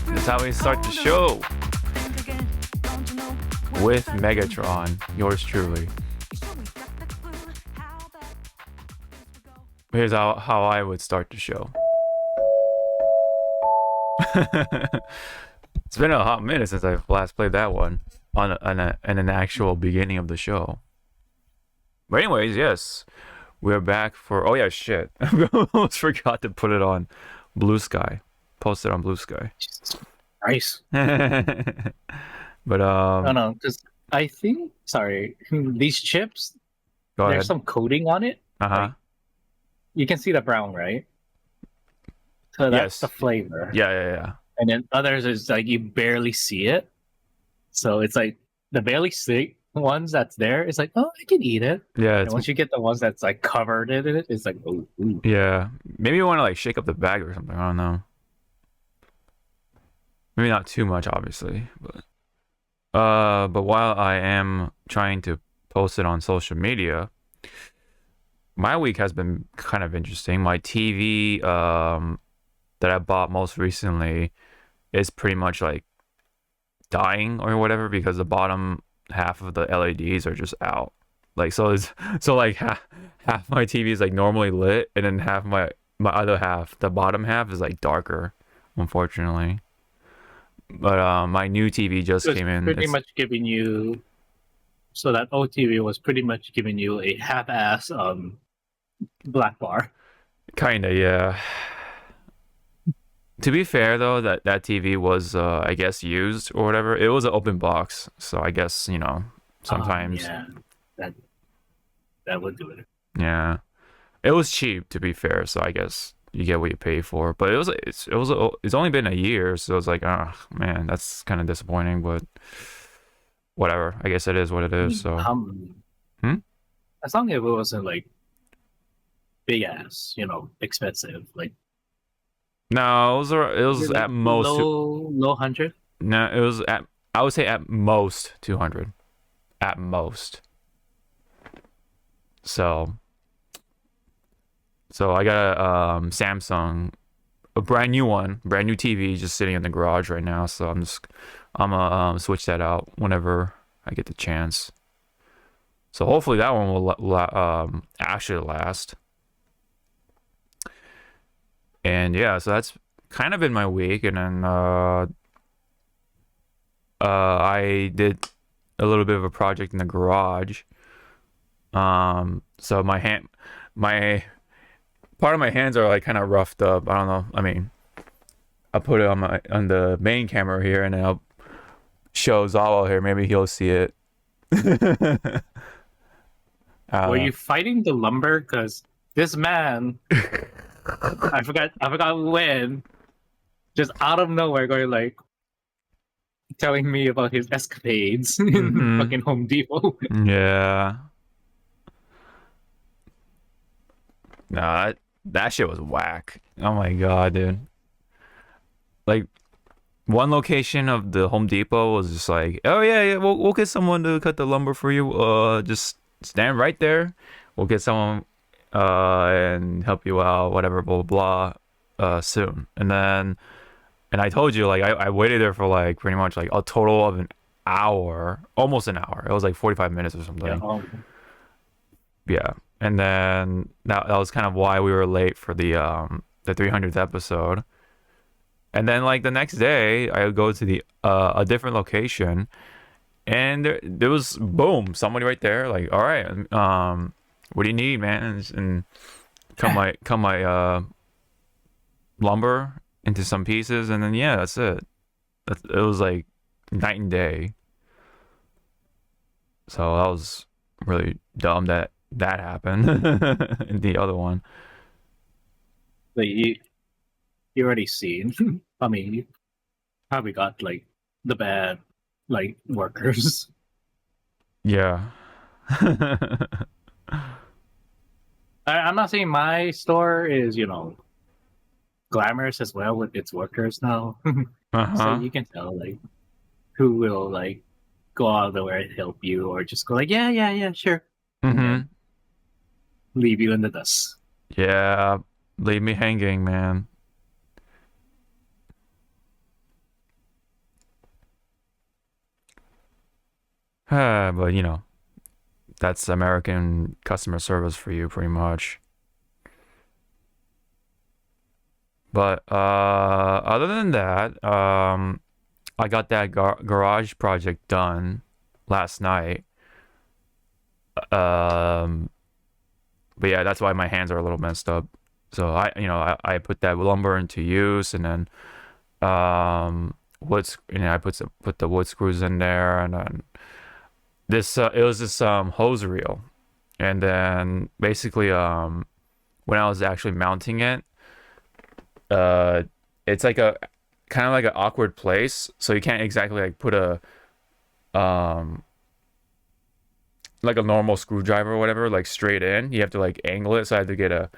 That's how we start the show with Megatron, yours truly. Here's how I would start the show. It's been a hot minute since I last played that one on an actual beginning of the show. But anyways, yes, we're back for. Oh yeah, shit! I almost forgot to put it on Blue Sky. Post it on Blue Sky. Nice. But No, because I think these chips. Go There's ahead. some coating on it. Like, you can see the brown, right? So that's the flavor. Yeah. And then others is like you barely see it. So it's like the barely see ones that's there. It's like, oh, I can eat it. Yeah. And once you get the ones that's like covered in it, it's like, oh. Ooh. Yeah. Maybe you want to like shake up the bag or something. I don't know. Maybe not too much, obviously, but while I am trying to post it on social media, my week has been kind of interesting. My TV that I bought most recently is pretty much like dying or whatever because the bottom half of the LEDs are just out. Like so half my TV is like normally lit, and then half my other half, the bottom half, is like darker, unfortunately. But my new TV just came in. Pretty much giving you, so that old TV was pretty much giving you a half-ass black bar. Kinda, yeah. To be fair though, that TV was I guess used or whatever. It was an open box, so I guess sometimes. Yeah, that would do it. Yeah, it was cheap to be fair, so I guess you get what you pay for. But it's only been a year, so it's like, oh man, that's kind of disappointing. But whatever, I guess it is what it is. So, as long as it wasn't like big ass, expensive, like. No, it was at most low 100. No, it was I would say at most 200, at most. So I got a Samsung, a brand new TV, just sitting in the garage right now. So I'm gonna switch that out whenever I get the chance. So hopefully that one will actually last. And yeah, so that's kind of been my week. And then I did a little bit of a project in the garage. So my part of my hands are like kind of roughed up. I don't know. I mean, I'll put it on the main camera here, and then I'll show Zawa here. Maybe he'll see it. Were you fighting the lumber? Because this man, I forgot when, just out of nowhere, going like telling me about his escapades in fucking Home Depot. Yeah. Nah, that shit was whack. Oh my god, dude. Like, one location of the Home Depot was just like, oh yeah, we'll get someone to cut the lumber for you. Just stand right there. We'll get someone and help you out, whatever, blah blah blah, soon. And I told you, like, I waited there for like pretty much like a total of an hour, almost an hour. It was like 45 minutes or something. Yeah. And then that was kind of why we were late for the 300th episode. And then like the next day, I would go to the a different location, and there was boom, somebody right there. Like, all right, what do you need, man? And cut my lumber into some pieces, and then yeah, that's it. It was like night and day. So that was really dumb that happened. In the other one, Like you already seen. I mean, you probably got like the bad like workers. Yeah. I'm not saying my store is glamorous as well with its workers now. So you can tell like who will like go out of the way to help you, or just go like yeah sure. Leave you in the dust. Yeah, leave me hanging, man. But that's American customer service for you, pretty much. But other than that, I got that garage project done last night. Um, but yeah, that's why my hands are a little messed up. So I put that lumber into use, and then I put the wood screws in there, and then this it was this hose reel, and then basically when I was actually mounting it, uh it's like a kind of like an awkward place, so you can't exactly like put a um like a normal screwdriver or whatever like straight in. You have to like angle it, so I had to get a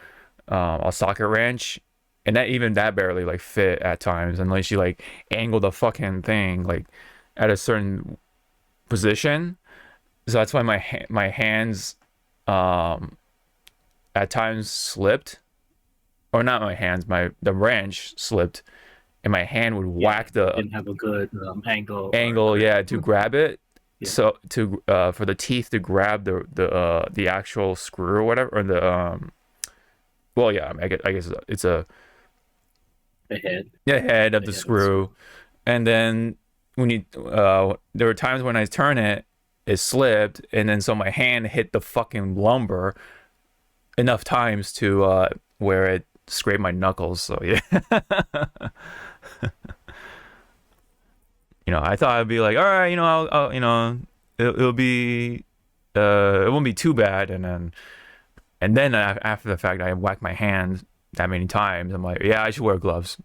socket wrench, and that barely like fit at times unless you like angle the fucking thing like at a certain position. So that's why my hands um at times slipped, or not my hands, my the wrench slipped, and my hand would Yeah, whack the didn't have a good angle or angle, grip. yeah, to grab it. Yeah, So to for the teeth to grab the actual screw or whatever, or the well, yeah, I guess it's a the head, the head of the the head of the screw. screw, and then when you there were times when I turn it, it slipped, and then so my hand hit the fucking lumber enough times to where it scraped my knuckles. So yeah, I thought I'd be like, all right, I'll it'll be it won't be too bad, and then after the fact, I whacked my hand that many times. I'm like, yeah, I should wear gloves.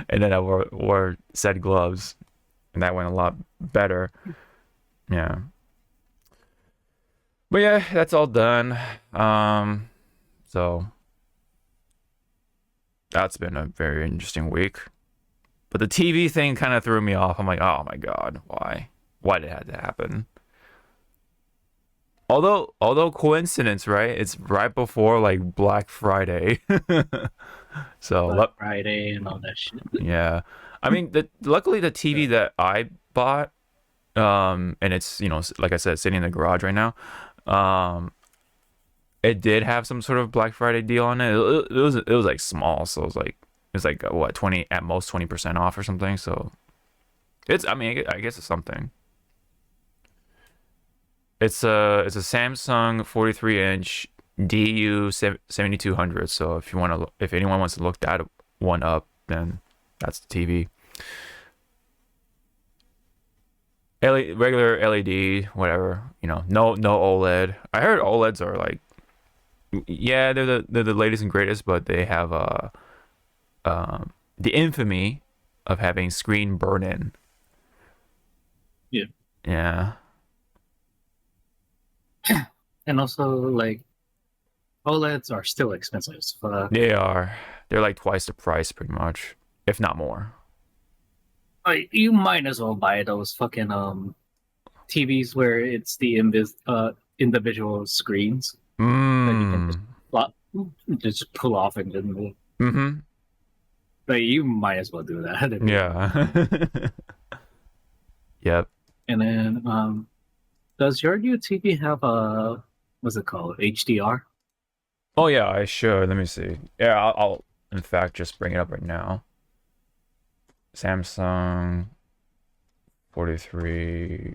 And then I wore said gloves, and that went a lot better. Yeah, but yeah, that's all done. So that's been a very interesting week. But the TV thing kind of threw me off. I'm like, oh my god, why? Why did it have to happen? Although coincidence, right? It's right before like Black Friday. So Black Friday and all that shit. yeah. I mean, luckily the TV So, that I bought, and it's, like I said, sitting in the garage right now. Um, it did have some sort of Black Friday deal on it. It was like small, so it was like what, 20, at most 20% off or something. So I mean, I guess it's something. It's a Samsung 43-inch DU 7200. So if anyone wants to look that one up, then that's the TV. Regular LED, whatever. No OLED. I heard OLEDs are like, yeah, they're the latest and greatest, but they have the infamy of having screen burn in. yeah, Yeah, and also like OLEDs are still expensive as fuck. they are. They're like twice the price, pretty much, if not more. Like you might as well buy those fucking TVs where it's the individual screens that you can Mm. plop, just pull off and then move. Mm-hmm. Like you might as well do that if you want. Yeah. Yep. And then does your new TV have a what's it called? HDR? Oh yeah, I should. Let me see. Yeah, I'll in fact just bring it up right now. Samsung 43.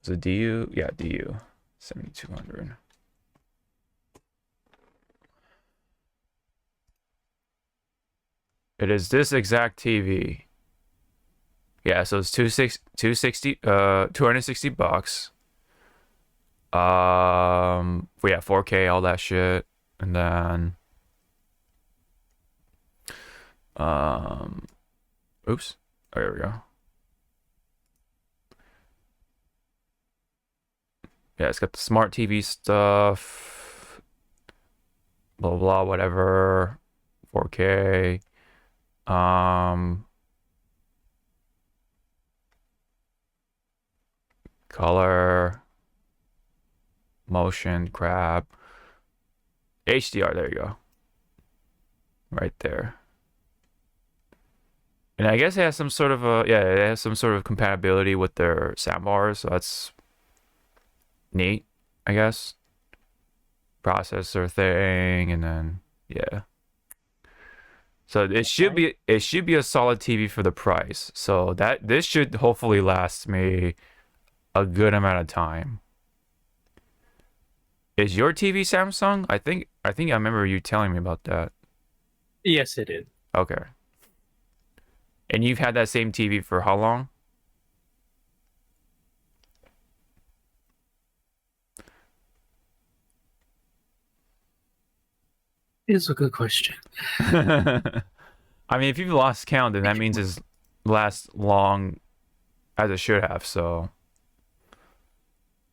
Is it DU? Yeah, DU 7200. It is this exact TV. Yeah, so it's 260 bucks. Yeah, 4K, all that shit. And then um oops. Oh, there we go. Yeah, it's got the smart TV stuff, blah blah, blah, whatever. 4K. Um Color, motion, crap. HDR, there you go. Right there. And I guess it has some sort of a yeah, it has some sort of compatibility with their soundbars, so that's neat, I guess. Processor thing, and then yeah. So Right? it should be a solid TV for the price. So that this should hopefully last me a good amount of time. Is your TV Samsung? I think I remember you telling me about that. Yes, it is. Okay. And you've had that same TV for how long? It's a good question. I mean, if you've lost count, then that means it's last long as it should have, so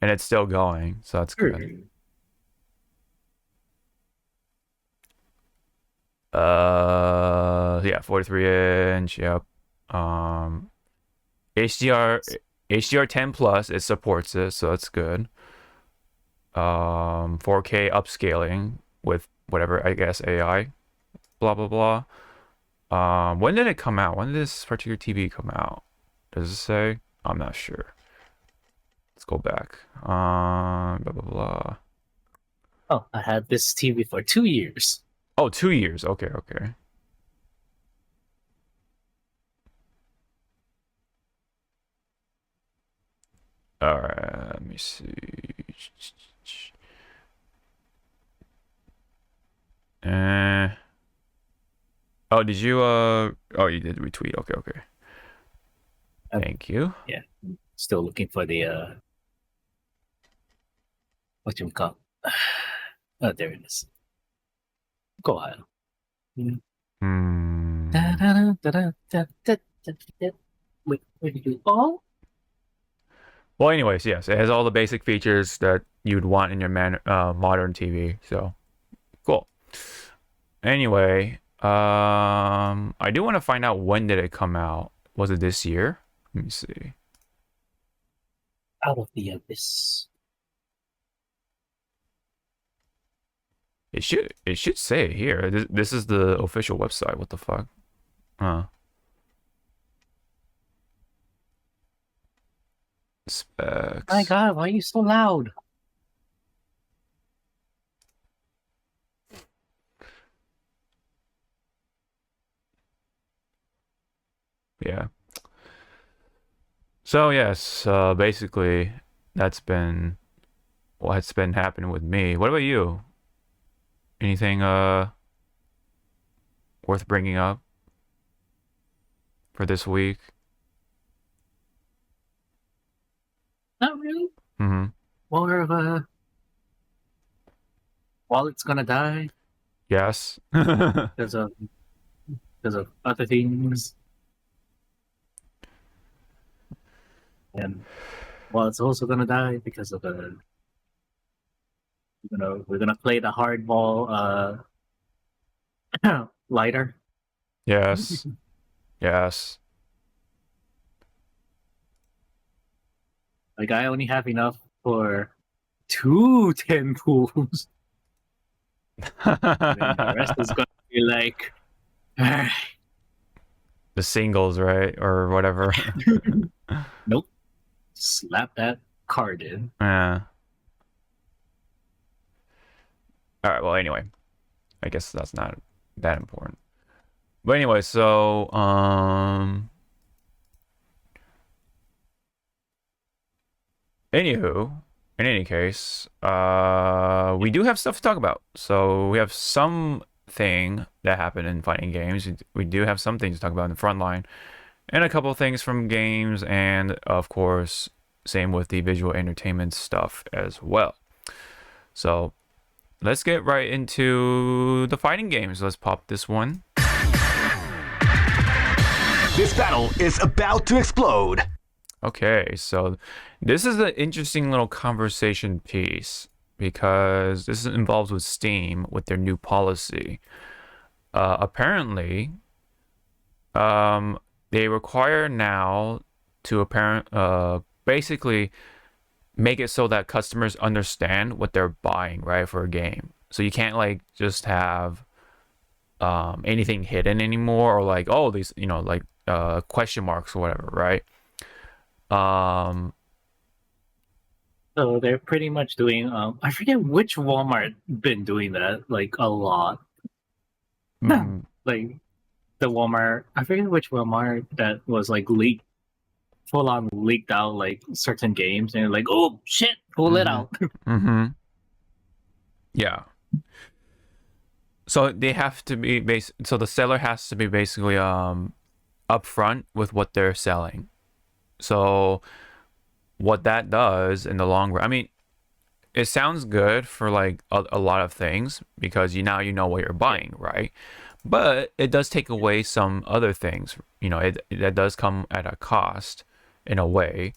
and it's still going, so that's good. Yeah, 43 inch, yep. Um HDR HDR 10 plus, it supports it, so that's good. 4K upscaling with whatever, I guess AI, blah blah blah. When did it come out? When did this particular TV come out? Does it say? I'm not sure. Let's go back. Blah blah blah. Oh, I had this TV for 2 years. Oh, 2 years. Okay, okay. All right. Let me see. Uh. Oh, did you? Oh, you did retweet. Okay, okay. Thank you. Yeah, still looking for the what you call. Oh, there it is. Go ahead. Hmm. Wait, where did you? Oh, Well, anyways, yes, it has all the basic features that you'd want in your modern TV. So cool. Anyway, I do want to find out when did it come out. Was it this year? Let me see. out of the abyss. It should say it here. This is the official website. What the fuck? My Specs. God, why are you so loud? Yeah. So yes, basically that's been what's been happening with me. What about you? Anything worth bringing up for this week? Not really. Mm-hmm. More of a wallet's gonna die Yes. because of other things, and wallet's also gonna die because of the we're gonna play the hardball lighter. Yes. Yes. Like I only have enough for 2 10 pools. And then the rest is gonna be like, The singles, right? Or whatever. nope, slap that card in. Yeah. All right. Well, anyway, I guess that's not that important. But anyway, so anywho, in any case, we do have stuff to talk about. So we have something that happened in fighting games. We do have some things to talk about in the front line, and a couple of things from games, and of course, same with the visual entertainment stuff as well. So let's get right into the fighting games. Let's pop this one. This battle is about to explode. Okay, so this is an interesting little conversation piece because this involves with Steam with their new policy. Apparently, they require now to basically make it so that customers understand what they're buying, right, for a game. So you can't like just have anything hidden anymore, or like, oh, these, like question marks or whatever, right? So they're pretty much doing. I forget which Walmart been doing that like a lot. mm, Like the Walmart, I forget which Walmart that was like leaked, full on leaked out like certain games, and like, oh shit, pull it out. Yeah. So they have to be so the seller has to be basically upfront with what they're selling. So what that does in the long run, I mean, it sounds good for like a lot of things because now you know what you're buying, right? But it does take away some other things. That does come at a cost in a way.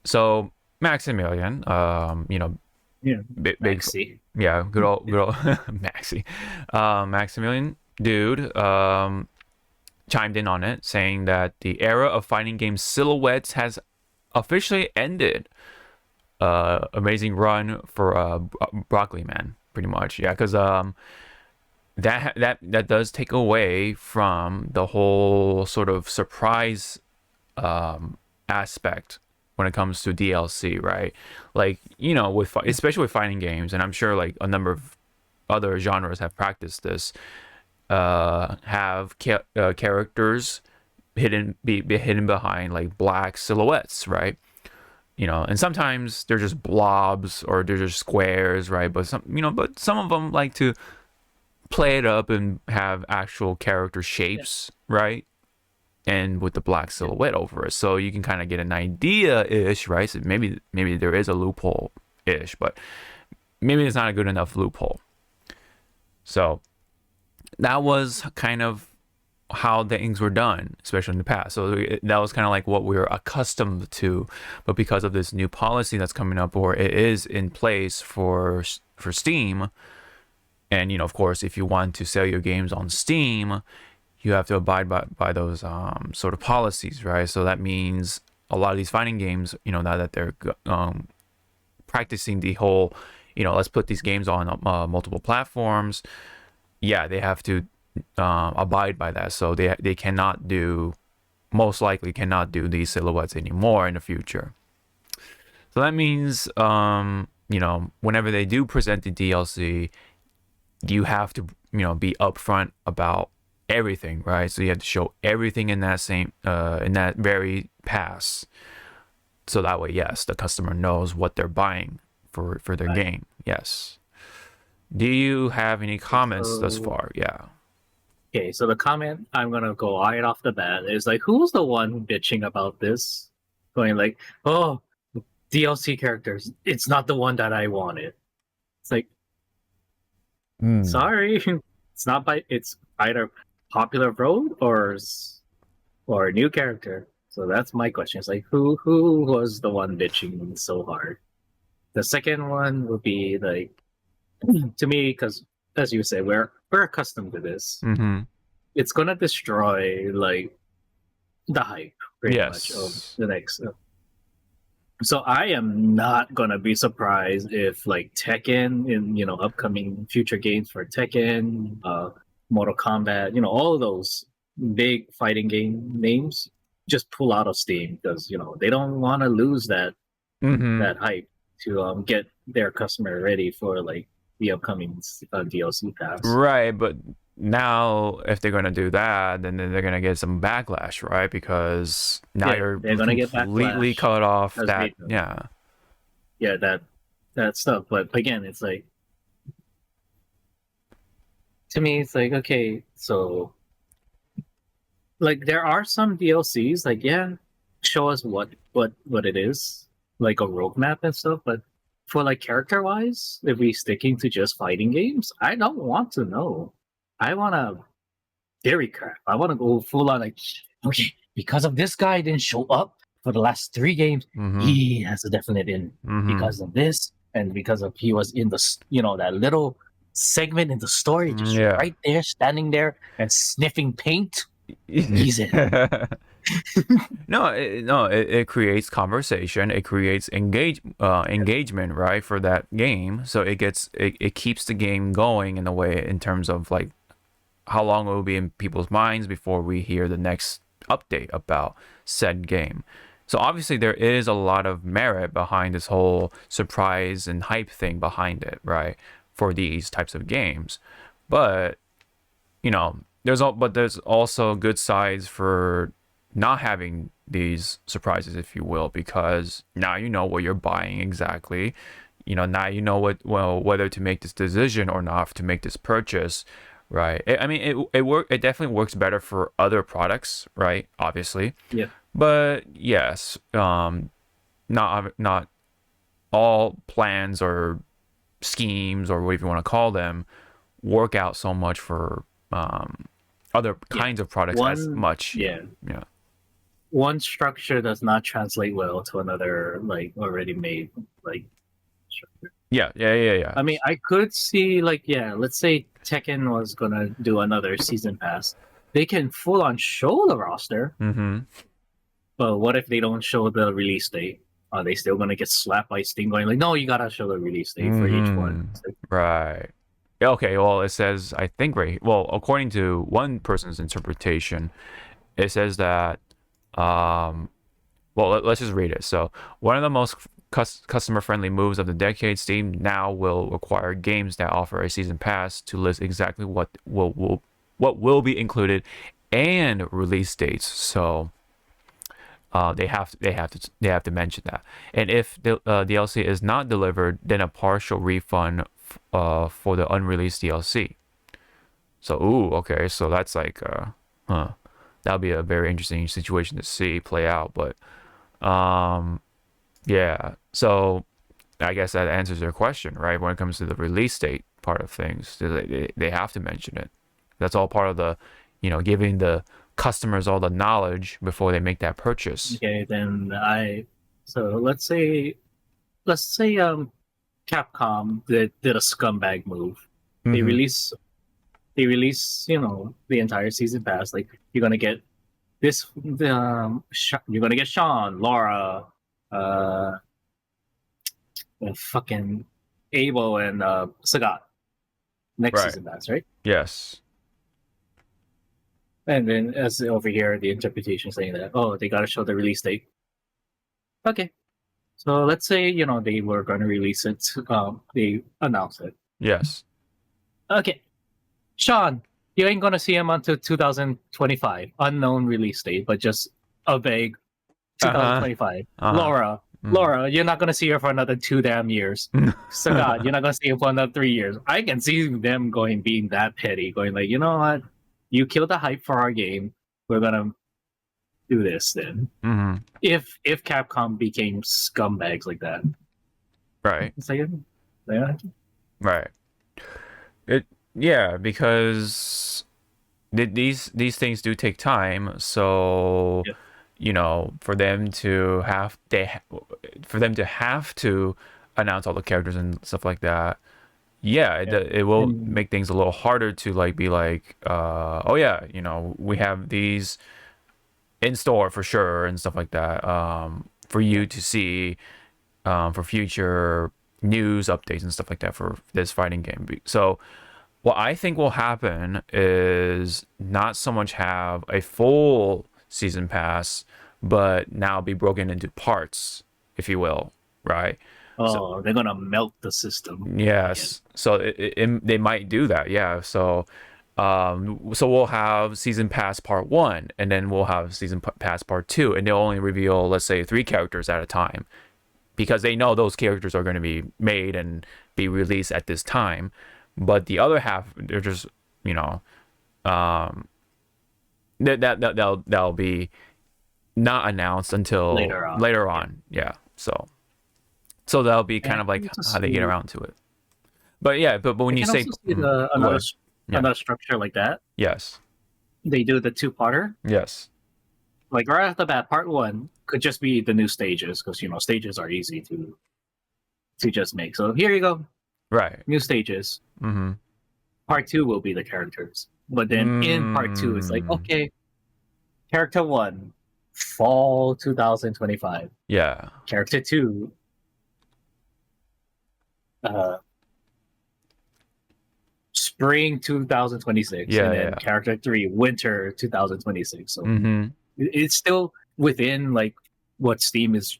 So Maximilian, Yeah, big, Maxi. yeah, good old Maxi, Maximilian, dude, chimed in on it, saying that the era of fighting game silhouettes has officially ended. Amazing run for Broccoli Man, pretty much, yeah, because that does take away from the whole sort of surprise aspect when it comes to DLC, right? Like, with especially with fighting games, and I'm sure like a number of other genres have practiced this, have characters be hidden behind like black silhouettes, right? And sometimes they're just blobs or they're just squares, right? But some of them like to play it up and have actual character shapes, right? And with the black silhouette over it, so you can kind of get an idea-ish, right? So maybe there is a loophole-ish, but maybe it's not a good enough loophole. So that was kind of how things were done, especially in the past. So that was kind of like what we were accustomed to, but because of this new policy that's coming up, or it is in place for Steam, and of course, if you want to sell your games on Steam, you have to abide by those sort of policies, right? So that means a lot of these fighting games, now that they're practicing the whole, let's put these games on multiple platforms. Yeah, they have to abide by that. So they cannot do, most likely cannot do these silhouettes anymore in the future. So that means, whenever they do present the DLC, you have to, be upfront about everything, right? So you have to show everything in that very pass. So that way, yes, the customer knows what they're buying for their game. Yes. Do you have any comments thus far? Yeah. Okay, so the comment I'm gonna go right off the bat is like, who's the one bitching about this? Going like, oh, DLC characters, it's not the one that I wanted. It's like, sorry, it's either popular road or a new character. So that's my question. It's like, who was the one bitching so hard? The second one would be like, to me, because as you say, we're accustomed to this. Mm-hmm. It's gonna destroy like the hype pretty much of the next. So I am not gonna be surprised if like Tekken in upcoming future games for Tekken, Mortal Kombat, all of those big fighting game names just pull out of Steam because they don't want to lose that hype to get their customer ready for like the upcoming DLC pass. Right, but now if they're gonna do that, then they're gonna get some backlash, right? Because now they're gonna get completely cut off that. That stuff. But again, it's like, to me, it's like, okay, so like there are some DLCs, like show us what it is, like a roadmap and stuff, but for like character wise, if we sticking to just fighting games, I don't want to know. I want to theory crap. I want to go full on like, okay, because of this guy didn't show up for the last 3 games, he has a definite in because of this, and because of he was in the that little segment in the story, just right there, standing there and sniffing paint. He's in. It creates conversation. It creates engagement, right, for that game. So it keeps the game going in a way, in terms of like how long it will be in people's minds before we hear the next update about said game. So obviously there is a lot of merit behind this whole surprise and hype thing behind it, right? For these types of games. But, you know, there's also good sides for not having these surprises, if you will, because now you know what you're buying exactly. You know, now you know whether to make this decision or not to make this purchase, right? It definitely works better for other products, right? Obviously. Yeah. But yes, not all plans or schemes or whatever you want to call them work out so much for other kinds of products as much. Yeah. Yeah. One structure does not translate well to another, like, already made, like, structure. Yeah. I mean, I could see, like, let's say Tekken was gonna do another season pass. They can full on show the roster, but what if they don't show the release date? Are they still gonna get slapped by Steam going like, no, you gotta show the release date for each one? Like, right. Okay, well, it says, I think, according to one person's interpretation, it says that, let's just read it. So, one of the most customer-friendly moves of the decade, Steam now will require games that offer a season pass to list exactly what will be included and release dates. So, they have to mention that. And if the DLC is not delivered, then a partial refund for the unreleased DLC. So, okay, so that's like, that'll be a very interesting situation to see play out. But, yeah. So, I guess that answers your question, right? When it comes to the release date part of things, they have to mention it. That's all part of the, giving the customers all the knowledge before they make that purchase. Okay, then so let's say Capcom did a scumbag move. They release the entire season pass. Like, you're gonna get this, you're gonna get Sean, Laura, fucking Abel, and Sagat next season pass, right? Yes. And then, as over here, the interpretation saying that, they gotta show the release date. Okay, so let's say they were gonna release it. They announced it. Yes. Okay, Sean, you ain't gonna see him until 2025, unknown release date, but just a vague 2025. Laura, you're not gonna see her for another 2 damn years. So God, you're not gonna see her for another 3 years. I can see them being that petty, going like, you know what? You killed the hype for our game. We're gonna do this then. If Capcom became scumbags like that, right? It's like, yeah. Right. Because these things do take time. So for them to have to announce all the characters and stuff like that. It will make things a little harder to be like, we have these in store for sure and stuff like that, for you to see, for future news updates and stuff like that for this fighting game. So what I think will happen is not so much have a full season pass, but now be broken into parts, if you will, right? They're gonna melt the system. Yes. So they might do that. Yeah. So we'll have season pass part 1, and then we'll have season pass part 2, and they'll only reveal, let's say, 3 characters at a time, because they know those characters are going to be made and be released at this time. But the other half, they're just that'll be not announced until later on. Yeah. So that'll be kind of like how they get around to it. But when you say another structure like that, yes, they do the 2-parter. Yes, like right off the bat, part 1 could just be the new stages, because stages are easy to just make. So here you go, right? New stages. Part 2 will be the characters, but then in part 2, it's like, okay, character 1, fall 2025. Yeah. Character 2. Spring 2026, and then character 3, winter 2026. So it's still within like what Steam is,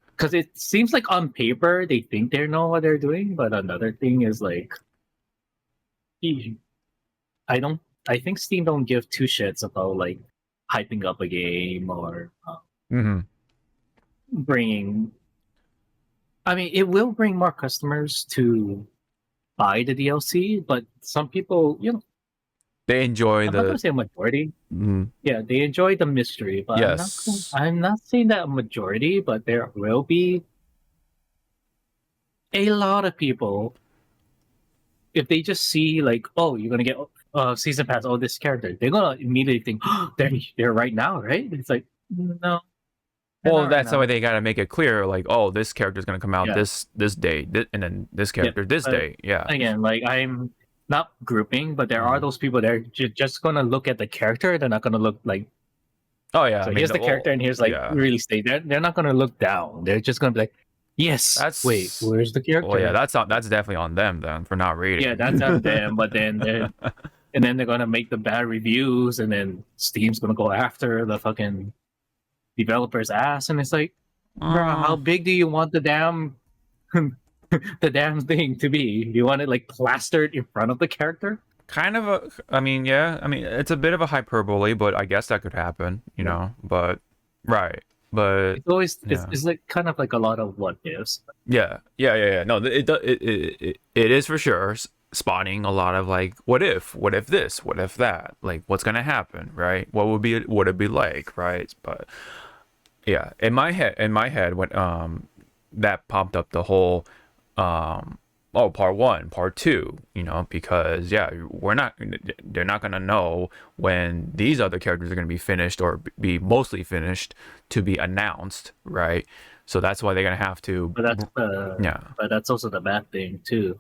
because it seems like on paper they think they know what they're doing, but another thing is like, I don't. I think Steam don't give two shits about like hyping up a game or Mm-hmm. bringing. I mean, it will bring more customers to buy the DLC, but some people, They enjoy I'm not the. gonna say a majority. Mm, Yeah, they enjoy the mystery, but yes. I'm not saying that a majority, but there will be a lot of people if they just see like, oh, you're gonna get season pass, oh, this character, they're gonna immediately think, oh, they're right now, right? It's like, no, they're Well, not right that's why now. they gotta make it clear, like, oh, this character's gonna come out Yeah, this day, and then this yeah. character this But day. Yeah. again, like I'm not grouping, but there are Mhm. those people that are just gonna look at the character. They're not gonna look like, Oh yeah, I so mean, here's the character, and here's like yeah, release date. They're not gonna look down. They're just gonna be like, yes, wait, that's. where's the Well, yeah, character? that's definitely on them then for not Yeah, reading. that's on them. But then they're gonna make the bad reviews, and then Steam's gonna go after the fucking developer's ass, and it's like, bro, how Uh, big do you want the damn the damn thing to be? Do you want it like plastered in front of the character? kind of a. I mean, yeah. I mean, it's a bit of a hyperbole, but I guess that could happen. Yeah. But right. But It's always yeah. it's like kind of like a lot of what ifs. Yeah. No, it is for sure spawning a lot of like, what if this, what if that, like, what's gonna happen, right? Would it be like, right? But yeah, in my head, when that popped up the whole oh, part one, part two, because yeah, they're not gonna know when these other characters are gonna be finished or be mostly finished to be announced, right? So that's why they're gonna have to, yeah, But that's also the bad thing too.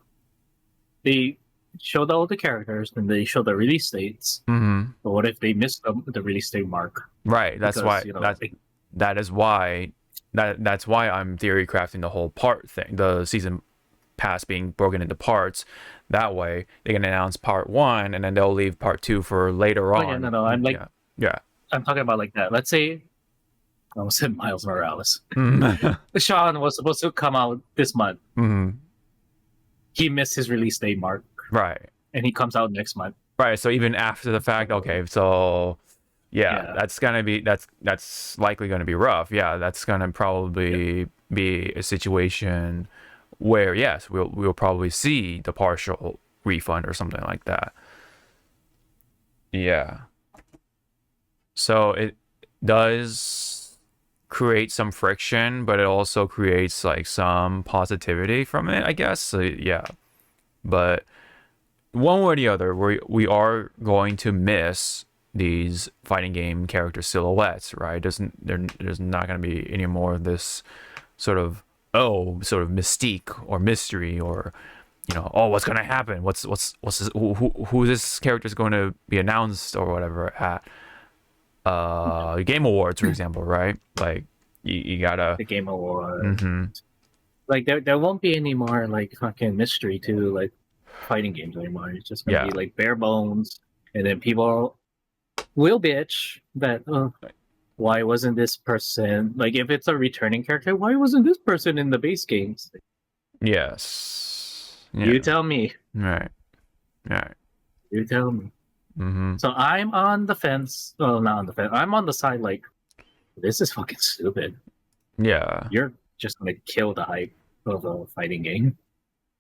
They show all the characters and they show the release dates. mm-hmm. But what if they miss the release date mark? Right. That's Because why that is why that's why I'm theory crafting the whole part thing, the season pass being broken into parts. That way they can announce part one and then they'll leave part two for later on. yeah, no. I'm like, yeah. I'm talking about like that. Let's say I almost said Miles Morales. Mm-hmm. Sean was supposed to come out this month. Mm-hmm. He missed his release date mark, Right. and he comes out next month. Right. So even after the fact, okay, so yeah, that's likely going to be rough. Yeah, that's going to probably be a situation where yes, we'll probably see the partial refund or something like that. Yeah. So it does create some friction, but it also creates like some positivity from it, I guess. So yeah. But one way or the other, we are going to miss these fighting game character silhouettes, right? There's not going to be any more of this sort of mystique or mystery or oh, what's going to happen? What's this, who this character is going to be announced or whatever at Game Awards, for example, right? Like you gotta The Game Award. mm-hmm. Like there won't be any more like fucking mystery to like fighting games anymore. It's just gonna be like bare bones, and then people will bitch that why wasn't this person, like if it's a returning character, why wasn't this person in the base games? Yes. Yeah. You tell me. Right. You tell me. Mm-hmm. So I'm on the fence. Well, not on the fence. I'm on the side like, this is fucking stupid. Yeah. You're just gonna kill the hype of a fighting game.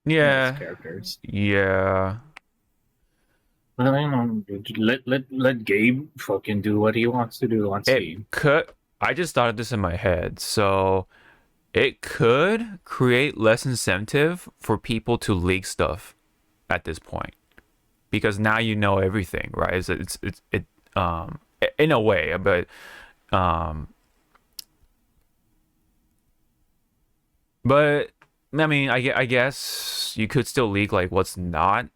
Yeah. Characters. Yeah. Let Gabe fucking do what he wants to do on Steam. I just thought of this in my head. So it could create less incentive for people to leak stuff at this point. Because now you know everything, right? It's in a way, but I mean, I guess you could still leak like what's not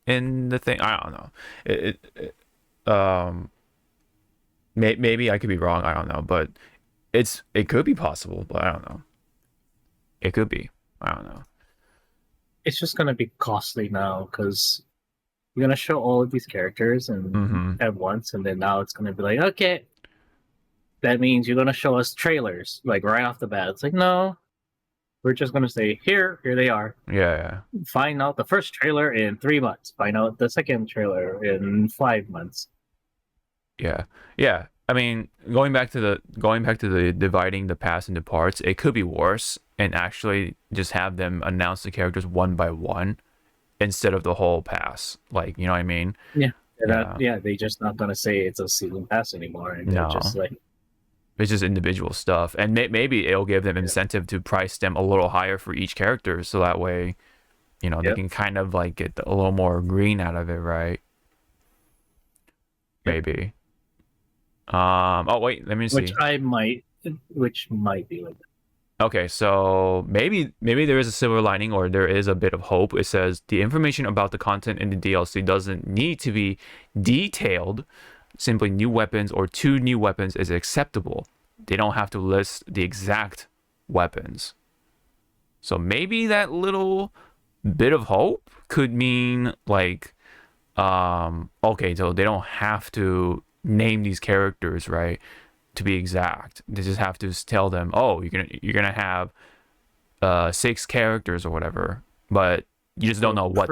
in the thing. I don't know. Maybe I could be wrong. I don't know, but it could be possible, but I don't know. It could be. I don't know. It's just gonna be costly now because you're gonna show all of these characters and at once, and then now it's gonna be like, okay, that means you're gonna show us trailers like right off the bat. It's like, no, we're just gonna say here they are. Yeah. Find out the first trailer in 3 months. Find out the second trailer in 5 months. Yeah. Yeah. I mean, going back to the dividing the past into parts, it could be worse and actually just have them announce the characters one by one instead of the whole pass. Like, you know what I mean? Yeah. They're just not gonna say it's a season pass anymore. And they're No. just like, It's just individual stuff, and maybe it'll give them incentive to price them a little higher for each character, so that way, you know, they can kind of like get a little more green out of it, right? Maybe. Oh wait, let me see. Which might be like that. Okay, so maybe there is a silver lining, or there is a bit of hope. It says the information about the content in the DLC doesn't need to be detailed. Simply new weapons or 2 new weapons is acceptable. They don't have to list the exact weapons. So maybe that little bit of hope could mean like, okay, so they don't have to name these characters, right? To be exact, they just have to tell them, oh, you're gonna have 6 characters or whatever, but you just don't know what.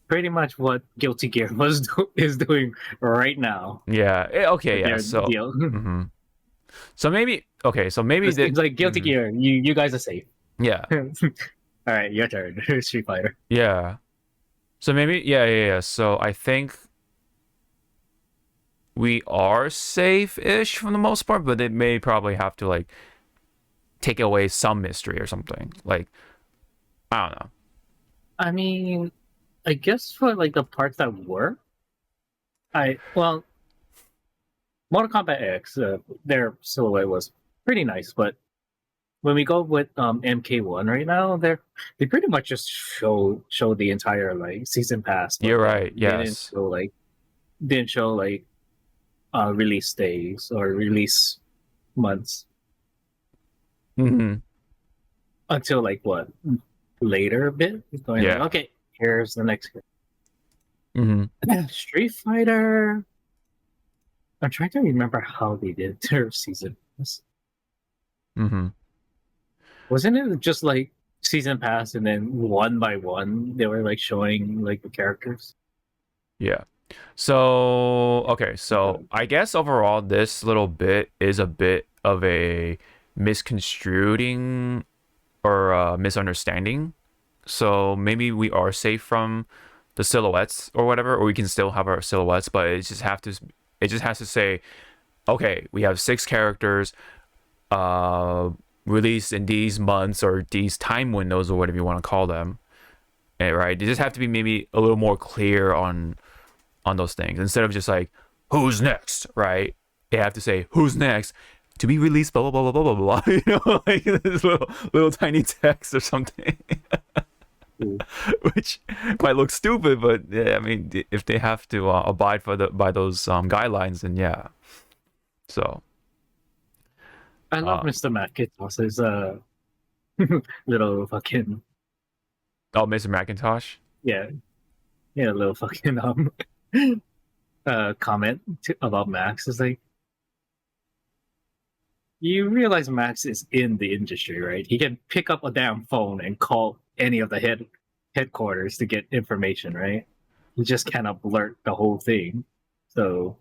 Pretty much what Guilty Gear is doing right now. Yeah. Okay. Yeah. So. Mm-hmm. So maybe. Okay. So maybe it's like Guilty Gear. You guys are safe. Yeah. All right, your turn. Street Fighter. Yeah. So maybe. Yeah. So I think we are safe-ish for the most part, but they may probably have to like take away some mystery or something. Like, I don't know. I mean, I guess for like the parts that work, Mortal Kombat X, their silhouette was pretty nice, but when we go with MK1 right now, they pretty much just show the entire like season pass. You're right. Yes. Didn't show release days or release months. Mm-hmm. Until like what later a bit. Going like, okay, here's the next one. Mm-hmm. Street Fighter. I'm trying to remember how they did their season. Mm-hmm. Wasn't it just like season pass and then one by one they were like showing like the characters? Yeah. So okay, so I guess overall this little bit is a bit of a misconstruing or misunderstanding. So maybe we are safe from the silhouettes or whatever, or we can still have our silhouettes, but it just has to say, okay, we have 6 characters released in these months or these time windows or whatever you want to call them. Right? They just have to be maybe a little more clear on those things instead of just like who's next, right? They have to say who's next to be released, blah blah blah blah blah blah. You know, like this little tiny text or something. Which might look stupid, but yeah, I mean, if they have to abide by those guidelines, then yeah. So I love Mr. McIntosh's little fucking. Oh, Mr. McIntosh. Yeah, little fucking comment about Max is like, you realize Max is in the industry, right? He can pick up a damn phone and call any of the headquarters to get information, right? He just cannot blurt the whole thing. So,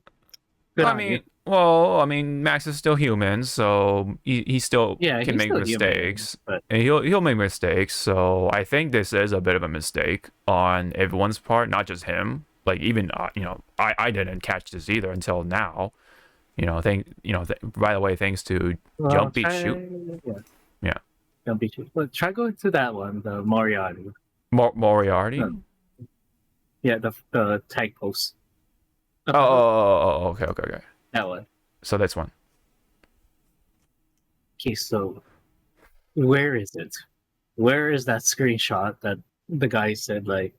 I mean, Max is still human, so he still can make mistakes, human, and he'll make mistakes. So I think this is a bit of a mistake on everyone's part, not just him. Like even I didn't catch this either until now. By the way, thanks to Jump Beat Shoot. Yeah. Jump Beat Shoot. Well, try going to that one, the Moriarty. Moriarty? Yeah, the tag post. Okay. That one. So that's one. Okay, so where is it? Where is that screenshot that the guy said like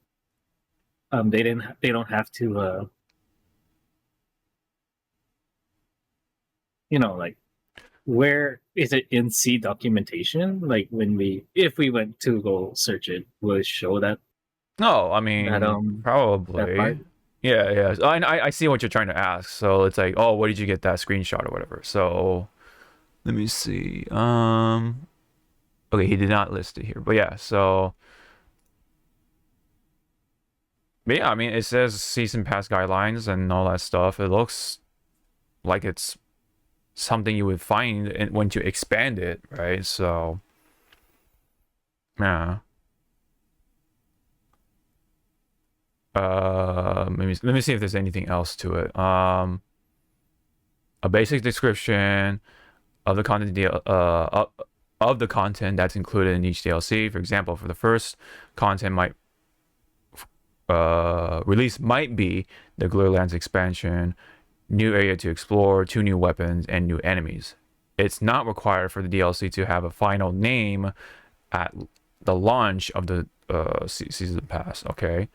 they don't have to like where is it in C documentation? Like if we went to go search it, will it show that? No, I mean probably. Yeah. I see what you're trying to ask. So it's like, oh, where did you get that screenshot or whatever? So let me see. Okay, he did not list it here, but yeah. So, but yeah, I mean, it says season pass guidelines and all that stuff. It looks like it's something you would find when you expand it, right? So, yeah. Let me see if there's anything else to it. A basic description of the content of the content that's included in each DLC. For example, for the first content might release might be the Glurlands expansion, new area to explore, 2 new weapons, and new enemies. It's not required for the DLC to have a final name at the launch of the season pass. Okay,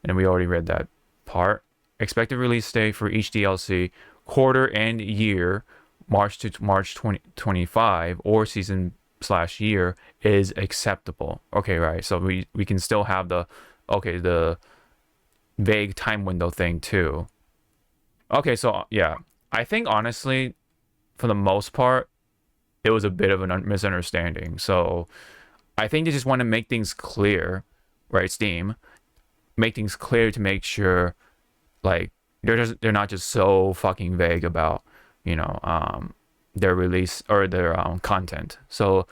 and we already read that part. Expected release date for each DLC, quarter and year, March to March 2025, or season/year is acceptable. Okay, right. So we can still have the vague time window thing too. Okay, so yeah, I think honestly, for the most part, it was a bit of a misunderstanding. So I think they just want to make things clear, right? Steam, make things clear to make sure, like they're not just so fucking vague about, their release or their content. So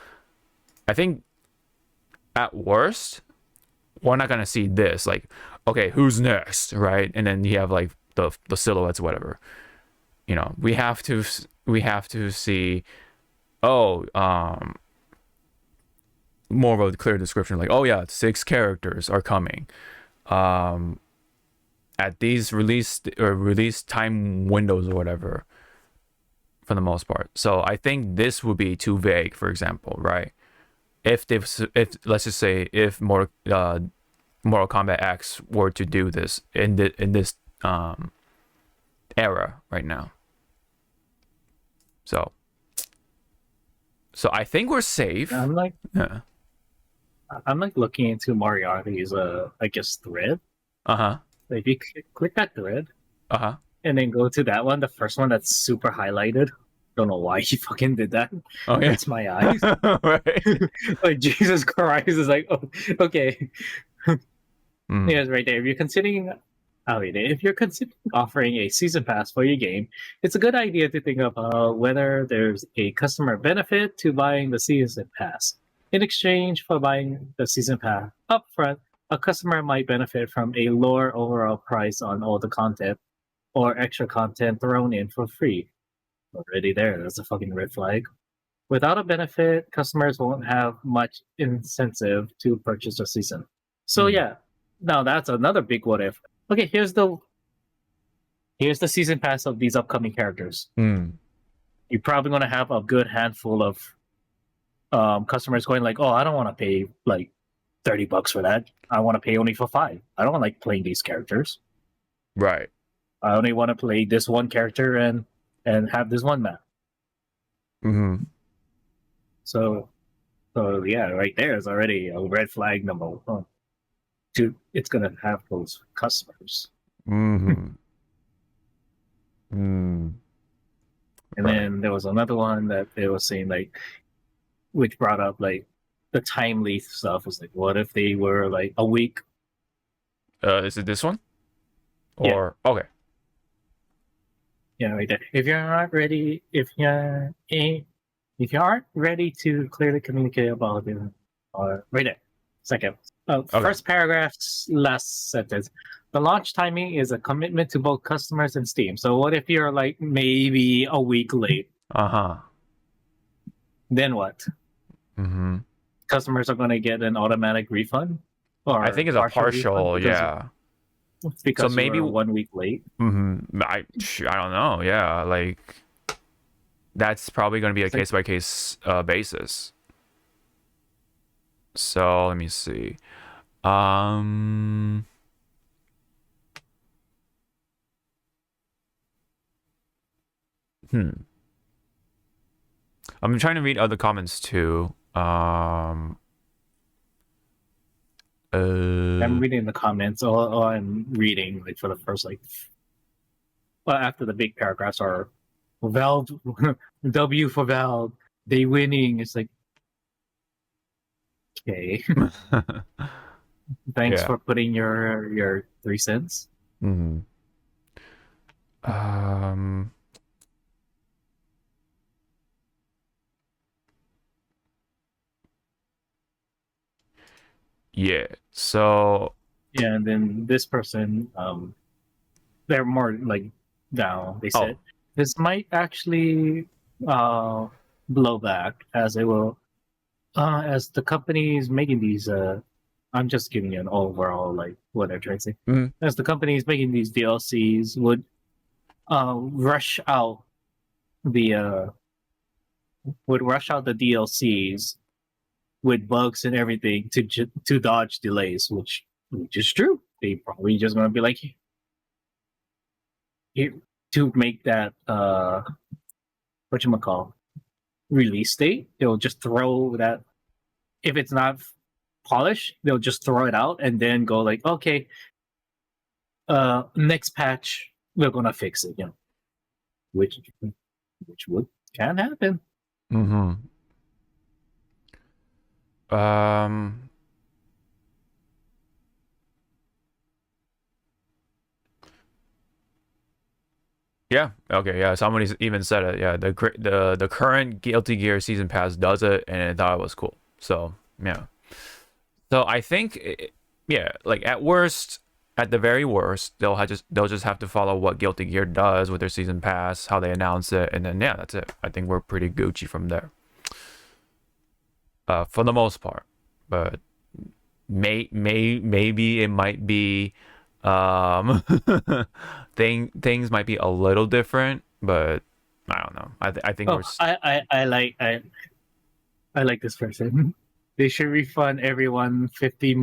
I think at worst, we're not gonna see this like, okay, who's next, right? And then you have like the silhouettes, whatever. We have to see, oh, more of a clear description, like, oh yeah, 6 characters are coming, at these release time windows or whatever, for the most part. So I think this would be too vague, for example, right? If let's just say if Mortal Kombat X were to do this in this era right now. So I think we're safe. I'm like Yeah. looking into Moriarty's I guess thread. Uh-huh. If you click that thread Uh-huh. and then go to that one, the first one that's super highlighted. Don't know why he fucking did that. Oh yeah. Hurts my eyes. Right. Like Jesus Christ is like, oh, okay. Mm. Yeah, it's right there. If you're considering offering a season pass for your game, it's a good idea to think about whether there's a customer benefit to buying the season pass. In exchange for buying the season pass upfront, a customer might benefit from a lower overall price on all the content or extra content thrown in for free. Already there, that's a fucking red flag. Without a benefit, customers won't have much incentive to purchase a season. So yeah, now that's another big what if. Okay, here's the season pass of these upcoming characters. You're probably gonna have a good handful of customers going like, "Oh, I don't want to pay like $30 for that. I want to pay only for 5. I don't like playing these characters. Right. I only want to play this one character and have this one map." Mm-hmm. So yeah, right there is already a red flag number 1. Dude, it's gonna have those customers. Mm-hmm. Mm. And then there was another one that they were saying like, which brought up like the timely stuff. Was like, what if they were like a week? Is it this one? Or okay. Yeah, right there. If you aren't ready to clearly communicate about it, right there. Second. First paragraph's last sentence. The launch timing is a commitment to both customers and Steam. So what if you're like maybe a week late? Uh-huh. Then what? Mm-hmm. Customers are going to get an automatic refund? Or I think it's a partial, yeah. Because so maybe you were 1 week late? Mm-hmm. I don't know, yeah. Like, that's probably going to be a case-by-case basis. So, let me see. I'm trying to read other comments too. I'm reading the comments. All I'm reading, like for the first well, after the big paragraphs are Valve, W for Valve, they winning. It's like, okay, thanks Yeah. for putting your 3 cents. Mm-hmm. Yeah. So Yeah, and then this person, they're more like down. They said this might actually blow back as it will as the company is making these I'm just giving you an overall like what they're trying to say. mhm. As the company is making these DLCs would rush out the DLCs with bugs and everything to dodge delays, which is true. They probably just gonna be like here to make that whatchamacall release date. They'll just throw that if it's not polished, they'll just throw it out and then go like, okay, next patch we're gonna fix it, which would can happen. Mm-hmm. Yeah. Okay. Yeah. Somebody's even said it. Yeah. The current Guilty Gear season pass does it, and I thought it was cool. So yeah. So I think, yeah, like at the very worst, they'll just have to follow what Guilty Gear does with their season pass, how they announce it, and then yeah, that's it. I think we're pretty Gucci from there. For the most part, but maybe it might be things might be a little different, but I don't know. I think we're I like this person. They should refund everyone $15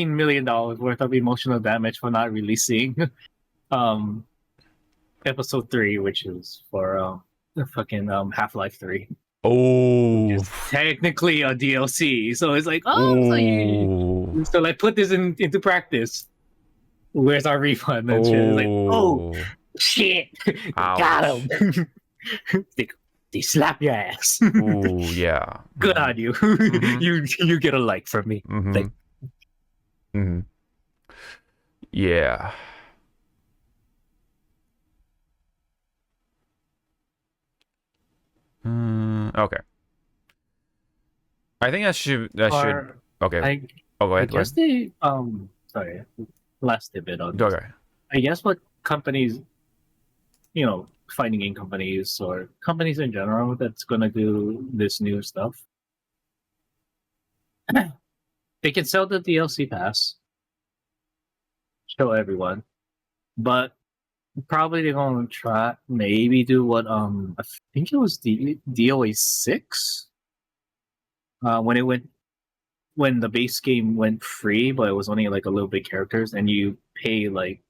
million worth of emotional damage for not releasing episode 3, which is for the fucking Half-Life 3. oh Technically a DLC. So it's like, oh so like put this into practice. Where's our refund? And shit. It's like, oh shit. Got him. They slap your ass. Ooh, yeah. Good on you. You get a like from me. Like, yeah. Okay. I think that should okay. Go ahead. I guess they sorry, last bit on this. Okay. I guess what companies, fighting game companies or companies in general that's gonna do this new stuff, they can sell the DLC pass, show everyone, but probably they're gonna try maybe do what I think it was the DOA 6 when the base game went free, but it was only like a little bit characters, and you pay like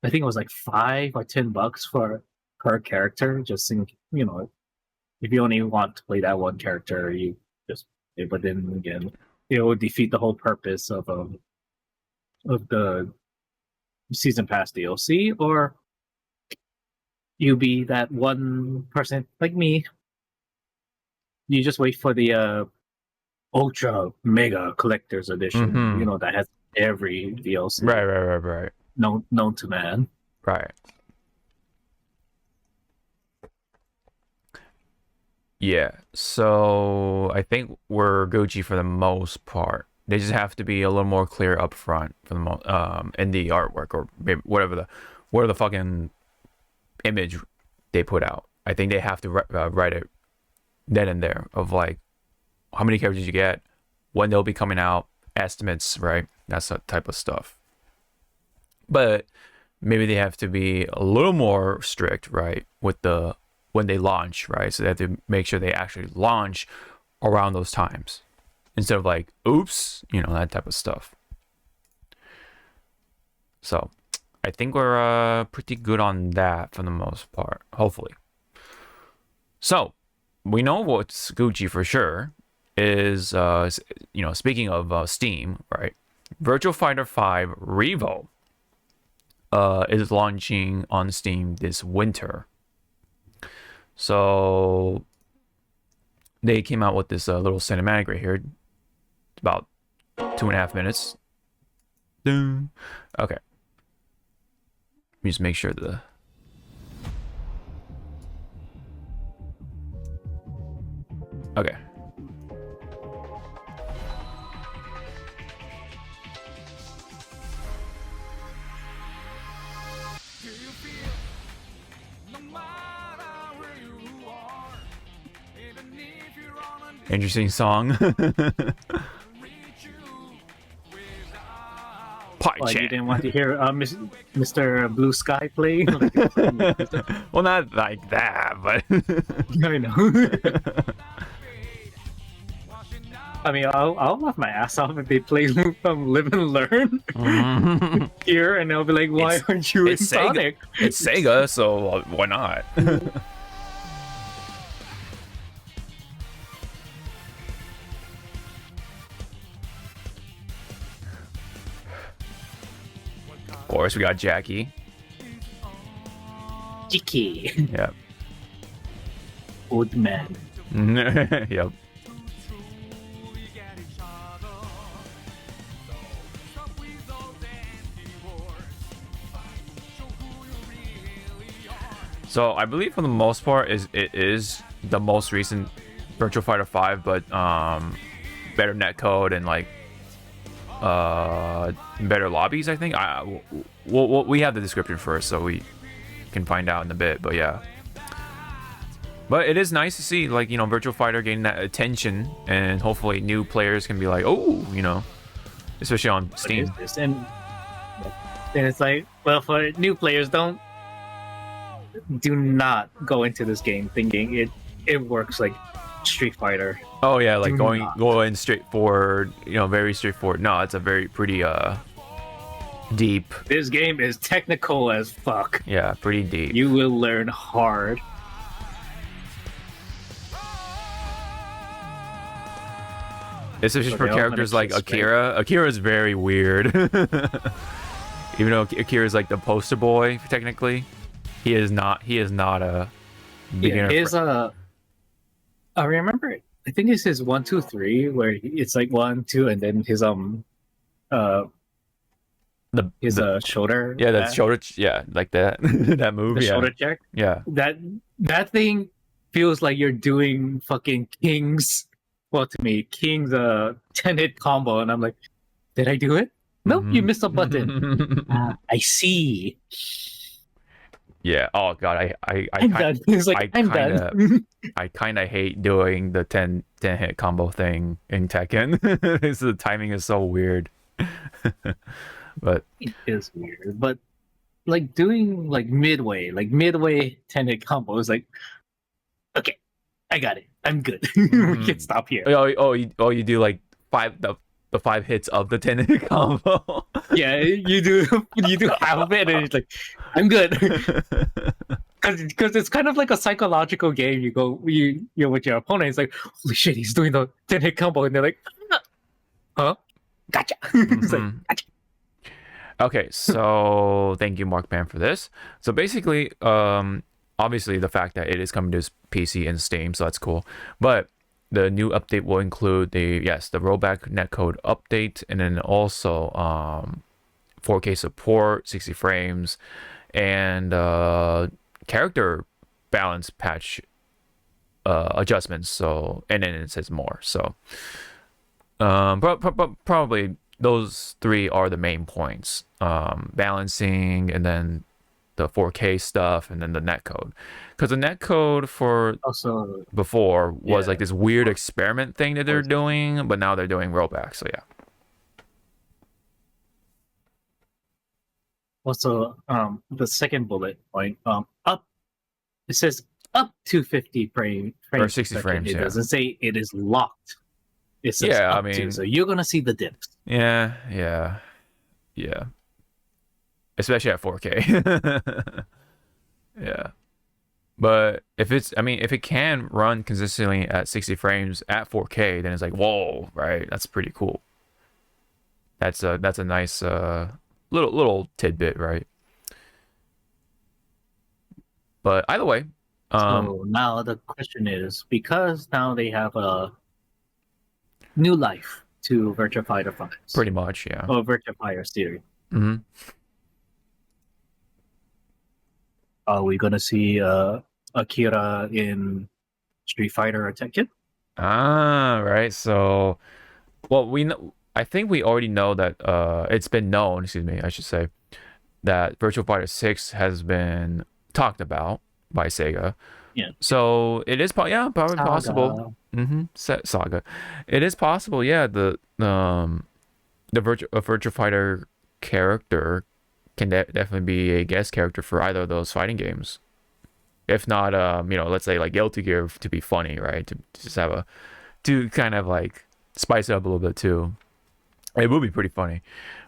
I think it was like $5 or $10 per character. Just in if you only want to play that one character, you just pay. But then again, it would defeat the whole purpose of the season pass DLC, or you be that 1% like me. You just wait for the ultra mega collector's edition. That has every DLC. Right. Known to man. Right. Yeah. So I think we're Gucci for the most part. They just have to be a little more clear up front for the in the artwork or maybe whatever the fucking image they put out. I think they have to write it then and there of like how many characters you get, when they'll be coming out, estimates, right? That's that type of stuff. But maybe they have to be a little more strict, right, with when they launch, right? So they have to make sure they actually launch around those times instead of like, oops, that type of stuff. So I think we're pretty good on that for the most part, hopefully. So we know what's Gucci for sure is, speaking of Steam, right? Virtual Fighter 5 Revo is launching on Steam this winter. So they came out with this little cinematic right here. It's about 2.5 minutes. Okay. Let me just make sure the... Okay. Interesting song. Pie Well, you chat. didn't want to hear Mr. Blue Sky play? Well, not like that, but I know. I mean, I'll laugh my ass off if they play Live and Learn here, and they'll be like, "Why aren't you in it's Sonic?" it's Sega, so why not? Of course, we got Jackie. Jiki, Yep. old man. Yep. So I believe for the most part it is the most recent Virtual Fighter 5, but better netcode and like better lobbies. I think we have the description first, so we can find out in a bit. But yeah, but it is nice to see, like, you know, Virtual Fighter getting that attention, and hopefully new players can be like, oh, you know, especially on Steam. What is this? And it's like, well, for new players, do not go into this game thinking it works like Street Fighter. Oh yeah, like Do not. going straight forward, you know, very straightforward. No, it's a very pretty deep. This game is technical as fuck. Yeah, pretty deep. You will learn hard. Especially So for they all characters gonna like kiss, right? Akira. Akira is very weird. Even though Akira is like the poster boy technically, he is not a beginner. Yeah, I remember. I think it's his 1, 2, 3, where it's like 1, 2, and then his shoulder. Yeah, that's shoulder. Yeah, like that. That move. The Yeah. shoulder check. Yeah. That thing feels like you're doing fucking King's. Well, to me, King's 10-hit combo, and I'm like, did I do it? Nope, you missed a button. I see. Yeah. Oh god, I'm done. He's like, I'm done. I kind of hate doing the 10 hit combo thing in Tekken. The timing is so weird. But It is weird, but like doing like midway 10-hit combo is like, okay, I got it. I'm good. We can stop here. you do like the 5 hits of the 10 hit combo. Yeah, you do half of it, and it's like, I'm good. Because it's kind of like a psychological game. You're with your opponent. It's like, holy shit, he's doing the 10-hit combo, and they're like, huh? Gotcha. It's like, gotcha. Okay, so thank you, Mark Pan, for this. So basically, obviously the fact that it is coming to PC and Steam, so that's cool. But the new update will include the rollback netcode update, and then also 4K support, 60 frames, and character balance patch adjustments. So, and then it says more. So probably those 3 are the main points: balancing, and then the 4K stuff, and then the netcode. Because the netcode for Also, before was yeah. like this weird experiment thing that they're doing, but now they're doing rollback. So yeah. Also, the second bullet point, up. It says up to 50 frames Or 60 per second. frames, It yeah. doesn't say it is locked. It says Yeah, I up to, mean- so you're gonna see the dips. Yeah. Especially at 4K. Yeah. But if it can run consistently at 60 frames at 4K, then it's like, whoa, right? That's pretty cool. That's a nice little tidbit, right? But either way, So now the question is, because now they have a new life to Virtua Fighter 5s pretty much, yeah. or Virtua Fighter series. Hmm. Are we gonna see Akira in Street Fighter or Tekken? Ah, right. So, well, we know. I think we already know that. It's been known. Excuse me, I should say that Virtual Fighter 6 has been talked about by Sega. Yeah. So it is, yeah, probably Saga. possible. Saga. It is possible. Yeah. The Virtual Fighter character can definitely be a guest character for either of those fighting games. If not, let's say like Guilty Gear to be funny, right? To just have to kind of like spice it up a little bit too. It would be pretty funny,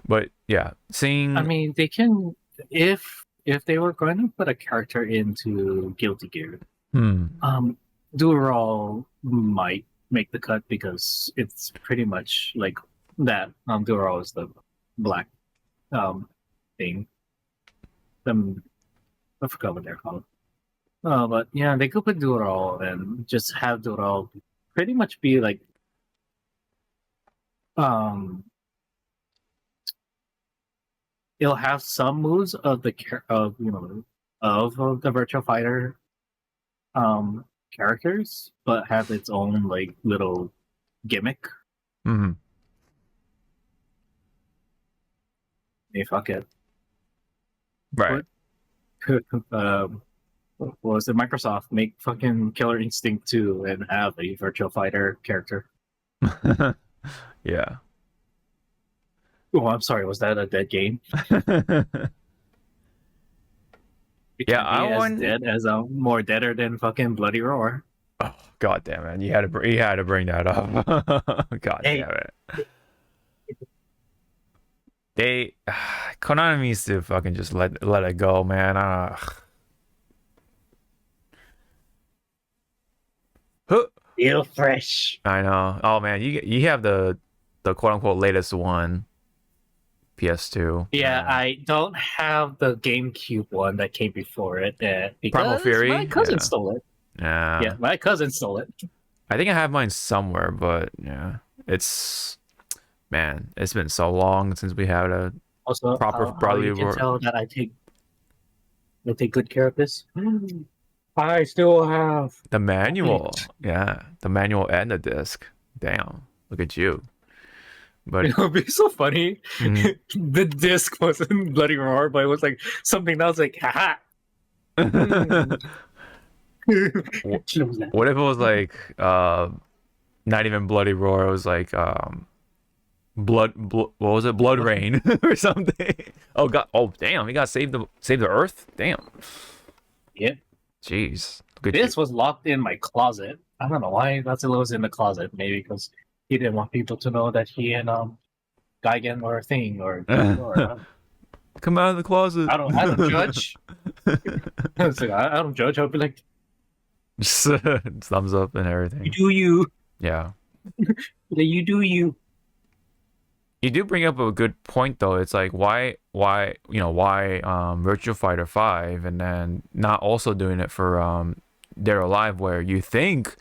but yeah, seeing. I mean, they can if they were going to put a character into Guilty Gear, Dural might make the cut because it's pretty much like that. Dural is the black thing. I forgot what they're called. But yeah, they could put Dural and just have Dural pretty much be like it'll have some moves of the of the Virtual Fighter characters, but have its own like little gimmick. Mm-hmm. Hey, fuck it. Right. What was it? Microsoft make fucking Killer Instinct 2 and have a Virtual Fighter character. Yeah. Oh, I'm sorry. Was that a dead game? It Yeah, can be as dead as more deader than fucking Bloody Roar. Oh, god damn it! You had to bring that up. God damn it! They Konami needs to fucking just let it go, man. Feel fresh. I know. Oh man, you have the quote unquote latest one, PS2. Yeah, I don't have the GameCube one that came before it. Because Primal Fury? my cousin Yeah. stole it. Yeah, my cousin stole it. I think I have mine somewhere, but yeah, it's been so long since we had a Also, proper how brotherly you can war. tell that I take good care of this. I still have The manual, yeah, the manual and the disc. Damn, look at you. But it would be so funny. Mhm. The disc wasn't Bloody Roar, but it was like something that was like, haha. What if it was like not even Bloody Roar, it was like blood what was it? Blood Rain or something. Oh god, oh damn, he got save the earth? Damn. Yeah. Jeez. Good This was locked in my closet. I don't know why Godzilla was in the closet. Maybe because he didn't want people to know that he and Gigan were a thing or Come out of the closet. I don't judge. I don't judge. I'll be like, Just thumbs up and everything. you do you. Yeah. You do you. You do bring up a good point though. It's like why Virtua Fighter 5 and then not also doing it for Dead or Alive, where you think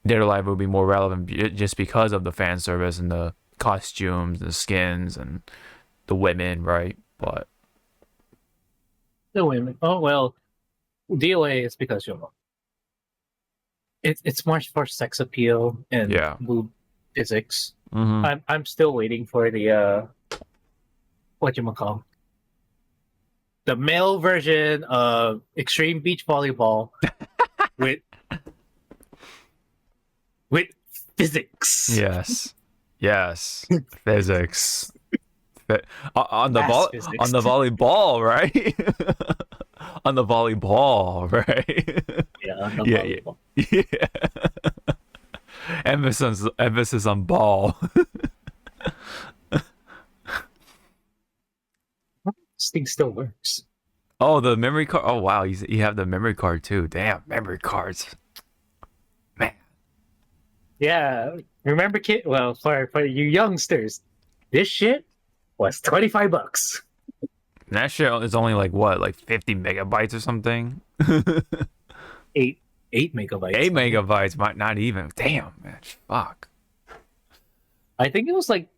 Dead or Alive would be more relevant just because of the fan service and the costumes, the skins and the women, right? But The women. Oh well, DOA is because it's much for sex appeal and boob physics. mhm. I'm still waiting for the whatchamacall, the male version of Extreme Beach Volleyball with physics. Yes, physics. On the Fast physics. on the volleyball, right? On the volleyball, right? Yeah, on the Yeah, volleyball. Yeah. Emphasis on ball. This thing still works. Oh, the memory card. Oh wow, you have the memory card too. Damn, memory cards. Man. Yeah, remember, kid? Well, for you youngsters, This shit was $25. That shit is only like what, like 50 megabytes or something? 8 megabytes. 8 megabytes, might not even. Damn, man. Fuck. I think it was like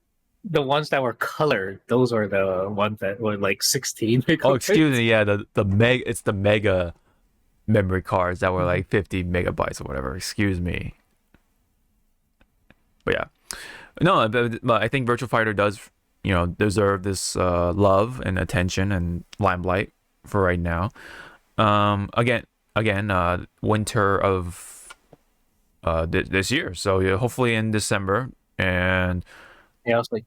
the ones that were colored. Those are the ones that were like 16 megabytes. Oh, excuse me. Yeah, it's the mega memory cards that were like 50 megabytes or whatever. Excuse me. But yeah, no, but I think Virtua Fighter does, deserve this love and attention and limelight for right now. Again, winter of this year. So yeah, hopefully in December and Yeah, I was like,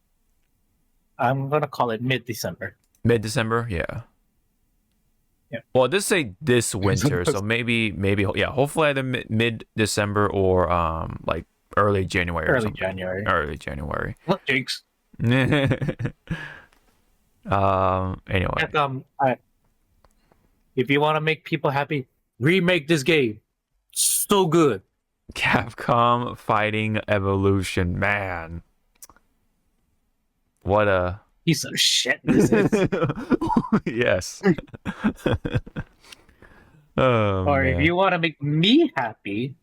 I'm gonna call it mid-December. mid-December. Yeah. Yeah. Well, this say this winter, so maybe yeah. Hopefully either mid-December or like early January. Or Early something. January. Early January. Look, Jinx. Anyway. Capcom, if you want to make people happy, remake this game. So good. Capcom Fighting Evolution, man. What a Piece of shit this is. yes. Oh, Or man. if you want to make me happy,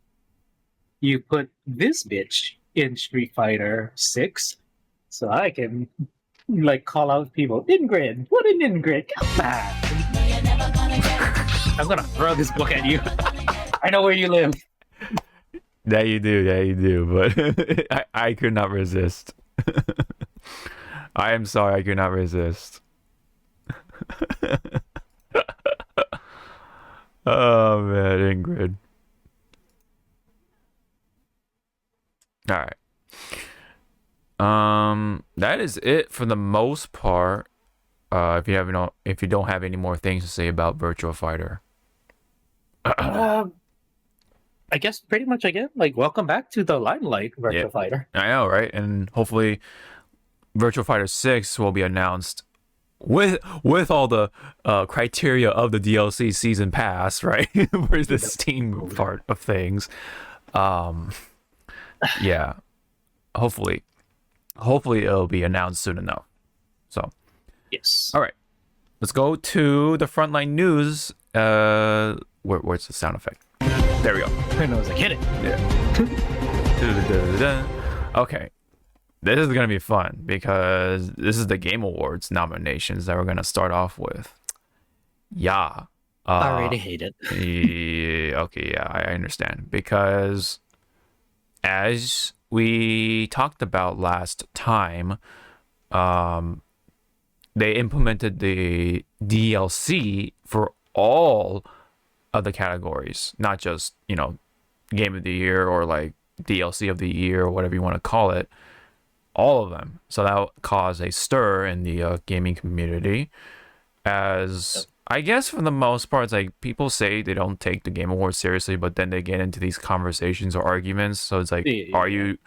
you put this bitch in Street Fighter 6 so I can like call out people. Ingrid, what an Ingrid, come on. I'm gonna throw this book at you. I know where you live. That you do, but I could not resist. I am sorry, I could not resist. Oh man, Ingrid. All right. That is it for the most part. If you don't have any more things to say about Virtua Fighter. I guess pretty much again, like welcome back to the limelight, Virtua Fighter. I know, right? And hopefully Virtua Fighter 6 will be announced with all the criteria of the DLC season pass, right? For the Steam part of things. Yeah. Hopefully it'll be announced soon enough. So Yes. all right, let's go to the frontline news. Where's the sound effect? There we go. And I was like, hit it. Yeah. Okay, this is gonna be fun because this is the Game Awards nominations that we're gonna start off with. Yeah. I already hate it. Yeah, okay, yeah, I understand because as we talked about last time, they implemented the DLC for all of the categories, not just, Game of the Year or like DLC of the Year or whatever you want to call it, all of them. So that caused a stir in the gaming community, as I guess for the most part, it's like people say they don't take the Game Awards seriously, but then they get into these conversations or arguments. So it's like, are you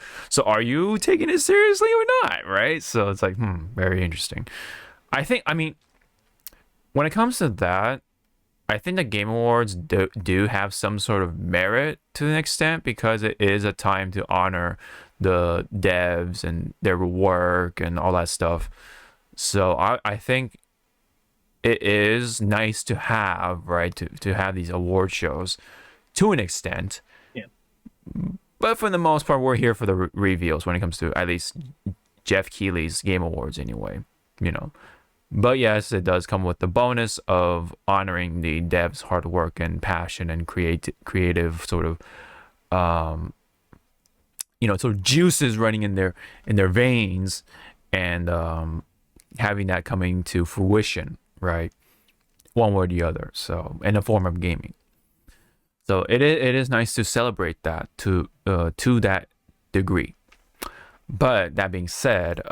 taking it seriously or not? Right? So it's like, very interesting. I mean, when it comes to that, I think the Game Awards do have some sort of merit to an extent because it is a time to honor the devs and their work and all that stuff. So I think it is nice to have, right, to have these award shows to an extent. Yeah. But for the most part, we're here for the reveals when it comes to at least Jeff Keighley's Game Awards anyway, But yes, it does come with the bonus of honoring the devs' hard work and passion and creative sort of, sort of juices running in their veins, and having that coming to fruition, right, one way or the other. So in the form of gaming. So it is nice to celebrate that to that degree. But that being said,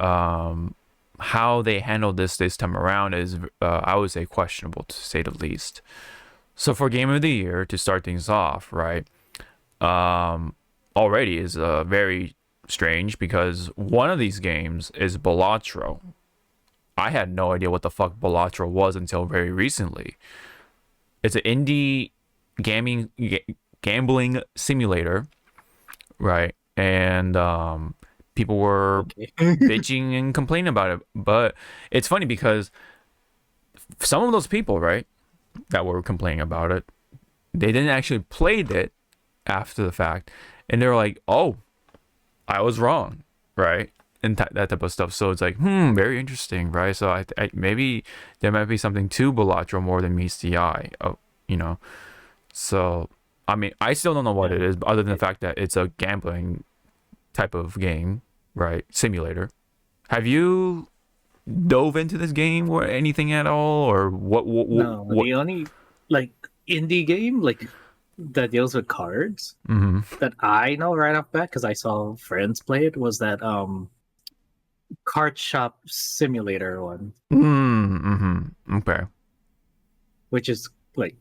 how they handled this time around is, I would say, questionable to say the least. So for Game of the Year, to start things off, right, already is very strange because one of these games is Balatro. I had no idea what the fuck Balatro was until very recently. It's an indie gambling simulator, right? And people were Okay. bitching and complaining about it. But it's funny because some of those people, right, that were complaining about it, they didn't actually play it after the fact, and they're like, "Oh, I was wrong," right? And that type of stuff. So it's like, very interesting, right? So I maybe there might be something to Balatro more than meets the eye, you know. So I mean, I still don't know what Yeah. it is, other than the fact that it's a gambling type of game, right? Simulator. Have you dove into this game or anything at all, or No, what? the only like indie game like that deals with cards Mm-hmm. that I know right off bat because I saw friends play it was that card shop simulator one, Mm-hmm. Okay. which is like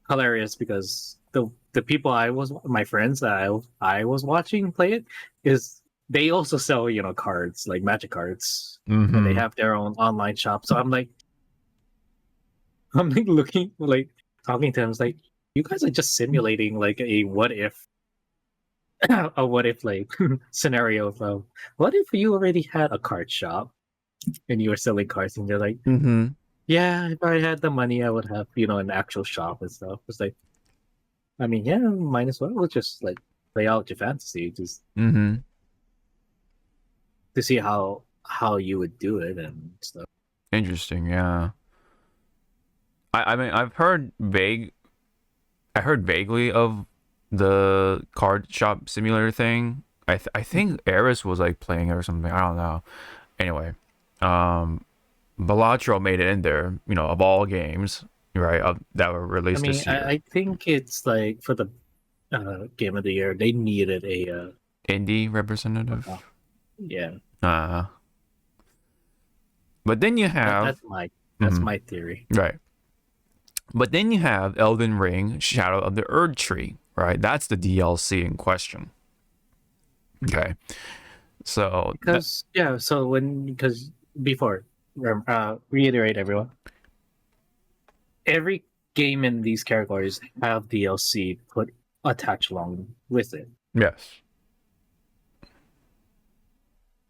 hilarious because the people I was my friends that I was watching play it is they also sell cards like magic cards and they Mm-hmm. have their own online shop. So I'm like looking like talking to them. It's like you guys are just simulating like a what if a what if like scenario of what if you already had a card shop and you were selling cards and they're like, Mm-hmm. yeah, if I had the money I would have an actual shop and stuff. It's like, I mean, yeah, might as well just like play out your fantasy just Mm-hmm. to see how you would do it and stuff. Interesting. Yeah. I mean, I heard vaguely of the card shop simulator thing. I think Eris was like playing it or something. I don't know. Anyway, um, Balatro made it in there. You know, of all games, right? That were I released mean, this year. I think it's like for the game of the year they needed a Indie representative. yeah. Uh, but then you That, have, that's mhm, my theory. right. But then you have Elden Ring: Shadow of the Erd Tree, right? That's the DLC in question. Okay, so that, Because yeah, so because before reiterate everyone, every game in these categories have DLC put attached along with it. yes.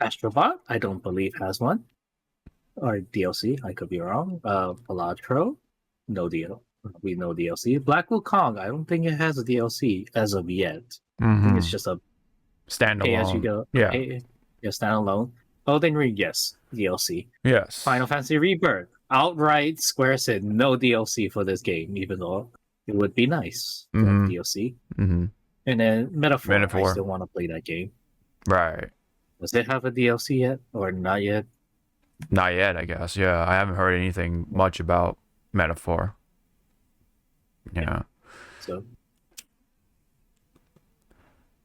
Astrobot, I don't believe has one or DLC. I could be wrong. Palatro, no deal. We know DLC. Black Wukong, I don't think it has a DLC as of yet. I think it's Mm-hmm. just a pay as you Standalone. go. Yeah. Pay, yeah, standalone. Elden Ring, yes, DLC. Yes. Final Fantasy Rebirth, outright Square said no DLC for this game, even though it would be nice to have Mm-hmm. DLC. Mm-hmm. And then Metaphor, I Metaphor. still want to play that game. Right. Does it have a DLC yet or not yet? Not yet, I guess. Yeah, I haven't heard anything much about Metaphor. Yeah. Yeah. So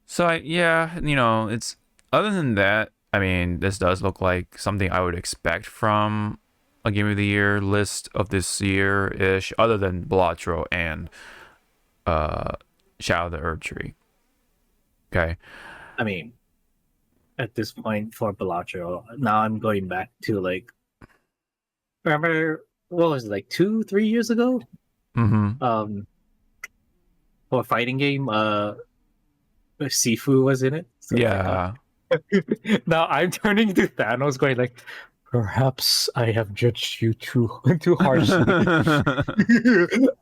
So yeah, it's other than that, I mean, this does look like something I would expect from a Game of the Year list of this year ish, other than Balatro and uh Shadow of the Erd Tree. Okay. I mean, at this point for Bellagio, now I'm going back to like remember what was it like 2-3 years ago? Mm-hmm. Um, for a fighting game, Sifu was in it. So it's like, Yeah. now I'm turning to Thanos, going like, perhaps I have judged you too harshly.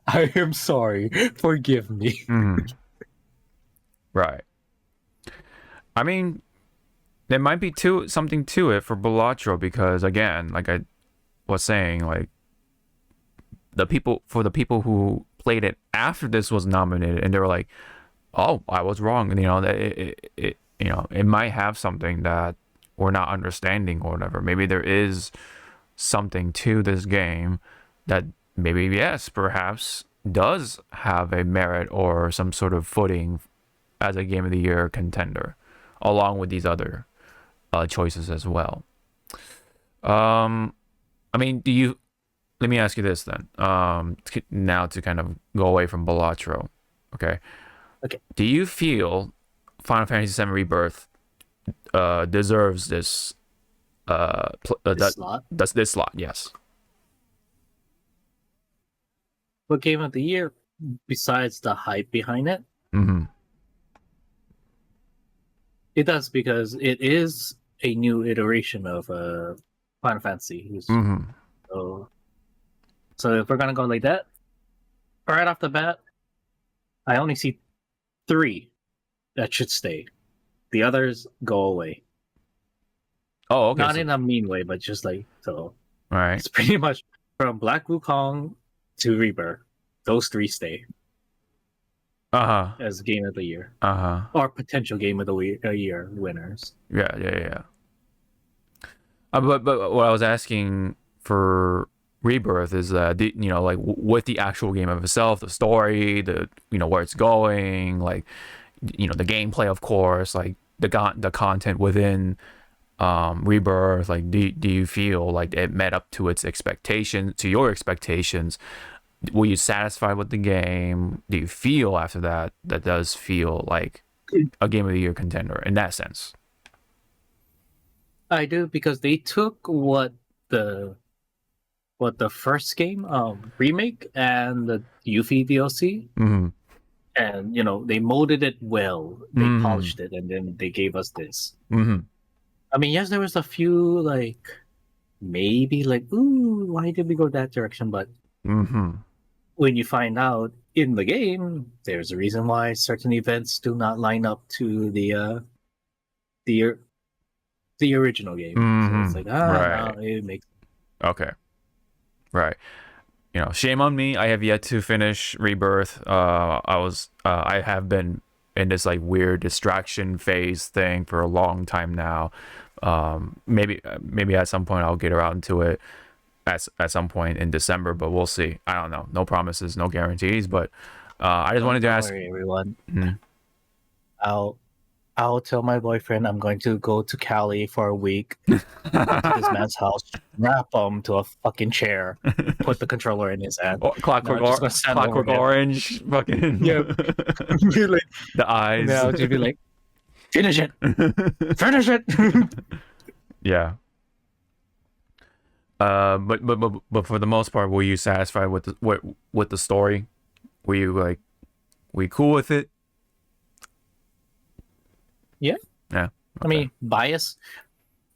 I am sorry. Forgive me. Mhm. Right. I mean, there might be something to it for Balatro because again, like I was saying, like the people who played it after this was nominated and they were like, "Oh, I was wrong," and that it might have something that we're not understanding or whatever. Maybe there is something to this game that maybe yes, perhaps does have a merit or some sort of footing as a Game of the Year contender, along with these other choices as well. Um, I mean, do you? Let me ask you this then. Now to kind of go away from Balatro, okay? Okay. Do you feel Final Fantasy VII Rebirth deserves this This slot. this slot? Yes. What game of the year besides the hype behind it? Mm-hmm. It does because it is a new iteration of Final Fantasy. Mm-hmm. So, so if we're gonna go like that, right off the bat, I only see 3 that should stay. The others go away. Oh, okay. Not So, in a mean way, but just like so. all right. It's pretty much from Black Wukong to Rebirth. Those 3 stay Uh-huh. as Game of the Year Uh-huh. or potential Game of the Year winners. Yeah. But what I was asking for Rebirth is that like with the actual game of itself, the story, the where it's going, like the gameplay, of course, like the content within Rebirth, like do you feel like it met up to your expectations? Were you satisfied with the game? Do you feel after that does feel like a Game of the Year contender in that sense? I do because they took the first game remake and the Yuffie DLC, Mm-hmm. and they molded it well. They Mm-hmm. polished it, and then they gave us this. Mm-hmm. I mean, yes, there was a few like maybe like, ooh, why did we go that direction? But Mm-hmm. when you find out in the game, there's a reason why certain events do not line up to the the original game. So it's like, Right. no, it makes. Okay. Right. Shame on me. I have yet to finish Rebirth. I have been in this like weird distraction phase thing for a long time now. Maybe at some point I'll get around to it at some point in December, but we'll see. I don't know. No promises, no guarantees. But I just wanted to Don't ask. worry, everyone. Mhm. I'll tell my boyfriend I'm going to go to Cali for a week, go to this man's house, wrap him to a fucking chair, put the controller in his hand. Oh, Clockwork, No, I'm just gonna stand over him. Orange, fucking Yeah. Be like, the eyes. and I'll just be like, finish it, finish it. Yeah. But for the most part, were you satisfied with the story? Were you cool with it? Yeah. Yeah. I mean, bias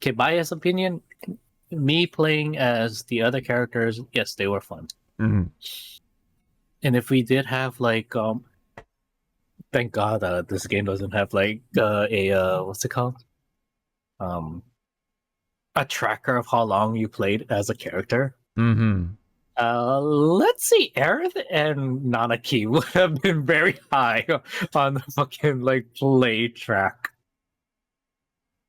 opinion. Me playing as the other characters, yes, they were fun. Mm-hmm. And if we did have like, thank God, this game doesn't have like what's it called? A tracker of how long you played as a character. Mm-hmm. Let's see, Aerith and Nanaki would have been very high on the fucking like play track.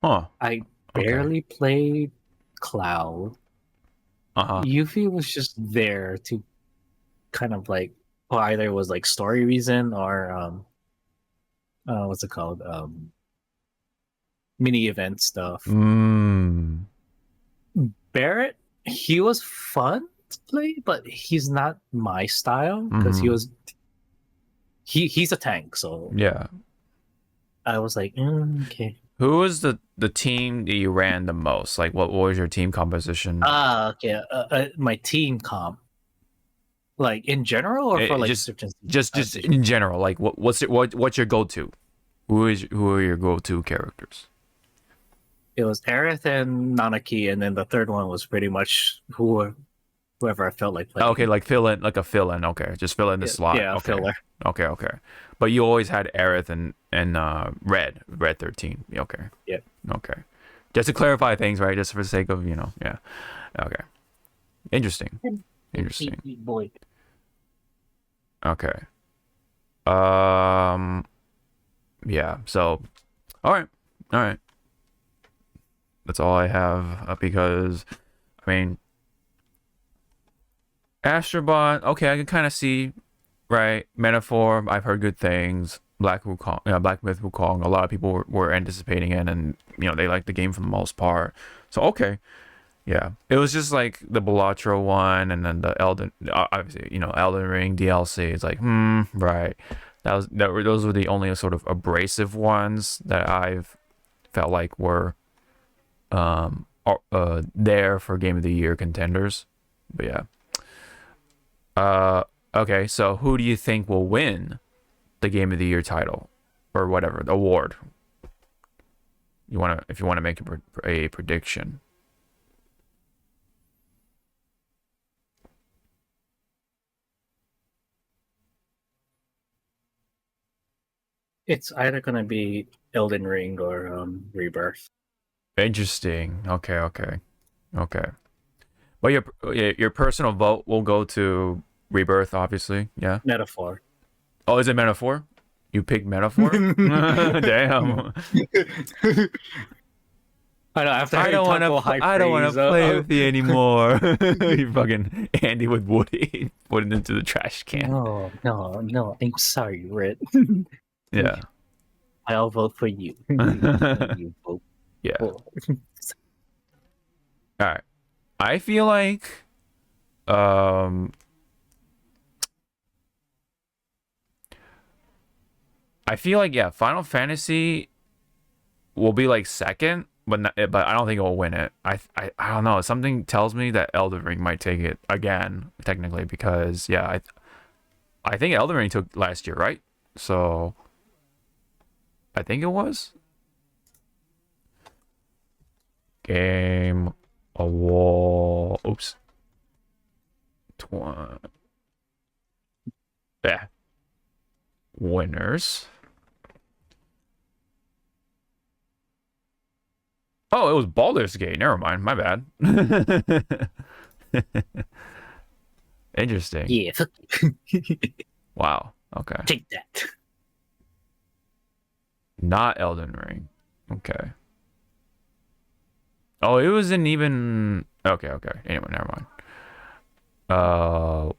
Huh. I barely played Cloud. Uh-huh. Yuffie was just there to kind of like, well, either it was like story reason or what's it called? Mini event stuff. Mm. Barrett, he was fun to play, but he's not my style because he's a tank, so Yeah. I was like, okay. Who was the team that you ran the most? Like, what was your team composition? Okay. My team comp, like in general, or for like just in general. Like, what's your go-to? Who are your go-to characters? It was Aerith and Nanaki, and then the third one was pretty much whoever I felt like playing. Okay, like fill in. Okay, just fill in the slot. Yeah, okay. filler. Okay. But you always had Aerith and Red 13. Okay. Yep. Okay. Just to clarify things, right? Just for the sake of yeah. Okay. Interesting. Boy. Okay. Yeah. So, all right. That's all I have because, I mean, Astrobot. Okay, I can kind of see, right? Metaphor. I've heard good things. Black Myth Wukong. A lot of people were anticipating it, and they liked the game for the most part. So okay, yeah. It was just like the Balatro one, and then the obviously Elden Ring DLC. It's like right. Those were the only sort of abrasive ones that I've felt like were there for Game of the Year contenders. But yeah. Okay, so who do you think will win the Game of the Year title or whatever, the award? if you want to make a prediction. It's either gonna be Elden Ring or Rebirth. Interesting. Okay. But your personal vote will go to Rebirth, obviously. Yeah. Metaphor. Oh, is it Metaphor? You picked Metaphor? Damn. I know. After I don't want to play with you anymore. You fucking Andy with Woody put it into the trash can. No. I'm sorry, Rit. Yeah. I'll vote for you. You vote. Yeah. For. All right. I feel like yeah, Final Fantasy will be like second, but I don't think it will win it. I don't know. Something tells me that Elden Ring might take it again, technically, because yeah, I think Elden Ring took last year, right? So I think it was Game Award. Oops. Yeah. Winners. Oh, it was Baldur's Gate. Never mind. My bad. Interesting. Yeah. Wow. Okay. Take that. Not Elden Ring. Okay. Oh, it wasn't even. Okay. Anyway, never mind. Oh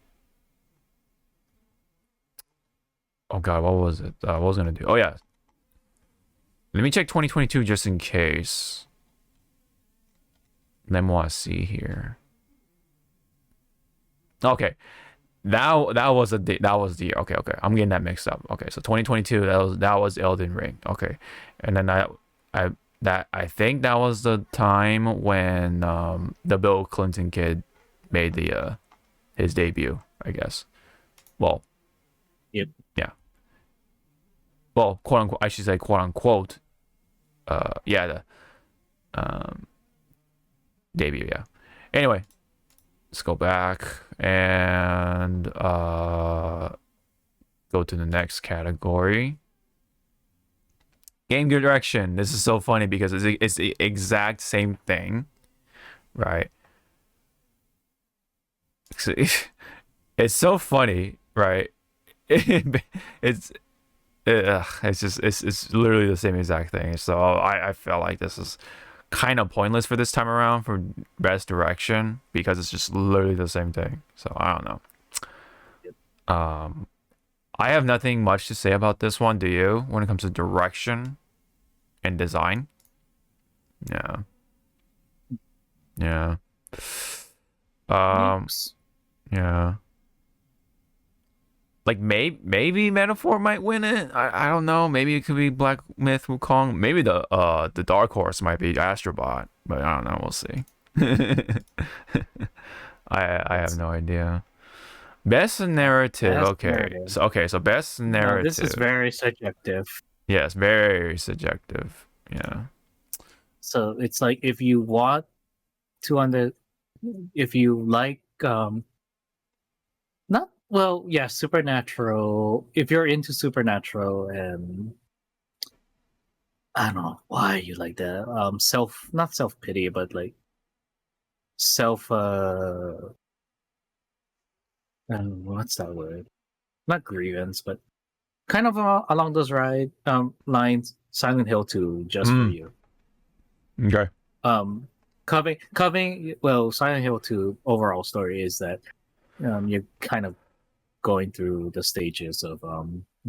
God, what was it? What was I gonna do? Oh yeah. Let me check 2022 just in case. Let me want to see here. Okay, that was the okay. I'm getting that mixed up. Okay, so 2022 that was Elden Ring. Okay, and then I think that was the time when the Bill Clinton kid made his debut, I guess. Well, Yep. Yeah. Well, quote unquote, I should say quote unquote. Yeah, the debut. Yeah. Anyway, let's go back and go to the next category. Game direction. This is so funny because it's the exact same thing, right? It's so funny, right? It's it's literally the same exact thing. So I felt like this is kind of pointless for this time around for best direction because it's just literally the same thing. So I don't know. I have nothing much to say about this one. Do you? When it comes to direction and design? Yeah. Yeah. Like maybe Metaphor might win it. I don't know. Maybe it could be Black Myth Wukong. Maybe the dark horse might be Astrobot, but I don't know. We'll see. I have no idea. Best narrative. So best narrative. This is very subjective. Yes, very subjective. Yeah. So it's like if you want if you like supernatural. If you're into supernatural and I don't know why you like that. Not self pity, but like self. What's that word? Not grievance, but kind of along those lines. Silent Hill 2, just for you. Okay. Covering. Well, Silent Hill 2 overall story is that you're kind of going through the stages of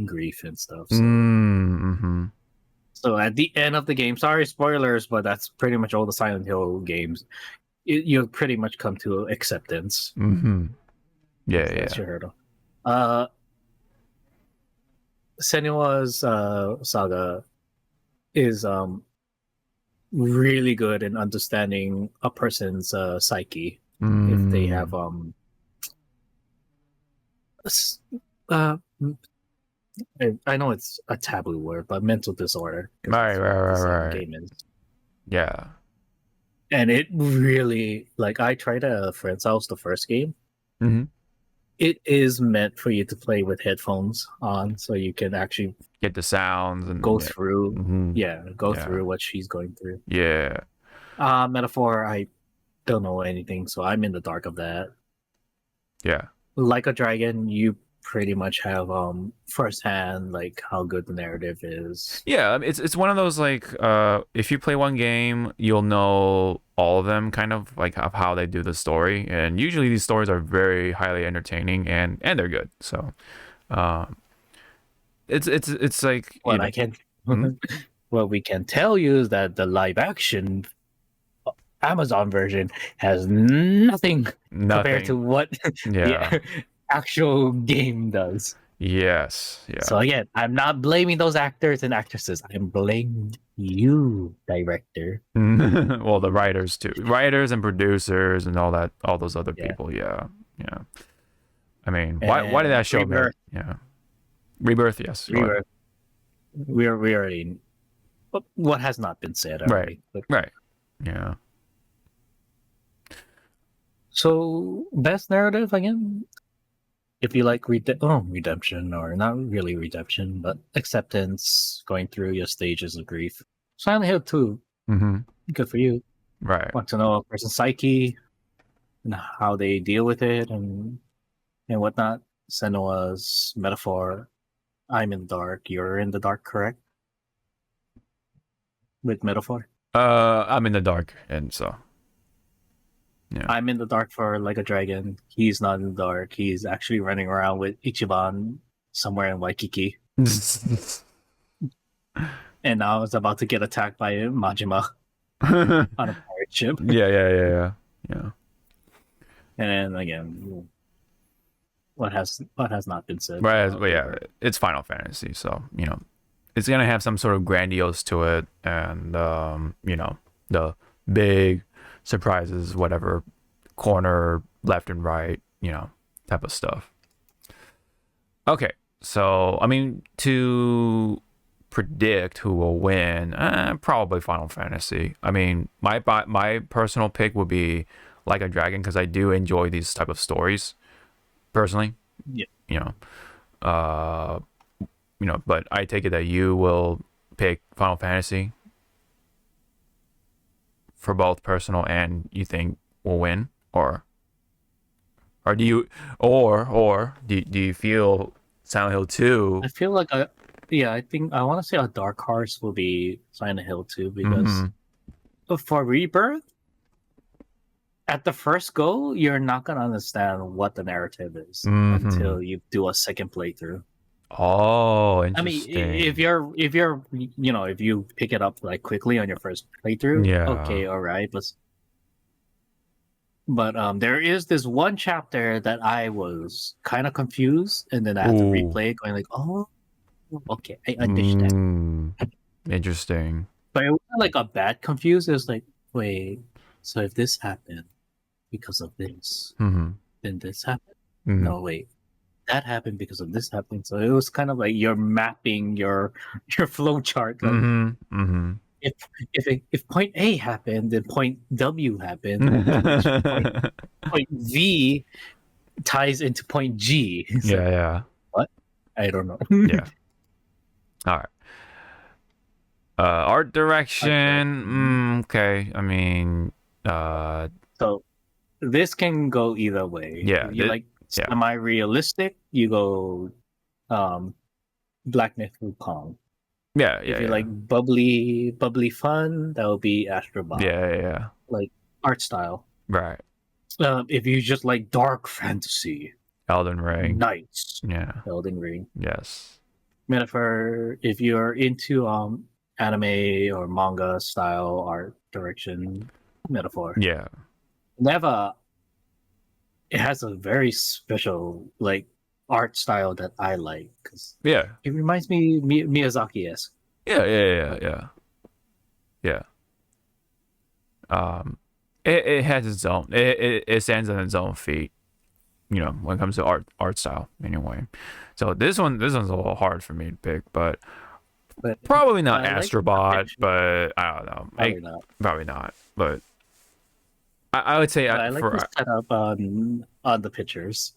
grief and stuff. So. So at the end of the game, sorry spoilers, but that's pretty much all the Silent Hill games. You pretty much come to acceptance. Yeah, that's your hurdle. Senua's saga is really good in understanding a person's psyche if they have I know it's a taboo word, but mental disorder. Right. Game is. Yeah. And it really, like, I tried Friends House, the first game. Mm-hmm. It is meant for you to play with headphones on, so you can actually Get the sounds and go through, Yeah. through what she's going through. Yeah. Metaphor, I don't know anything, so I'm in the dark of that. Yeah. Like a Dragon, you pretty much have firsthand like how good the narrative is. Yeah, it's one of those like if you play one game, you'll know all of them kind of like of how they do the story, and usually these stories are very highly entertaining and they're good. So, it's like What I can, what we can tell you is that the live action Amazon version has nothing compared to what Yeah. the actual game does. Yes. Yeah. So again, I'm not blaming those actors and actresses. I'm blaming you, director. Well, the writers too, writers and producers and all those other Yeah. people. Yeah. Yeah. I mean, why did that show me? Rebirth. Yeah. Rebirth. Yes. go ahead. Rebirth. We already. What has not been said already. But- Right. Yeah. So best narrative again. If you like redemption, or not really redemption, but acceptance, going through your stages of grief. Silent Hill 2, Mm-hmm. good for you. Right. Want to know a person's psyche and how they deal with it and whatnot. Senua's metaphor. I'm in the dark. You're in the dark, correct? With metaphor. I'm in the dark, and so. Yeah. I'm in the dark for Like a Dragon. He's not in the dark. He's actually running around with Ichiban somewhere in Waikiki. And I was about to get attacked by Majima on a pirate ship. Yeah. And then again, what has not been said? Whereas, well, yeah, it's Final Fantasy, so it's gonna have some sort of grandiose to it, and the big surprises, whatever, corner, left and right, type of stuff. Okay, so I mean, to predict who will win, probably Final Fantasy. I mean, my personal pick would be Like a Dragon, because I do enjoy these type of stories personally. Yeah. But I take it that you will pick Final Fantasy for both personal and you think will win, or do you do you feel Silent Hill 2? I feel like I think I want to say a dark horse will be Silent Hill 2 because for Rebirth, at the first go, you're not gonna understand what the narrative is until you do a second playthrough. Oh, I mean, interesting. if you pick it up like quickly on your first playthrough, okay, all right, but there is this one chapter that I was kind of confused, and then I had to replay it, going like, oh, okay, I understand. Interesting. But it wasn't like a bad confused. It was like, wait, so if this happened because of this, then this happened. No, wait, that happened because of this happening. So it was kind of like you're mapping your flow chart. Like, if point A happened, then point W happened. Point V ties into point G. So, yeah. What? I don't know. Yeah. All right. Art direction. Okay. I mean, so this can go either way. Yeah. If you like semi-realistic, you go Black Myth Wukong. Yeah. If you like bubbly fun, that would be Astro Bot. Yeah. Like art style. Right. If you just like dark fantasy, Elden Ring. Knights. Yeah. Elden Ring. Yes. Metaphor, if you're into anime or manga style art direction, Metaphor. Yeah. It has a very special like art style that I like because it reminds me Miyazaki-esque. Yeah. It has its own. It stands on its own feet. When it comes to art style, anyway. So this one's a little hard for me to pick, but But Probably not I like the Astrobot, picture. but I don't know. Probably not. Probably not. But I would say But I like the for setup on the pictures.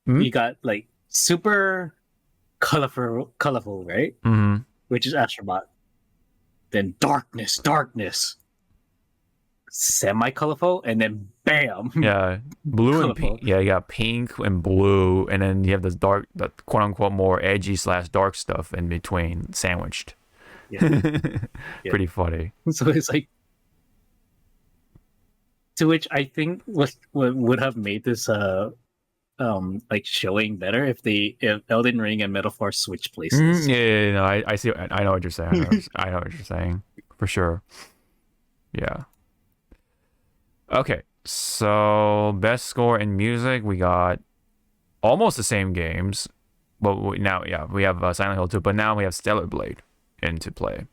Hmm? You got like super colorful, right? Mhm. Which is Astrobot. Then darkness, semi-colorful, and then bam, Yeah, blue and pink. colorful. Yeah, you got pink and blue, and then you have this dark, the quote unquote more edgy slash dark stuff in between, sandwiched. Yeah, yeah. Pretty funny. So it's like, to which I think what would have made this like showing better if Elden Ring and Metaphor switch places. Yeah, no, I see. I know what you're saying. I know what you're saying for sure. Yeah. Okay, so best score in music, we got almost the same games, but now, yeah, we have Silent Hill 2, but now we have Stellar Blade into play.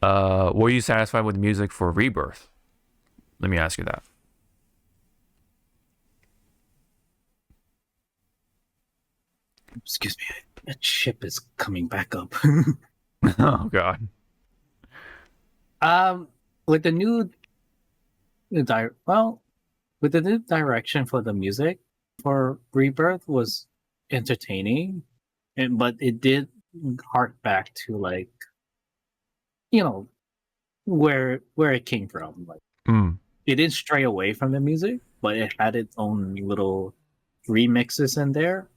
Were you satisfied with the music for Rebirth? Let me ask you that. Excuse me, that ship is coming back up. Oh God. With the new with the new direction for the music for Rebirth was entertaining, but it did hark back to like where it came from. Like Mm. it didn't stray away from the music, but it had its own little remixes in there,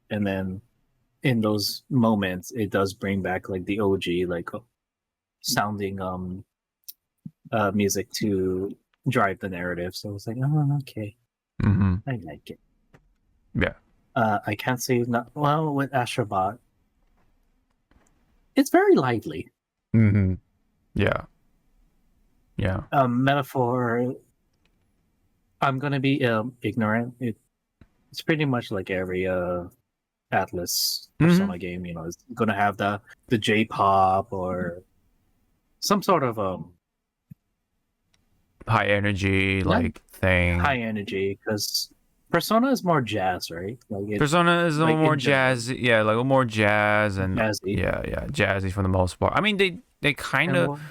and then in those moments, it does bring back like the OG like sounding music to drive the narrative. So it's like, oh, okay, Mm-hmm. I like it. Yeah. I can't say not well with Astrobot. It's very lively. Mm-hmm. Yeah. Yeah. Metaphor. I'm gonna be ignorant. It's pretty much like every Atlas Persona game. You know, it's gonna have the J-pop or some sort of High energy like thing. high energy, because Persona is more jazz, right? Like Persona is a little like more in general, jazzy. Yeah, like a little more jazz and jazzy. yeah, jazzy for the most part. I mean, they kind And of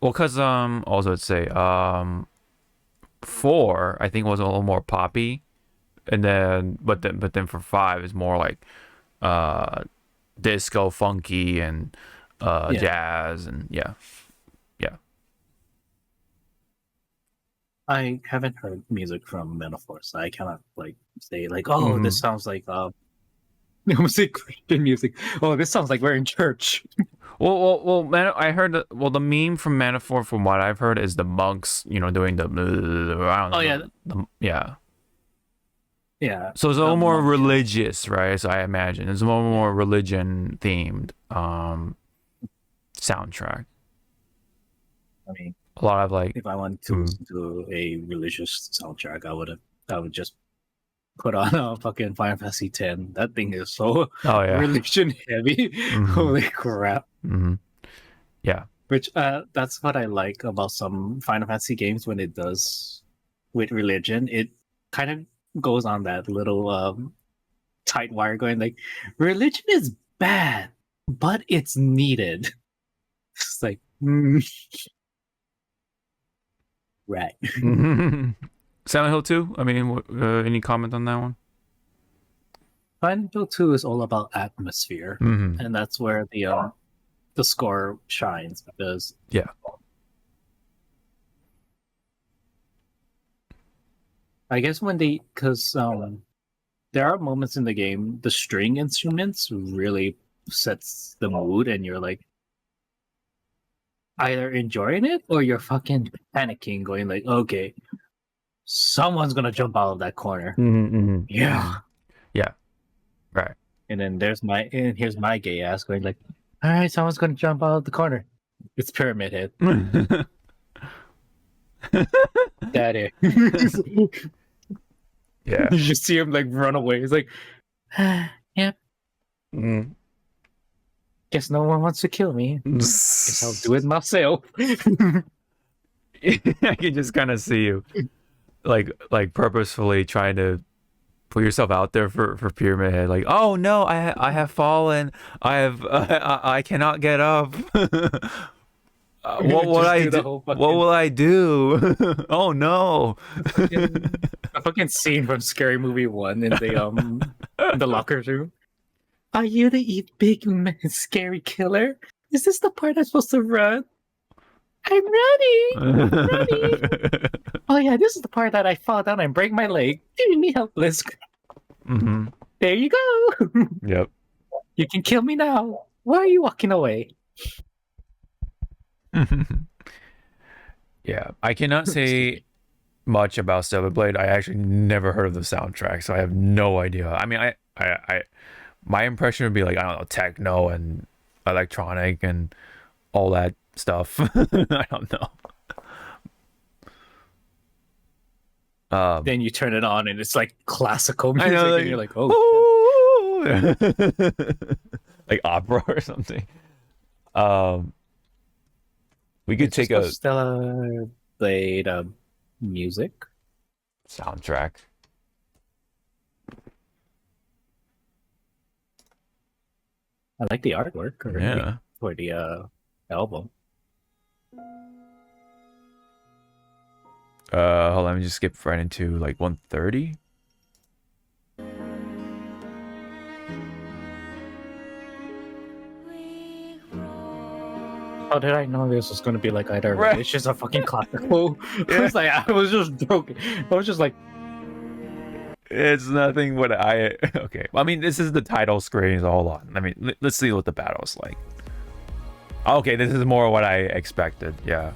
well, cause also let's say 4 I think was a little more poppy, and then but then for 5 is more like disco funky and jazz and yeah. I haven't heard music from Metaphor, so I cannot like say like, oh, this sounds like say Christian music. Oh, this sounds like we're in church. Well, man, I heard that. Well, the meme from Metaphor, from what I've heard, is the monks, doing the. I don't know. Oh yeah, Yeah. yeah. So it's a little more monk. religious, right? So I imagine it's a little more religion themed soundtrack. I mean, A lot of like. if I wanted to listen to a religious soundtrack, I would just put on a fucking Final Fantasy X. That thing is so Oh yeah. religion heavy. Holy crap. Mm-hmm. Yeah. Which that's what I like about some Final Fantasy games when it does with religion. It kind of goes on that little tight wire going like, religion is bad, but it's needed. It's like, right. Silent Hill 2. I mean, any comment on that one? Silent Hill 2 is all about atmosphere, and that's where the score shines, because yeah. I guess because there are moments in the game, the string instruments really sets the mood, and you're like either enjoying it or you're fucking panicking, going like, okay, someone's gonna jump out of that corner. Yeah. Yeah. Right. And then here's my gay ass going like, all right, someone's gonna jump out of the corner. It's Pyramid Head. Daddy. Yeah. You just see him like run away. He's like, yep. Guess no one wants to kill me. Guess I'll do it myself. I can just kind of see you, like purposefully trying to put yourself out there for Pyramid Head. Like, oh no, I have fallen. I cannot get up. What will Just I do the do? whole What fucking- will I do? Oh no. A fucking scene from Scary Movie 1 in the locker room. Are you the big scary killer? Is this the part I'm supposed to run? I'm running. Oh yeah, this is the part that I fall down and break my leg, leaving me helpless. Mm-hmm. There you go. Yep. You can kill me now. Why are you walking away? Yeah, I cannot say much about Stellar Blade. I actually never heard of the soundtrack, so I have no idea. I mean, I my impression would be like, I don't know, techno and electronic and all that stuff. I don't know. Then you turn it on and it's like classical music, know, like, and you're like, oh, like opera or something. We could it's take just a Stellar Blade music. soundtrack. I like the artwork Yeah. for the album. Hold on, let me just skip right into like 130. How did I know this was going to be like either? Right. It's just a fucking classical. Yeah. I was just broken. I was just like, It's nothing what I okay. I mean, this is the title screen, so hold on. I mean, let's see what the battle's like. Okay, this is more what I expected. Yeah.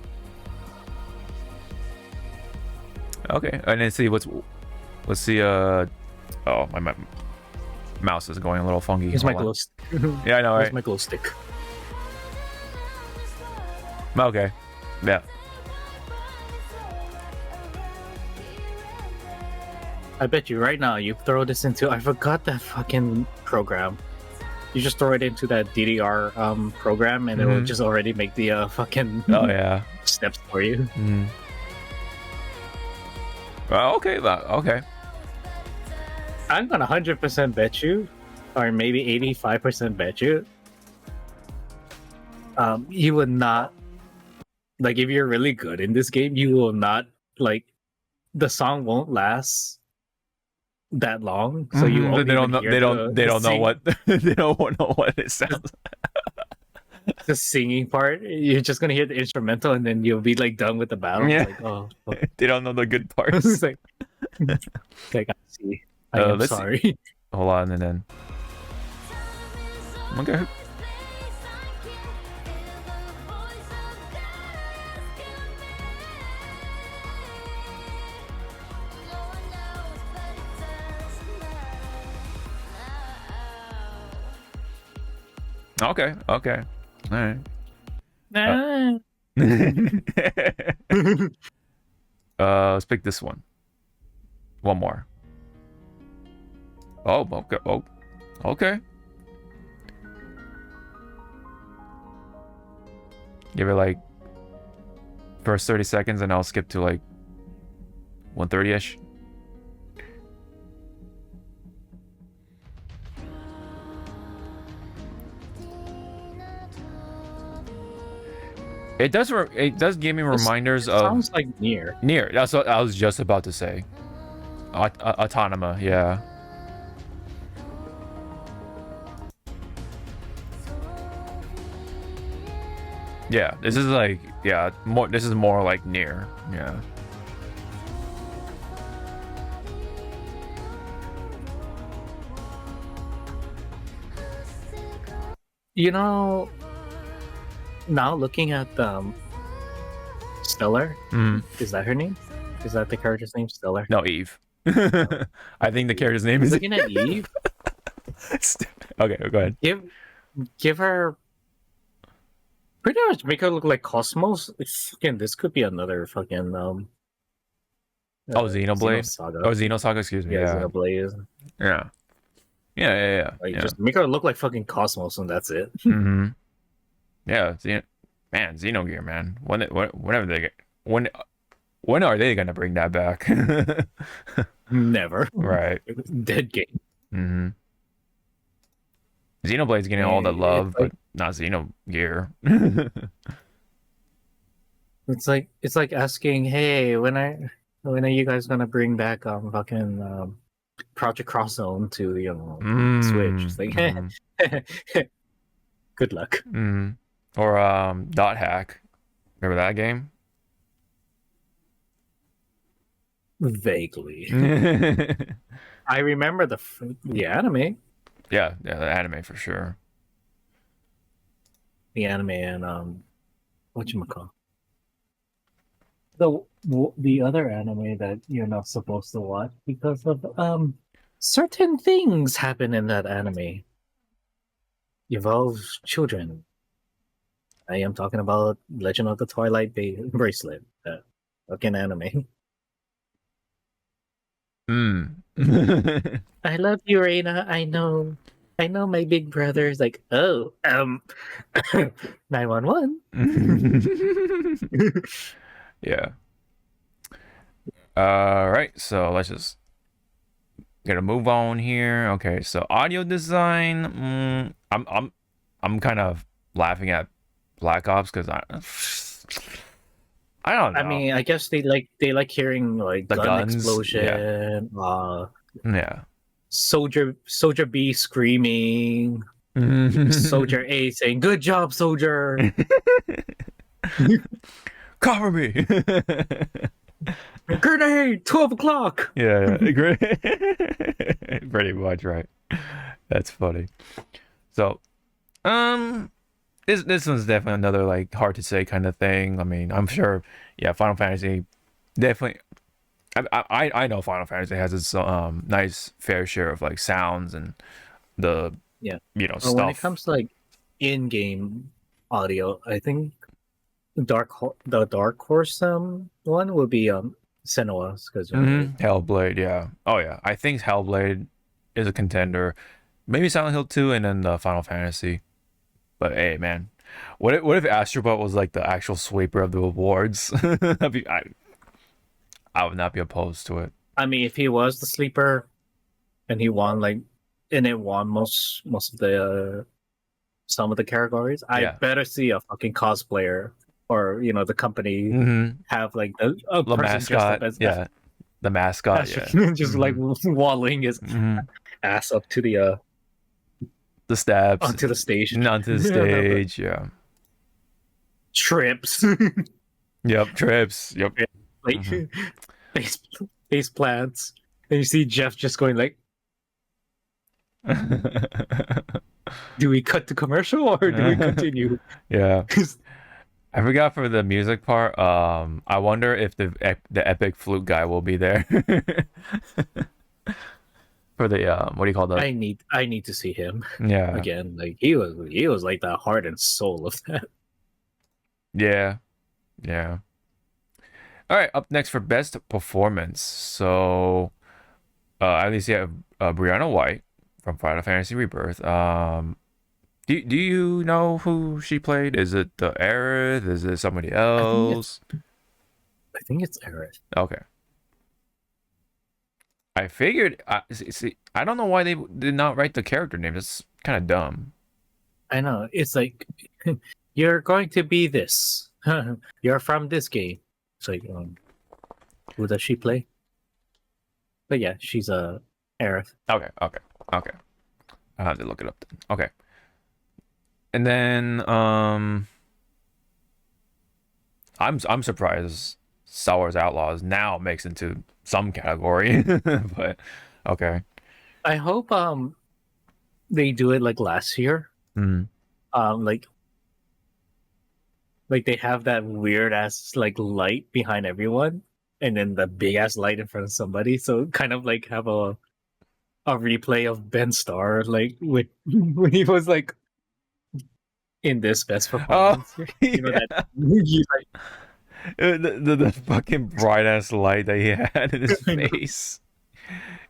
Okay, and then see let's see. Oh, my mouse is going a little funky. here's my Hold on. glow stick. Yeah, I know, Here's right? my glow stick. Okay. Yeah. I bet you right now you throw this into. I forgot that fucking program. You just throw it into that DDR program, and it will Mhm. just already make the fucking Oh yeah. steps for you. Mm. Well, okay. Okay. I'm gonna 100% bet you, or maybe 85% bet you, you would not, like, if you're really good in this game, you will not, like, the song won't last that long, so you won't They don't even know. hear They don't. They don't know sing- what. They don't know what it sounds. the singing part. You're just gonna hear the instrumental, and then you'll be like done with the battle. Yeah. Like, oh, fuck. They don't know the good It's parts. like, I see. I am let's see. sorry. Hold on, and then. Okay. Okay. Okay. All right. Nah. Let's pick this one. One more. Oh, okay. Oh, okay. Give it like first 30 seconds, and I'll skip to like 130-ish. It does. It does give me reminders of Sounds like near. Near. That's what I was just about to say. Autonoma. Yeah. Yeah. This is like more. This is more like near. Yeah. You know, now looking at Stellar, Mm. is that her name? Is that the character's name, Stellar? No, Eve. I think the character's name is. Looking at Eve, Okay, go ahead. give her pretty much make her look like Cosmos. Again, this could be another fucking Xenoblade? Xenosaga. Oh, Xenosaga. Excuse me. Yeah, Yeah. Xenoblade. Yeah. Yeah. Like, just make her look like fucking Cosmos, and that's it. Mm-hmm. Yeah, man, Xenogear, man. Whenever they get when are they gonna bring that back? Never. Right. Dead game. Mm-hmm. Xenoblade's getting all the love, but not Xenogear. It's like asking, hey, when are you guys gonna bring back fucking Project Cross Zone to Switch? It's like good luck. Or Dot Hack. Remember that game? Vaguely. Yeah, I remember the anime. yeah, the anime for sure. The anime and whatchamacallit. The other anime that you're not supposed to watch because of certain things happen in that anime. Involves children. I am talking about Legend of the Twilight Bracelet. That fucking anime. I love you, Reina. I know. I know my big brother is like, 911. Yeah. All right, so let's just gonna move on here. Okay, so audio design. I'm kind of laughing at Black Ops because I don't know. I mean, I guess they like hearing like The gun guns, explosion, yeah. Soldier B screaming, Soldier A saying, "Good job, soldier." Cover me. Grenade, 12 o'clock. Yeah, pretty much right. That's funny. So, this one's definitely another like hard to say kind of thing. I mean, I'm sure, yeah, Final Fantasy definitely. I know Final Fantasy has its nice fair share of like sounds and the stuff. When it comes to like in-game audio, I think the Dark Horse one would be Senua's because Hellblade, yeah. Oh yeah, I think Hellblade is a contender. Maybe Silent Hill 2 and then the Final Fantasy. But hey, man, what if Astrobot was like the actual sweeper of the awards? I would not be opposed to it. I mean, if he was the sleeper, and he won it won most of the some of the categories, I better see a fucking cosplayer or the company have like a The person mascot, the mascot, just like waddling his ass up to the steps onto the stage, yeah. Trips. Yep, trips. Yep. Like face plants, and you see Jeff just going like, "Do we cut to commercial or do we continue?" Yeah. I forgot for the music part. I wonder if the epic flute guy will be there for the what do you call that? I need to see him. Yeah. Again, like he was like the heart and soul of that. Yeah. Yeah. All right, up next for best performance. So, at least you have Brianna White from Final Fantasy Rebirth. Do you know who she played? Is it the Aerith? Is it somebody else? I think it's Aerith. Okay. I figured. See, I don't know why they did not write the character name. That's kind of dumb. I know. It's like you're going to be this. You're from this game. It's like, who does she play? But yeah, she's a Aerith. Okay. I'll have to look it up then. Okay. And then I'm surprised Star Wars Outlaws now makes into some category, but okay. I hope they do it like last year. Like they have that weird ass like light behind everyone, and then the big ass light in front of somebody. So kind of like have a replay of Ben Starr like with when he was like in this best performance. That the fucking bright ass light that he had in his face.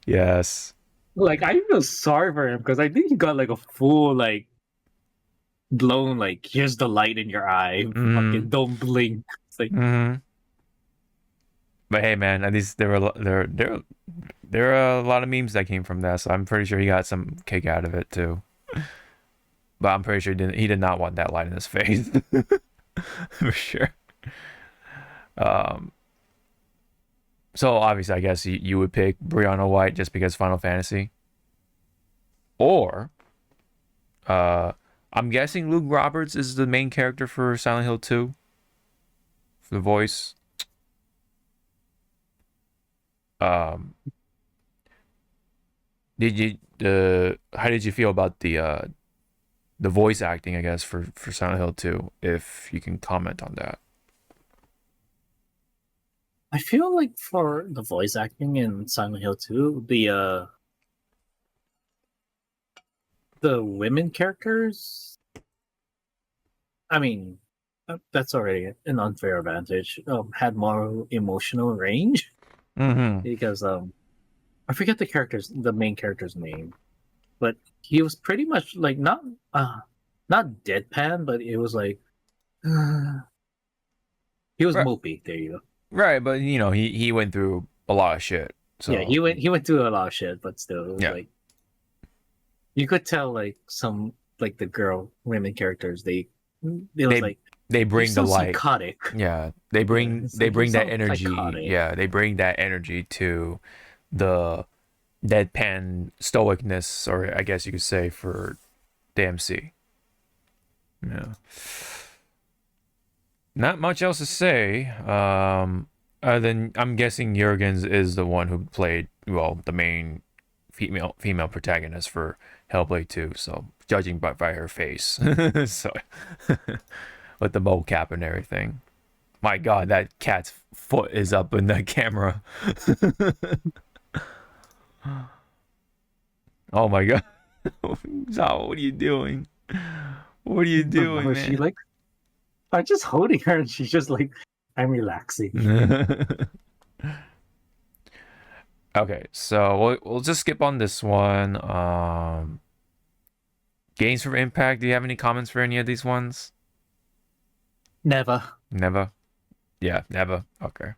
Yes. Like I feel sorry for him because I think he got like a full like blown like here's the light in your eye. Fucking don't blink. It's like but But hey, man, at least there are a lot of memes that came from that, so I'm pretty sure he got some kick out of it too. But I'm pretty sure he did not want that line in his face. For sure. Um so obviously I guess you would pick Brianna White just because Final Fantasy. Or I'm guessing Luke Roberts is the main character for Silent Hill 2 for the voice. Um did you how did you feel about the voice acting, I guess, for Silent Hill 2, if you can comment on that? I feel like for the voice acting in Silent Hill 2, the women characters, I mean, that's already an unfair advantage. Had more emotional range Mm-hmm. because I forget the main character's name, but he was pretty much like not deadpan, but it was like he was Right, mopey. There you go. right, but you know, he went through a lot of shit. Yeah, So he went through a lot of shit, but still, it was yeah, like you could tell like the girl women characters it was they like they you're bring the so light. psychotic. Yeah, Yeah, it's they like you're bring that so energy. psychotic. Yeah, they bring that energy to the deadpan stoicness, or I guess you could say, for DMC. Yeah. Not much else to say. Other than I'm guessing Jurgens is the one who played, well, the main female protagonist for Hellblade 2. So judging by her face, so with the mole cap and everything. My God, that cat's foot is up in the camera. Oh my God, Zawa, what are you doing? What are you doing, Was she man? like I'm just holding her and she's just like I'm relaxing. Okay, so we'll just skip on this one. Games for Impact. Do you have any comments for any of these ones? Never. Never. Yeah, never. Okay.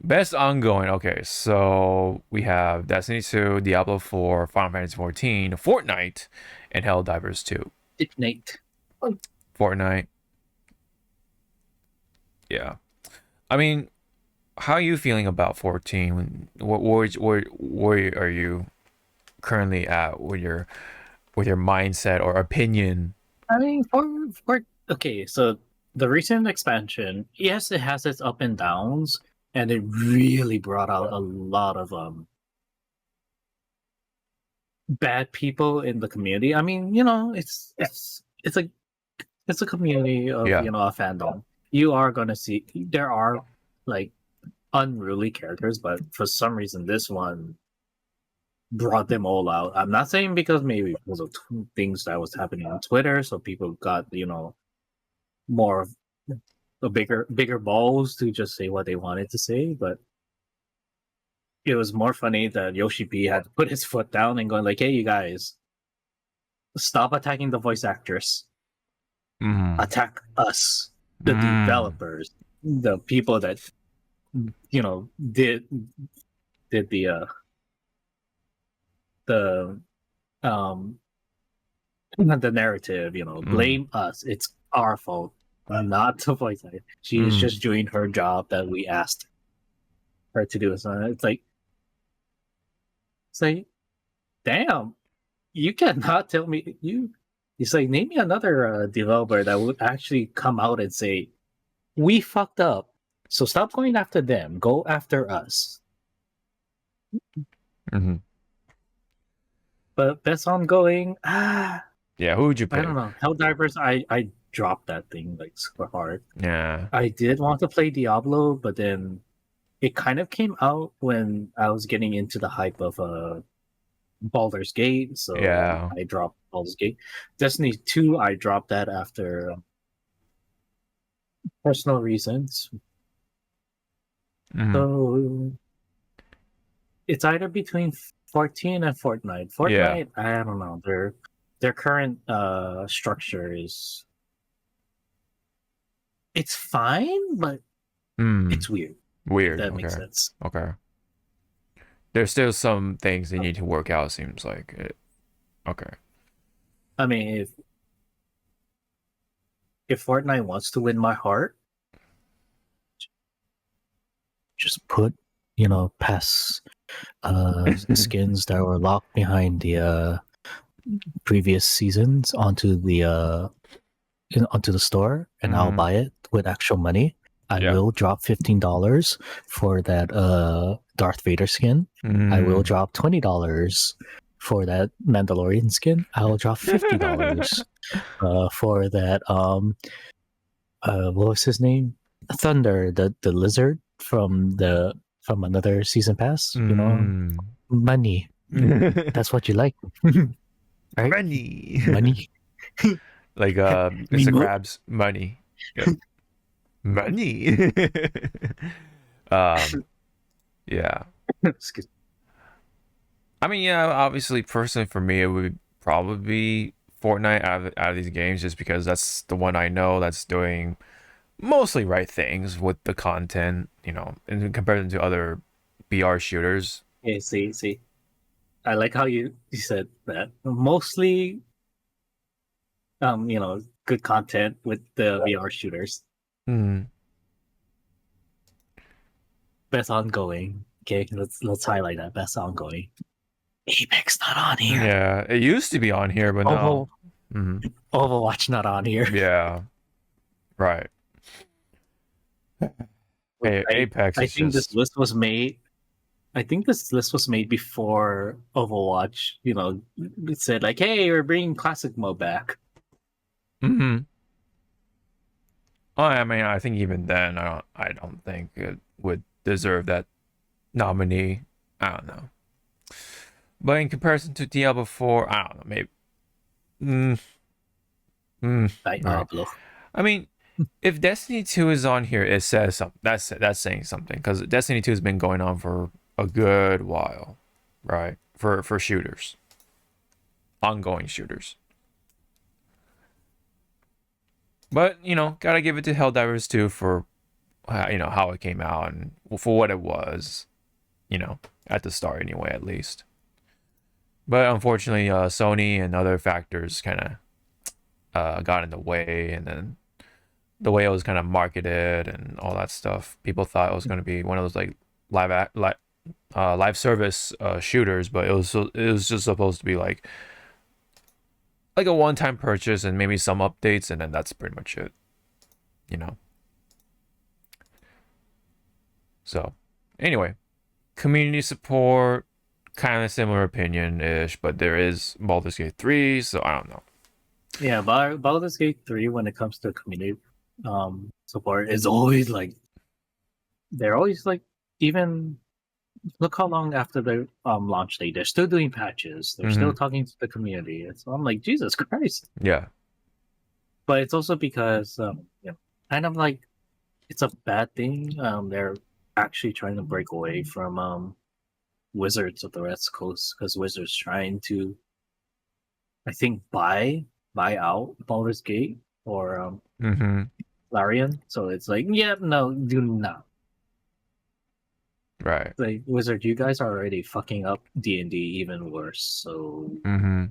Best ongoing. Okay, so we have Destiny 2, Diablo 4, Final Fantasy 14, Fortnite, and Helldivers 2. Nate. Fortnite. Yeah. I mean, how are you feeling about 14? Where are you currently at with your mindset or opinion? I mean for okay, so the recent expansion, yes, it has its up and downs, and it really brought out a lot of bad people in the community. I mean, it's a community of Yeah. a fandom. You are gonna see there are like unruly characters, but for some reason this one brought them all out. I'm not saying because maybe because of things that was happening on Twitter, so people got more of a bigger balls to just say what they wanted to say, but it was more funny that Yoshi P had to put his foot down and going like, "Hey, you guys, stop attacking the voice actors. Mm. Attack us, the Mm. developers, the people that you know did the um the narrative. Mm. Blame us. It's our fault, not the voice actor. She is Mm. just doing her job that we asked her to do." So it's like, damn, you cannot tell me you. It's like, name me another developer that would actually come out and say, "We fucked up, so stop going after them. Go after us." Mm. But best ongoing, Yeah, who would you I don't pick? know. Helldivers, I dropped that thing like super hard. Yeah. I did want to play Diablo, but then it kind of came out when I was getting into the hype of Baldur's Gate, so Yeah. I dropped Baldur's Gate. Destiny 2, I dropped that after personal reasons. Mm. So it's either between 14 and Fortnite. Yeah. Fortnite, I don't know. Their current structure is it's fine, but It's weird. Weird. That Okay. makes sense. Okay. There's still some things they need to work out. Seems like it. Okay. I mean, if Fortnite wants to win my heart, just put past skins that were locked behind the previous seasons onto the store, and I'll buy it with actual money. I will drop $15 for that Darth Vader skin. I will drop $20 for that Mandalorian skin. I will drop $50 for that what was his name? Thunder, the lizard from another season pass. Money. That's what you like, right? Money. Like Mr. Krabs, money. Yep. Money. Yeah. I mean, yeah, obviously, personally for me, it would probably be Fortnite out of these games, just because that's the one I know that's doing mostly right things with the content, in comparison to other BR shooters. Yeah, see. I like how you said that. Mostly, good content with the VR shooters. Best ongoing. Okay, let's highlight that. Best ongoing. Apex not on here. Yeah, it used to be on here, but now Overwatch not on here. Yeah, right. Hey, Apex. I think this list was made. I think this list was made before Overwatch. It said like, "Hey, we're bringing classic mode back." Oh, I mean, I think even then, I don't think it would deserve that nominee. I don't know. But in comparison to Diablo 4, I don't know, maybe. Diablo. Right. I mean, if Destiny 2 is on here, it says something. That's saying something, because Destiny 2 has been going on for a good while, right? For shooters, ongoing shooters. But gotta give it to Helldivers 2 for how it came out and for what it was, at the start anyway, at least. But unfortunately, Sony and other factors kind of got in the way, and then the way it was kind of marketed and all that stuff, people thought it was going to be one of those like live service shooters, but it was just supposed to be like a one-time purchase and maybe some updates, and then that's pretty much it. So anyway, community support, kind of similar opinion-ish, but there is Baldur's Gate 3, so I don't know. Yeah, Baldur's Gate 3, when it comes to community support, is always like, they're always like, even look how long after the launch date, they're still doing patches, they're still talking to the community. So I'm like, Jesus Christ. Yeah. But it's also because kind of like, it's a bad thing. They're actually trying to break away from Wizards of the West Coast, because Wizards trying to, I think, buy out Baldur's Gate or Larian. So it's like, no, do not. Right. Like, Wizard, you guys are already fucking up D&D even worse, so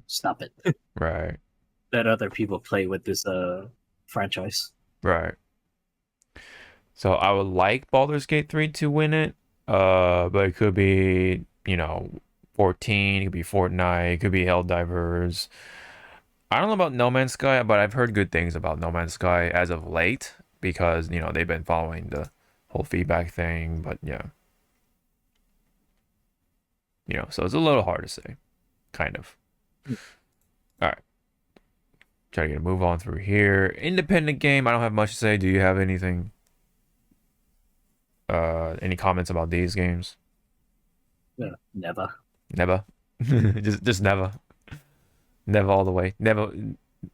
stop it. Right. Let other people play with this franchise. Right. So I would like Baldur's Gate 3 to win it, but it could be 14, it could be Fortnite, it could be Helldivers. I don't know about No Man's Sky, but I've heard good things about No Man's Sky as of late, because they've been following the whole feedback thing. But so it's a little hard to say, kind of. All right, try to move on through here. Independent game, I don't have much to say. Do you have anything? Any comments about these games? Never. just never all the way. Never.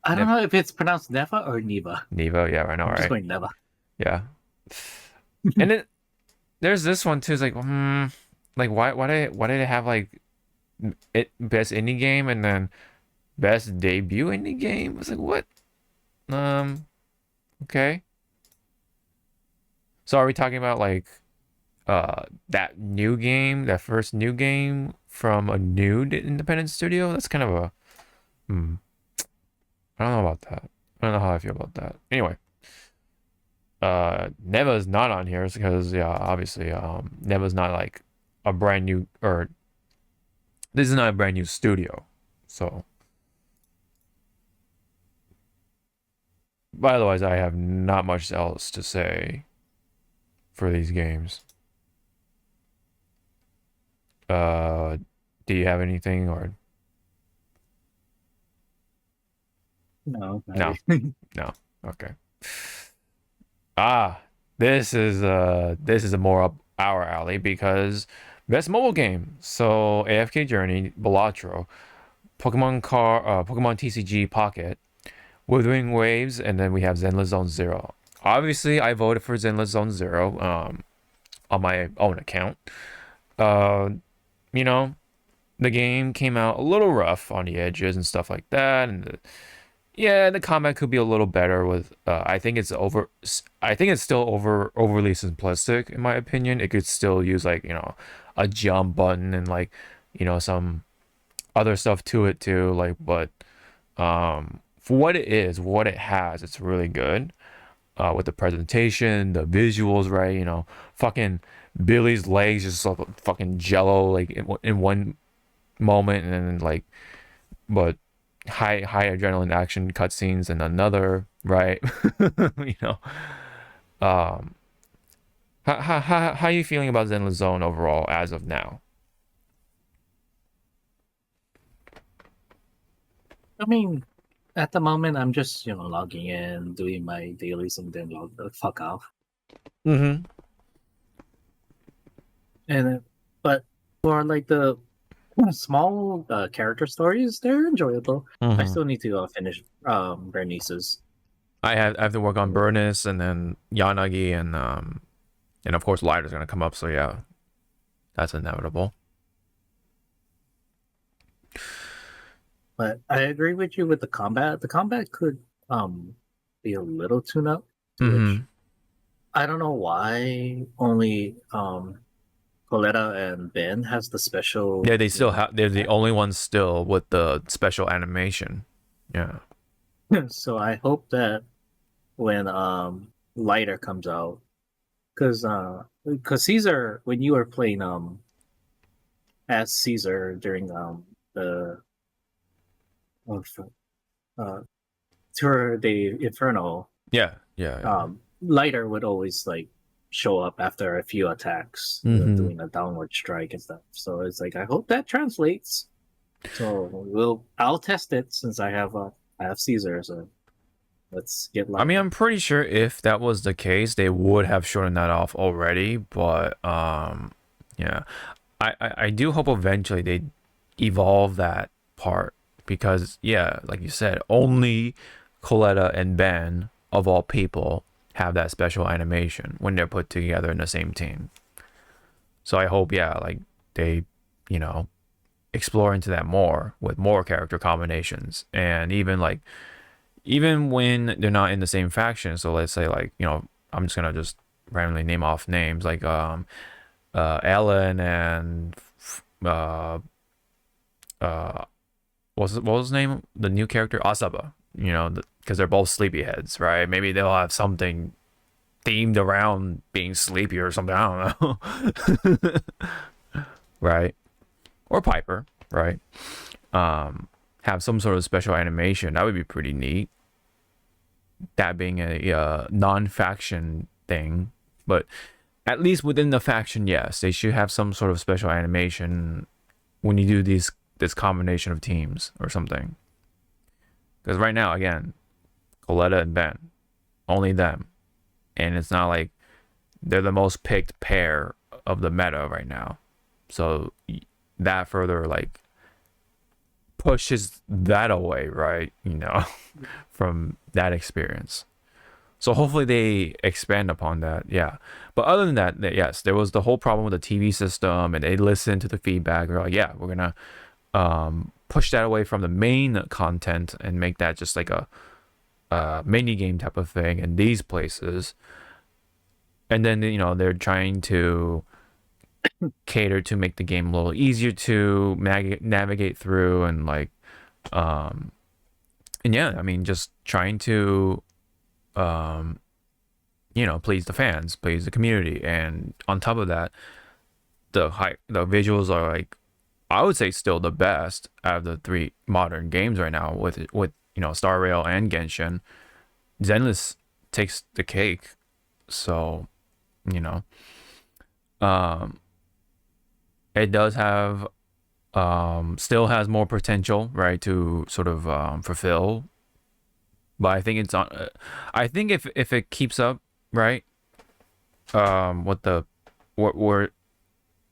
I don't know if it's pronounced Neva or Neva. Neva, yeah, I know, right? Just going Neva. Yeah. And then there's this one too. It's like, why did it have like best indie game and then best debut indie game? I was like, what? Okay. So are we talking about like that new game, that first new game from a new independent studio? That's kind of a I don't know about that. I don't know how I feel about that. Anyway, Neva is not on here because yeah, obviously Neva's not like a brand new, or this is not a brand new studio. So but otherwise I have not much else to say for these games. Do you have anything or No, not no? really. No. Okay. Ah, this is a more up our alley because best mobile game. So AFK Journey, Balatro, Pokemon TCG Pocket, Withering Waves, and then we have Zenless Zone Zero. Obviously, I voted for Zenless Zone Zero on my own account. Uh, you know, the game came out a little rough on the edges and stuff like that, and yeah, the combat could be a little better with I think it's still overly simplistic in my opinion. It could still use like, a jump button and like, some other stuff to it too, like, but for what it is, what it has, it's really good. With the presentation, the visuals, right? Fucking Billy's legs just like fucking jello like in one moment, and then like, but high adrenaline action cutscenes and another, right? you know um how are you feeling about Zenless Zone overall as of now? I mean, at the moment, I'm just logging in, doing my dailies, and then log the fuck off. Mm-hmm. And but for like the small character stories, they're enjoyable. I still need to finish Bernice's. I have to work on Burnus and then Yanagi, and of course Lighter's gonna come up, so yeah, that's inevitable. But I agree with you with the combat. The combat could be a little tune up, which I don't know why only Coletta and Ben has the special. Yeah, they still have, they're the only ones still with the special animation. Yeah. So I hope that when Lighter comes out, because Caesar, when you were playing as Caesar during the Tour de Inferno, Yeah. Lighter would always like show up after a few attacks, doing a downward strike and stuff. So it's like I hope that translates. So I'll test it since I have Caesar. So let's get Lighter. I mean, I'm pretty sure if that was the case, they would have shown that off already. But yeah, I do hope eventually they evolve that part, because yeah, like you said, only Coletta and Ben of all people have that special animation when they're put together in the same team. So I hope, yeah, like they, explore into that more with more character combinations, and even when they're not in the same faction. So let's say like, I'm just gonna just randomly name off names like Ellen and what was his name? The new character Asaba. Because they're both sleepyheads, right? Maybe they'll have something themed around being sleepy or something. I don't know. Right? Or Piper, right? Have some sort of special animation. That would be pretty neat. That being a non-faction thing, but at least within the faction, yes, they should have some sort of special animation when you do this combination of teams or something. Because right now, again, Coletta and Ben, only them, and it's not like they're the most picked pair of the meta right now. So that further like pushes that away, right? From that experience. So hopefully they expand upon that. Yeah. But other than that, yes, there was the whole problem with the TV system, and they listened to the feedback. They're like, yeah, we're gonna push that away from the main content and make that just like a mini game type of thing in these places. and then they're trying to cater to make the game a little easier to navigate through, and like and yeah, I mean, just trying to please the fans, please the community, and on top of that, the visuals are like, I would say, still the best out of the three modern games right now, with Star Rail and Genshin. Zenless takes the cake. So um it does have still has more potential, right, to sort of fulfill, but I think it's on I think if it keeps up, right, with the where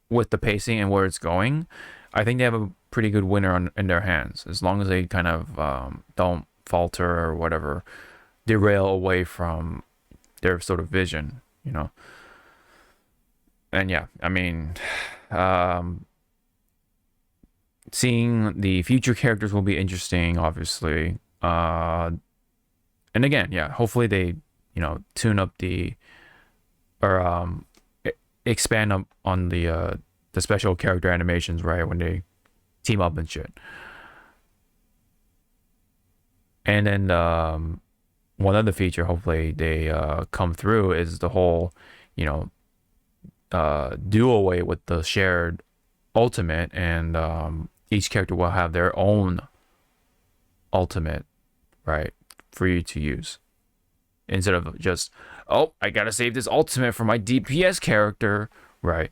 with the pacing and where it's going, I think they have a pretty good winner in their hands, as long as they kind of don't falter or whatever, derail away from their sort of vision, And yeah, I mean, seeing the future characters will be interesting, obviously. And again, yeah, hopefully they, tune up or expand up on the special character animations, right, when they team up and shit. And then one other feature, hopefully they come through, is the whole, do away with the shared ultimate, and each character will have their own ultimate, right, for you to use, instead of just, oh, I gotta save this ultimate for my DPS character, right?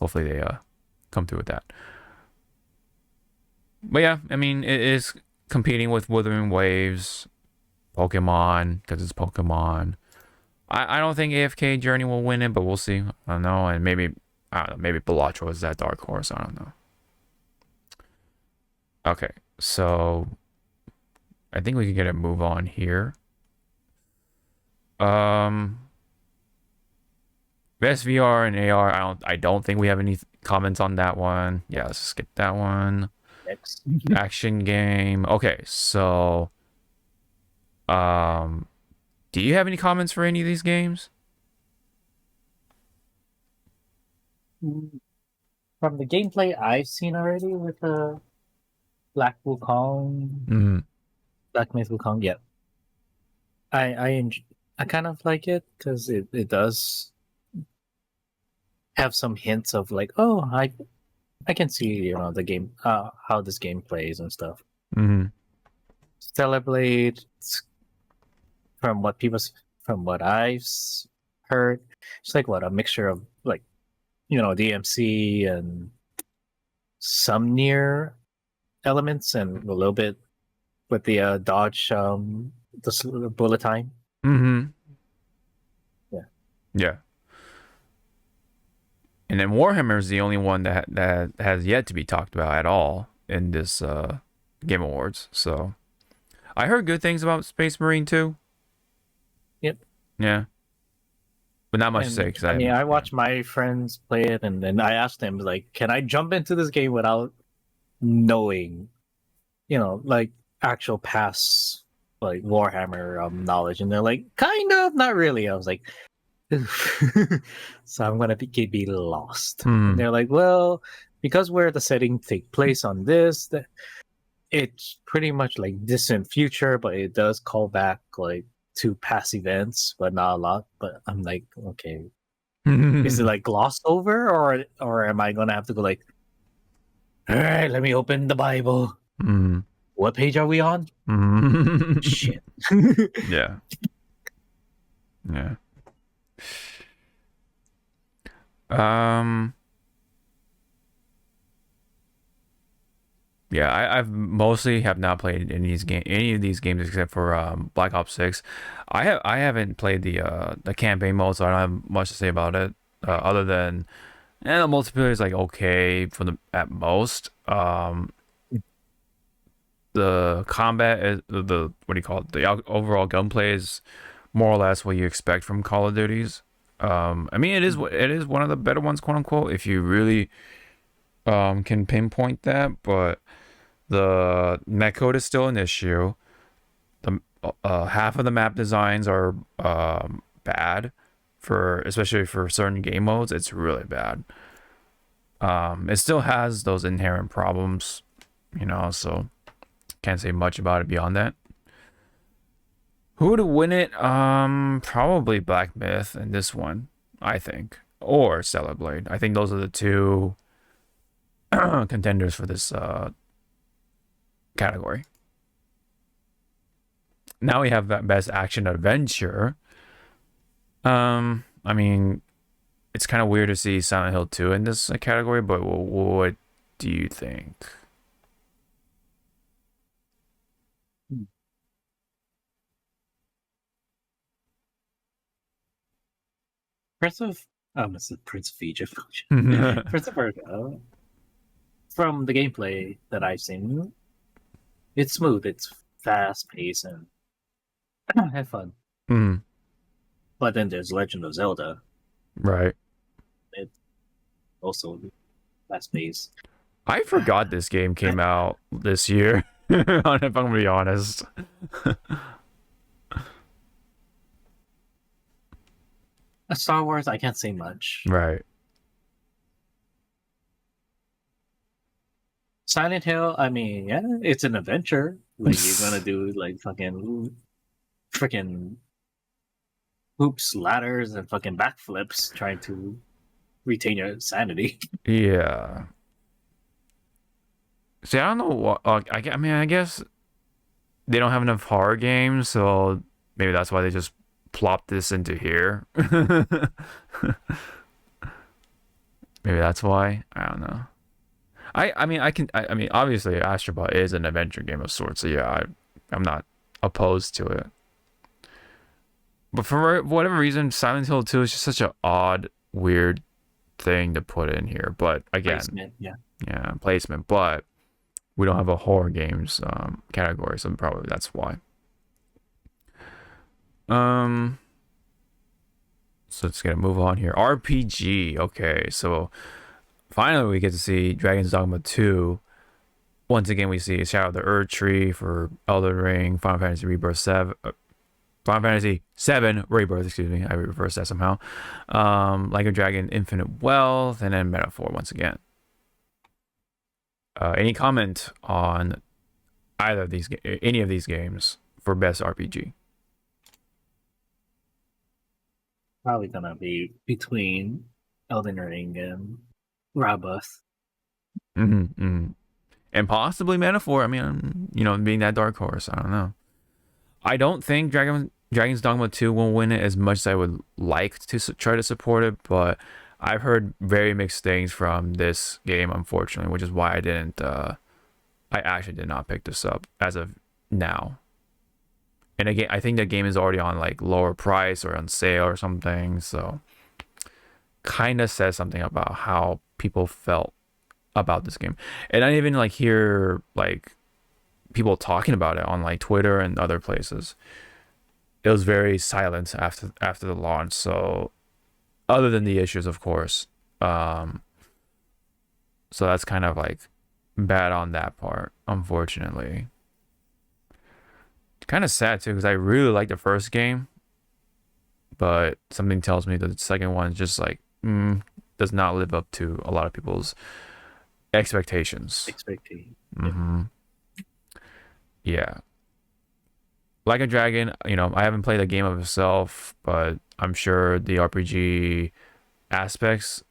Hopefully they come through with that. But yeah, I mean, it is competing with Wuthering Waves, Pokemon, because it's Pokemon. I don't think AFK Journey will win it, but we'll see. I don't know, and maybe, I don't know, maybe Balatro is that dark horse. I don't know. Okay, so I think we can get a move on here. Best VR and AR. I don't think we have any comments on that one. Yeah, let's skip that one. Next. Action game. Okay, so do you have any comments for any of these games? From the gameplay I've seen already with Black Wukong, Mm-hmm. Black Myth Wukong, yeah, I kind of like it because it does have some hints of like, oh, I can see the game, how this game plays and stuff. Mm-hmm. Stellar Blade, from what I've heard, it's like a mixture of like DMC and some near elements, and a little bit with the dodge, the bullet time. Mm-hmm. Yeah. Yeah. And then Warhammer is the only one that has yet to be talked about at all in this Game Awards. So I heard good things about Space Marine too. Yep. Yeah. But not much to say. I watched my friends play it, and then I asked them, like, can I jump into this game without knowing, like actual past like Warhammer knowledge? And they're like, kind of, not really. I was like, so I'm gonna be lost. And they're like, well, because where the setting take place on this, it's pretty much like distant future, but it does call back like to past events, but not a lot. But I'm like, okay, is it like glossed over, or am I gonna have to go like, all right, let me open the Bible. What page are we on? Shit. Yeah. Yeah. Yeah, I've mostly have not played any of these games except for Black Ops 6. I haven't played the campaign mode, so I don't have much to say about it, other than the multiplayer is like okay at most. The combat is the what do you call it? The overall gunplay is more or less what you expect from Call of Duties. I mean, it is one of the better ones, quote unquote, if you really can pinpoint that. But the netcode is still an issue. The half of the map designs are bad for, especially for certain game modes. It's really bad. It still has those inherent problems, so can't say much about it beyond that. Who would win it? Probably Black Myth in this one, I think, or Stellar Blade. I think those are the two contenders for this category. Now we have Best Action Adventure. I mean, it's kind of weird to see Silent Hill 2 in this category, but what do you think? Prince of it's the Prince of Egypt. Prince of Persia. From the gameplay that I've seen, it's smooth, it's fast paced, and have fun. Mm, But then there's Legend of Zelda, right. also fast paced. I forgot this game came out this year. If I'm gonna be honest. Star Wars, I can't say much. Right. Silent Hill, I mean, yeah, it's an adventure. Like you're gonna do like fucking freaking hoops, ladders, and fucking backflips trying to retain your sanity. Yeah. See, I don't know what. I mean, I guess they don't have enough horror games, so maybe that's why they just plopped this into here. Maybe that's why. I don't know. I mean, obviously, Astrobot is an adventure game of sorts, so yeah, I'm not opposed to it. But for whatever reason, Silent Hill 2 is just such an odd, weird thing to put in here. But again, Placement, yeah. Yeah, placement. But we don't have a horror games category, so probably that's why. So let's get to move on here. RPG. Okay, so finally we get to see Dragon's Dogma 2. Once again, we see Shadow of the Erdtree for Elden Ring, Final Fantasy Rebirth 7. Final Fantasy 7 Rebirth, excuse me. I reversed that somehow. Like a Dragon, Infinite Wealth, and then Metaphor once again. Any comment on either of these, any of these games for best RPG? Probably gonna be between Elden Ring and Rabbath. And possibly Metaphor. I mean, being that dark horse, I don't know. I don't think Dragon's Dogma 2 will win it as much as I would like to try to support it, but I've heard very mixed things from this game, unfortunately, which is why I didn't. I actually did not pick this up as of now. And again, I think the game is already on like lower price or on sale or something, so kind of says something about how people felt about this game. And I didn't even like hear like people talking about it on like Twitter and other places. It was very silent after the launch, so other than the issues, of course. So that's kind of like bad on that part, unfortunately. Kind of sad too, because I really like the first game, but something tells me that the second one just like does not live up to a lot of people's expectations. Yeah. Like a Dragon, I haven't played the game of itself, but I'm sure the RPG aspects,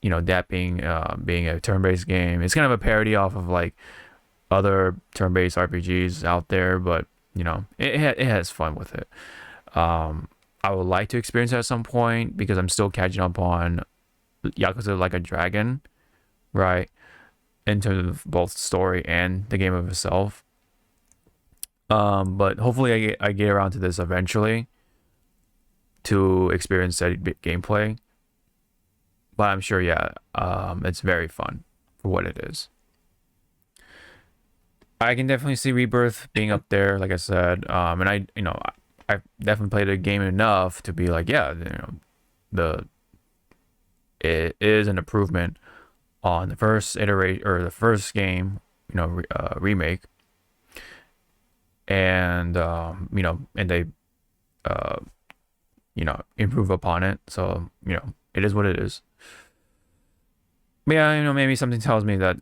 that being a turn-based game, it's kind of a parody off of like other turn-based RPGs out there, but it has fun with it. I would like to experience it at some point because I'm still catching up on Yakuza Like a Dragon, right? In terms of both story and the game of itself. But hopefully I get around to this eventually to experience steady gameplay. But I'm sure, yeah, it's very fun for what it is. I can definitely see Rebirth being up there, like I said. And I've definitely played the game enough to be like, yeah, it is an improvement on the first iteration or the first game, remake. And and they improve upon it. So, it is what it is. But yeah, maybe something tells me that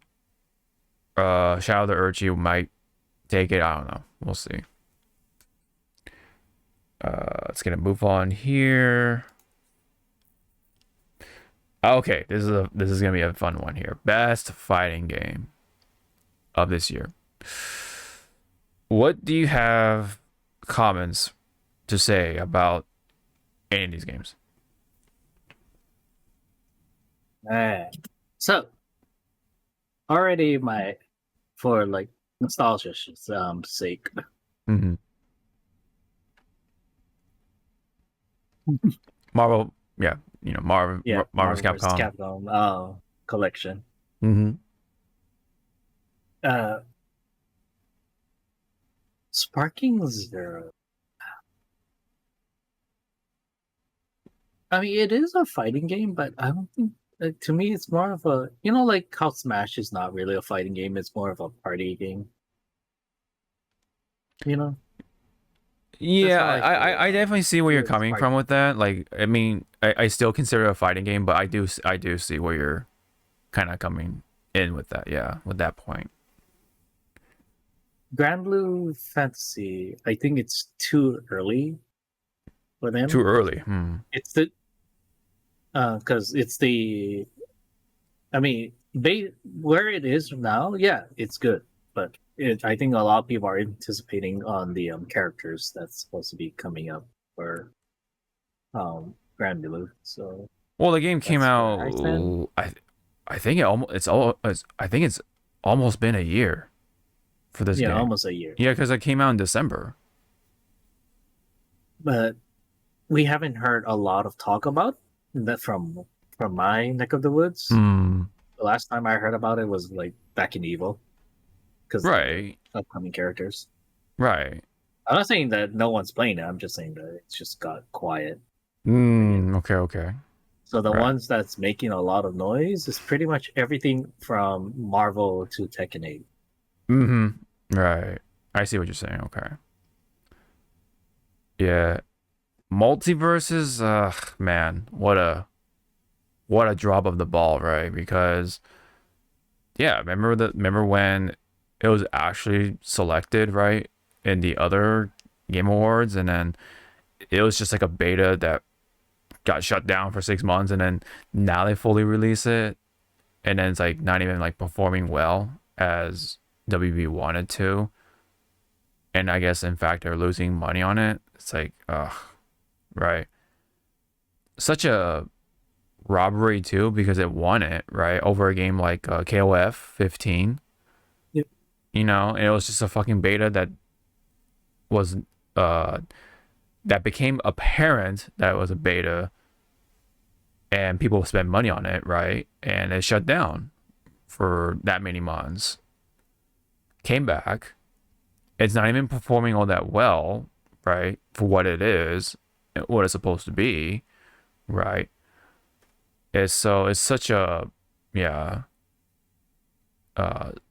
ZawarudoWrrryy might take it. I don't know. We'll see. Let's get a move on here. Okay, this is gonna be a fun one here. Best fighting game of this year. What do you have comments to say about any of these games? So already for like nostalgia's sake. Mm-hmm. Marvel, Marvel's Marvel's Capcom. Capcom collection. Mm-hmm. Sparking Zero. I mean, it is a fighting game, but I don't think. To me, it's more of a like how Smash is not really a fighting game; it's more of a party game. Yeah, That's how I feel I definitely see where you're with coming from with that. Like, I mean, I still consider it a fighting game, but I do see where you're kind of coming in with that. Yeah, with that point. Grand Blue Fantasy. I think it's too early for them. Too early. It's the because it's the. I mean, where it is now, yeah, it's good, but I think a lot of people are anticipating on the characters that's supposed to be coming up for Grand Blue. So Well, the game came out. I think it's almost been a year for this game. Yeah, almost a year. Yeah, because it came out in December. But we haven't heard a lot of talk about that from my neck of the woods. The last time I heard about it was like back in Evil, because right, upcoming characters. Right. I'm not saying that no one's playing it. I'm just saying that it's just got quiet. Okay. So the ones that's making a lot of noise is pretty much everything from Marvel to Tekken 8. Right. I see what you're saying. Okay. Yeah. Multiverses, man, what a drop of the ball, right? Because remember when it was actually selected, right, in the other Game Awards, and then it was just like a beta that got shut down for 6 months, and then now they fully release it, and then it's like not even like performing well as WB wanted to, and I guess in fact they're losing money on it. It's like, right, such a robbery too, because it won it, right, over a game like KOF 15. Yep. And it was just a fucking beta that was that became apparent that it was a beta, and people spent money on it, right, and it shut down for that many months. Came back, it's not even performing all that well, right, for what it is, what it's supposed to be, right. It's such a man, I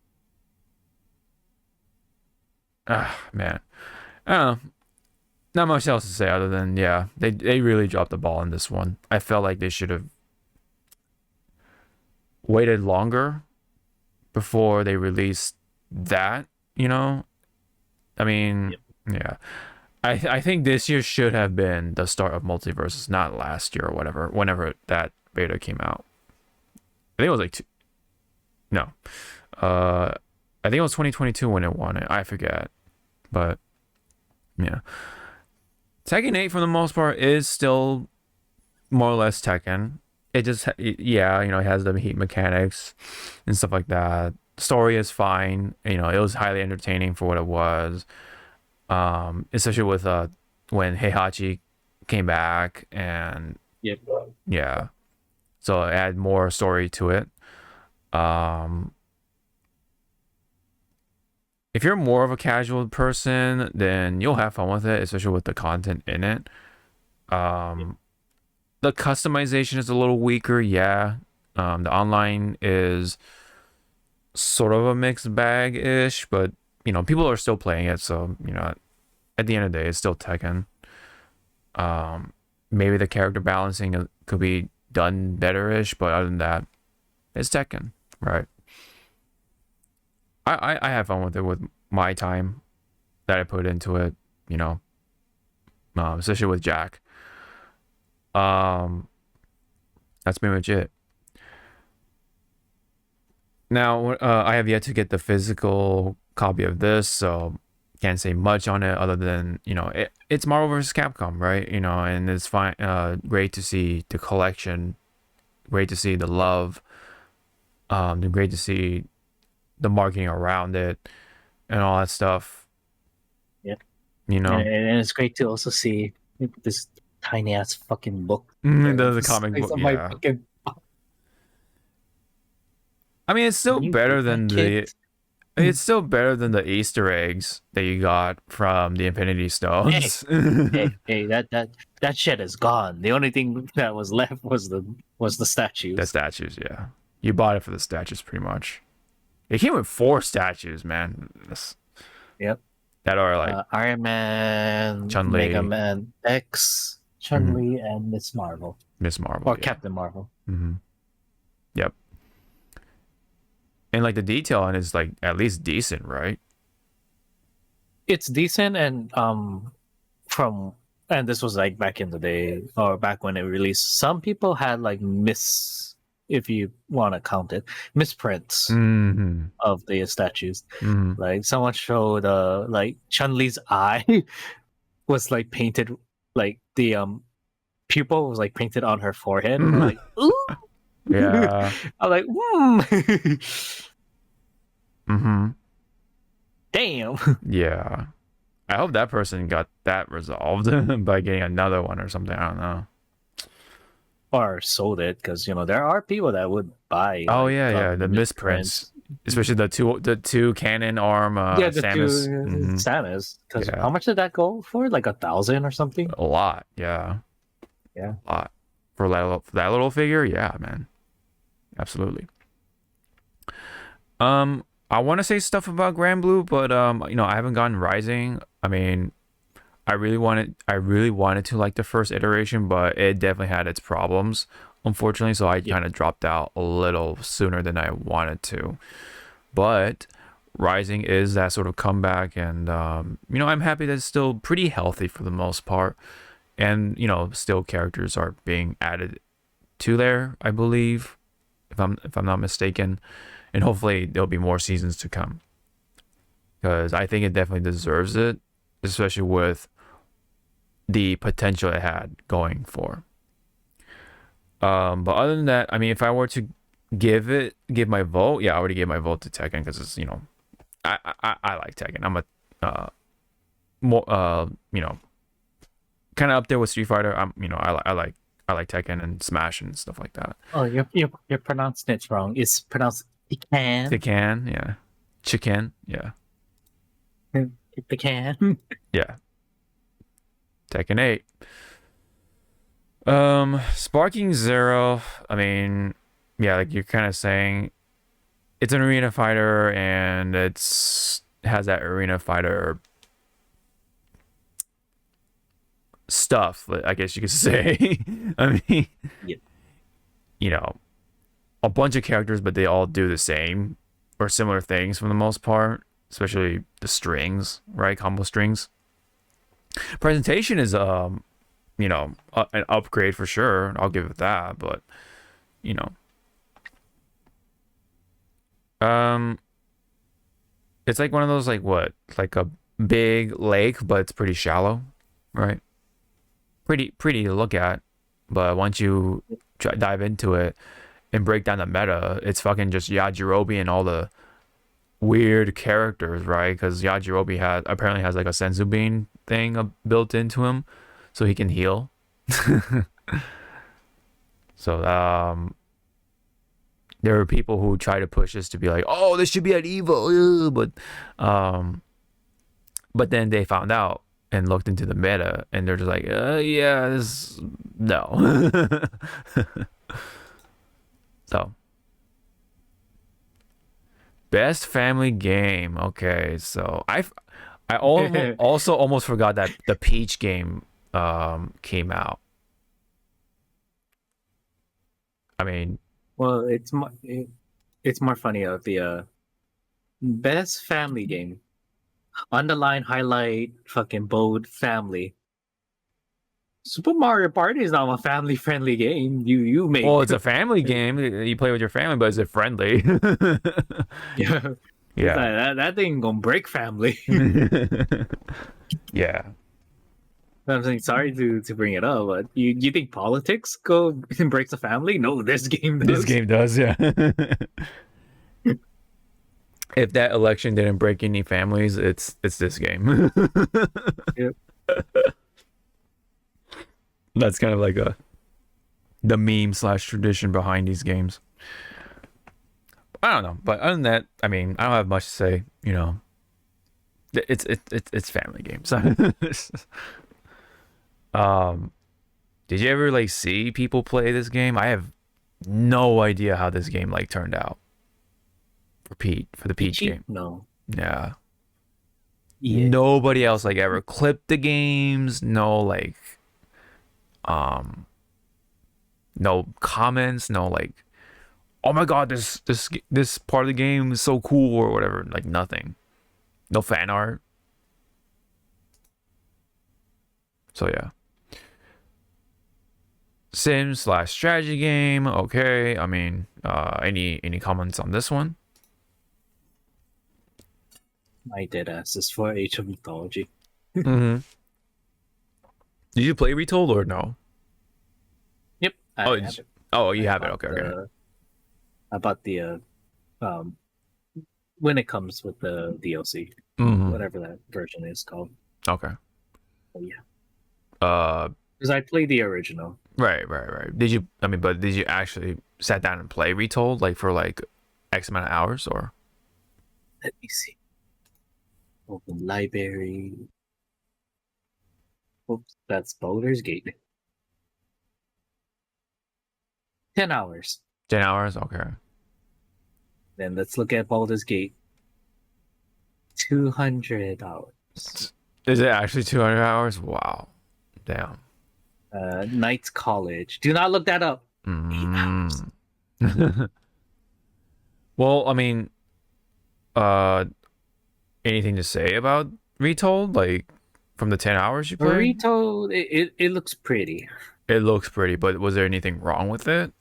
don't know, not much else to say other than they really dropped the ball in this one. I felt like they should have waited longer before they released that. I mean, yeah. I think this year should have been the start of Multiverses, not last year or whatever, whenever that beta came out. I think it was like I think it was 2022 when it won it. I forget. But yeah. Tekken 8 for the most part is still more or less Tekken. It just it has the heat mechanics and stuff like that. Story is fine. It was highly entertaining for what it was. Especially with when Heihachi came back, and yeah, so add more story to it. If you're more of a casual person, then you'll have fun with it, especially with the content in it. The customization is a little weaker, yeah. The online is sort of a mixed bag-ish, but people are still playing it, so at the end of the day, it's still Tekken. maybe the character balancing could be done better-ish, but other than that, it's Tekken, right? I have fun with it with my time that I put into it, you know, especially with Jack. That's pretty much it. Now, I have yet to get the physical copy of this, so can't say much on it other than, you know, it's Marvel vs. Capcom, right? You know, and it's fine. Great to see the collection, great to see the love, great to see the marketing around it and all that stuff. Yeah. You know, and it's great to also see this tiny ass fucking book. the comic book, My yeah. fucking... I mean, it's still You better did that, than kid? it's still better than the Easter eggs that you got from the Infinity Stones. Hey, that shit is gone. The only thing that was left was the statues. The statues, yeah. You bought it for the statues, pretty much. It came with 4 statues, man. Yep. That are like Iron Man, Chun-Li. Mega Man X, Chun-Li, and Miss Marvel. Miss Marvel. Or Yeah. Captain Marvel. Mm-hmm. Yep. And like the detail on it is like at least decent, right? It's decent, and this was like back in the day, or back when it released. Some people had like if you want to count it, misprints Mm-hmm. of the statues. Mm-hmm. Like someone showed like Chun-Li's eye was like painted, like the pupil was like painted on her forehead. And I'm like, ooh. Yeah. I'm like, Mm-hmm. damn. Yeah. I hope that person got that resolved by getting another one or something. I don't know. Or sold it, because there are people that would buy. Oh like, yeah, the misprints, especially the two cannon arm the Samus. two Samus. Because Yeah. how much did that go for? Like 1,000 or something? A lot, yeah. Yeah. A lot. For that little figure, yeah, man. Absolutely. I want to say stuff about Grand Blue, but I haven't gotten Rising. I mean, I really wanted to like the first iteration, but it definitely had its problems, unfortunately, so I kind of dropped out a little sooner than I wanted to. But Rising is that sort of comeback, and I'm happy that it's still pretty healthy for the most part, and still characters are being added to there, I believe, if I'm not mistaken, and hopefully there'll be more seasons to come, because I think it definitely deserves it, especially with the potential it had going for. But other than that, I mean, if I were to give my vote, yeah, I already gave my vote to Tekken, because it's I like Tekken. I'm a more kind of up there with Street Fighter. I like Tekken and Smash and stuff like that. Oh, you're pronouncing it wrong. It's pronounced Tekken. Tekken, yeah. Chicken, yeah. Tekken. Yeah. Tekken 8. Sparking Zero, I mean, yeah, like you're kind of saying, it's an arena fighter, and has that arena fighter stuff, I guess you could say. I mean, Yeah. A bunch of characters, but they all do the same or similar things for the most part, especially the strings, right? Combo strings. Presentation is an upgrade for sure. I'll give it that, but it's like one of those, like a big lake, but it's pretty shallow, right? Pretty to look at, but once you dive into it and break down the meta, it's fucking just Yajirobe and all the weird characters, right? Because Yajirobe apparently has like a senzu bean thing built into him, so he can heal. So there are people who try to push this to be like, oh, this should be at evil, but then they found out and looked into the meta, and they're just like, yeah, this no. So, best family game. Okay, so I also almost forgot that the Peach game came out. I mean, Well, it's more funny of the best family game. Underline, highlight, fucking bold, family. Super Mario Party is not a family friendly game. You well, make it's a family game. You play with your family, but is it friendly? yeah. It's Yeah. like, that thing gonna break family. Yeah. I'm saying sorry to bring it up, but you think politics go breaks a family? No, this game This does. game does, yeah. If that election didn't break any families, it's this game. Yep. That's kind of like the meme slash tradition behind these games. I don't know, but other than that, I mean, I don't have much to say. You know, it's family games. um, did you ever like see people play this game? I have no idea how this game like turned out for the Peach Peachy? game. No. Yeah. Yeah. Nobody else like ever clipped the games. No like no comments, no like, oh my god, this part of the game is so cool or whatever. Like nothing. No fan art. So yeah. Sim slash strategy game. Okay. I mean, any comments on this one? My dead ass is for Age of Mythology. Mm-hmm. Did you play Retold or no? Yep. I Oh, have it. oh, you I have it. bought Okay, okay. I bought the um when it comes with the DLC, Mm-hmm. whatever that version is called. Okay. Oh yeah. Uh, Because I played the original. right. Did you? I mean, but did you actually sat down and play Retold like for like X amount of hours or? Let me see. Open library. Oops, that's Boulder's Gate. 10 hours. 10 hours. Okay. Then let's look at Baldur's Gate. 200 hours. Is it actually 200 hours? Wow. Damn. Knights College. Do not look that up. 8 hours. Well, I mean, uh, anything to say about Retold? Like from the 10 hours you played? Burrito, it looks pretty. It looks pretty, but was there anything wrong with it?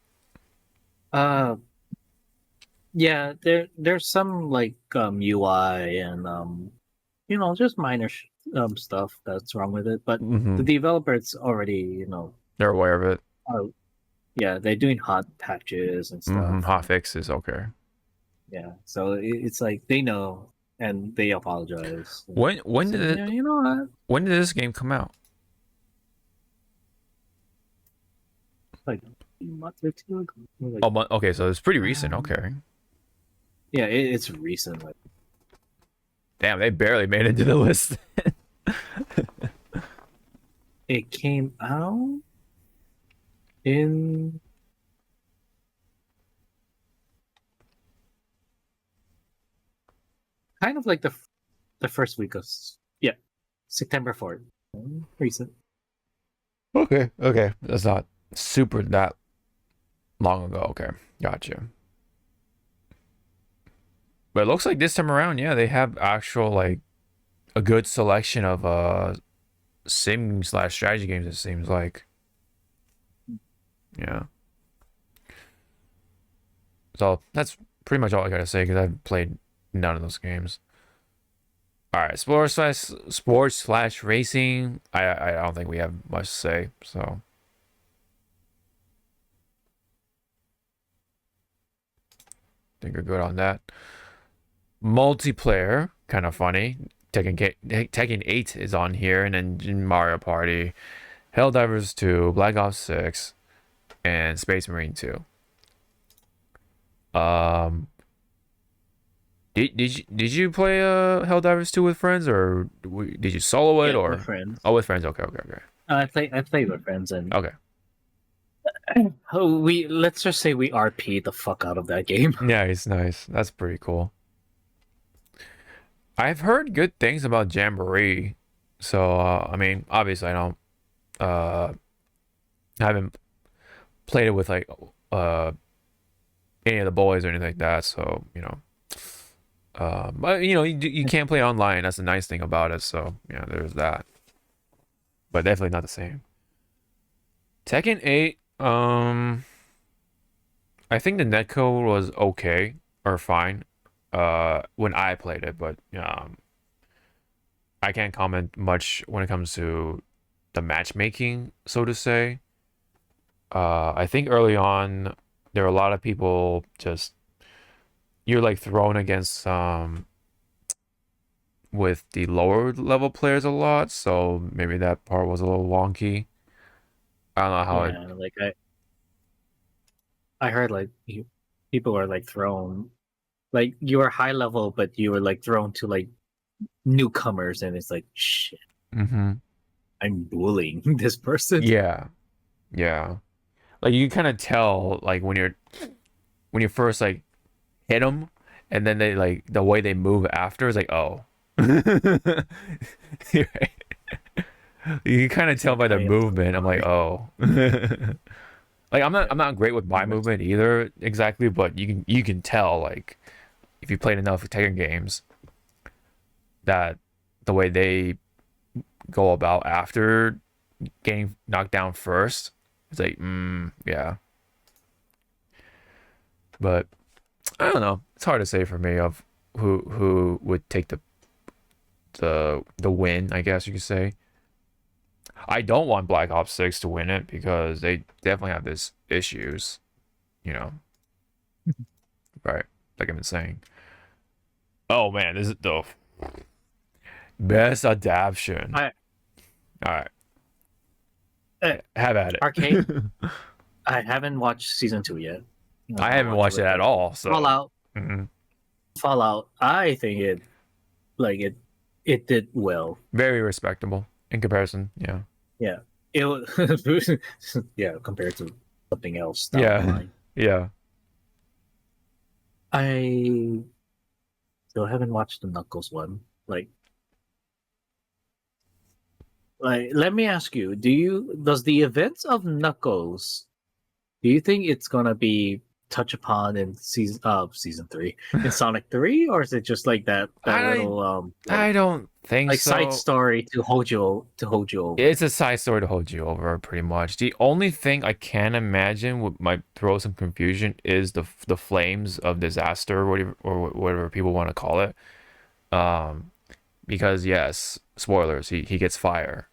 Uh, yeah, there's some like UI and just minor stuff that's wrong with it. But Mm-hmm. the developers already They're aware of it. yeah, they're doing hot patches and stuff. Mm-hmm. Hot fixes. Okay. Yeah, so it's like they know and they apologize. When So, did it? yeah, you know what? When did this game come out? Like a month or two ago. Like, Oh, okay, so it's pretty recent. Okay. yeah, it's recent. Like, Damn, they barely made it to the list. it came out in kind of like the first week of September 4th. Recent. Okay. That's not super that long ago. Okay, gotcha. But it looks like this time around, yeah, they have actual like a good selection of sim slash strategy games. It seems like, yeah. So that's pretty much all I gotta say because I've played none of those games. All right, sports slash racing. I don't think we have much to say. So I think we're good on that. Multiplayer, kind of funny. Tekken 8 is on here, and then Mario Party, Helldivers 2, Black Ops 6, and Space Marine 2. Did you play Helldivers 2 with friends, or did you solo it, or with friends. Oh, with friends? Okay. I played with friends and Okay. let's just say we RP the fuck out of that game. Nice. That's pretty cool. I've heard good things about Jamboree, so I mean, obviously I don't haven't played it with like uh any of the boys or anything like that. So but you can't play online. That's the nice thing about it. So yeah, there's that. But definitely not the same. Tekken 8. I think the netcode was okay or fine. When I played it, but I can't comment much when it comes to the matchmaking, so to say. I think early on there were a lot of people just you're like thrown against with the lower level players a lot, so maybe that part was a little wonky. I don't know how it. Yeah, like I heard like people are like thrown, like you were high level, but you were like thrown to like newcomers, and it's like shit. Hmm. I'm bullying this person. Yeah, yeah. Like you kind of tell like when you first like hit them, and then they like the way they move after is like oh. You're right. You can kind of tell by the I am so movement. I'm like, sorry. oh. Like I'm not great with my movement either exactly, but you can tell like if you played enough Tekken games that the way they go about after getting knocked down first, it's like yeah. But I don't know. It's hard to say for me of who would take the win, I guess you could say. I don't want Black Ops 6 to win it because they definitely have this issues, you know. Right. Like I've been saying. Oh man, this is the best adaptation. I All right. uh, Have at it. Arcade. I haven't watched season 2 yet. I haven't watched it at all, so Fallout. mhm. Fallout. I think it did well. Very respectable in comparison. Yeah. Yeah. It was, yeah, compared to something else down the Yeah. line. Yeah. I still haven't watched the Knuckles one. Like let me ask you, does the events of Knuckles, do you think it's gonna be touched upon in season 3 in Sonic 3, or is it just like that I little I don't think like so. side story to hold you over? It's a side story to hold you over, pretty much. The only thing I can imagine would might throw some confusion is the flames of disaster, or whatever people want to call it. Um, because yes, spoilers, he gets fire,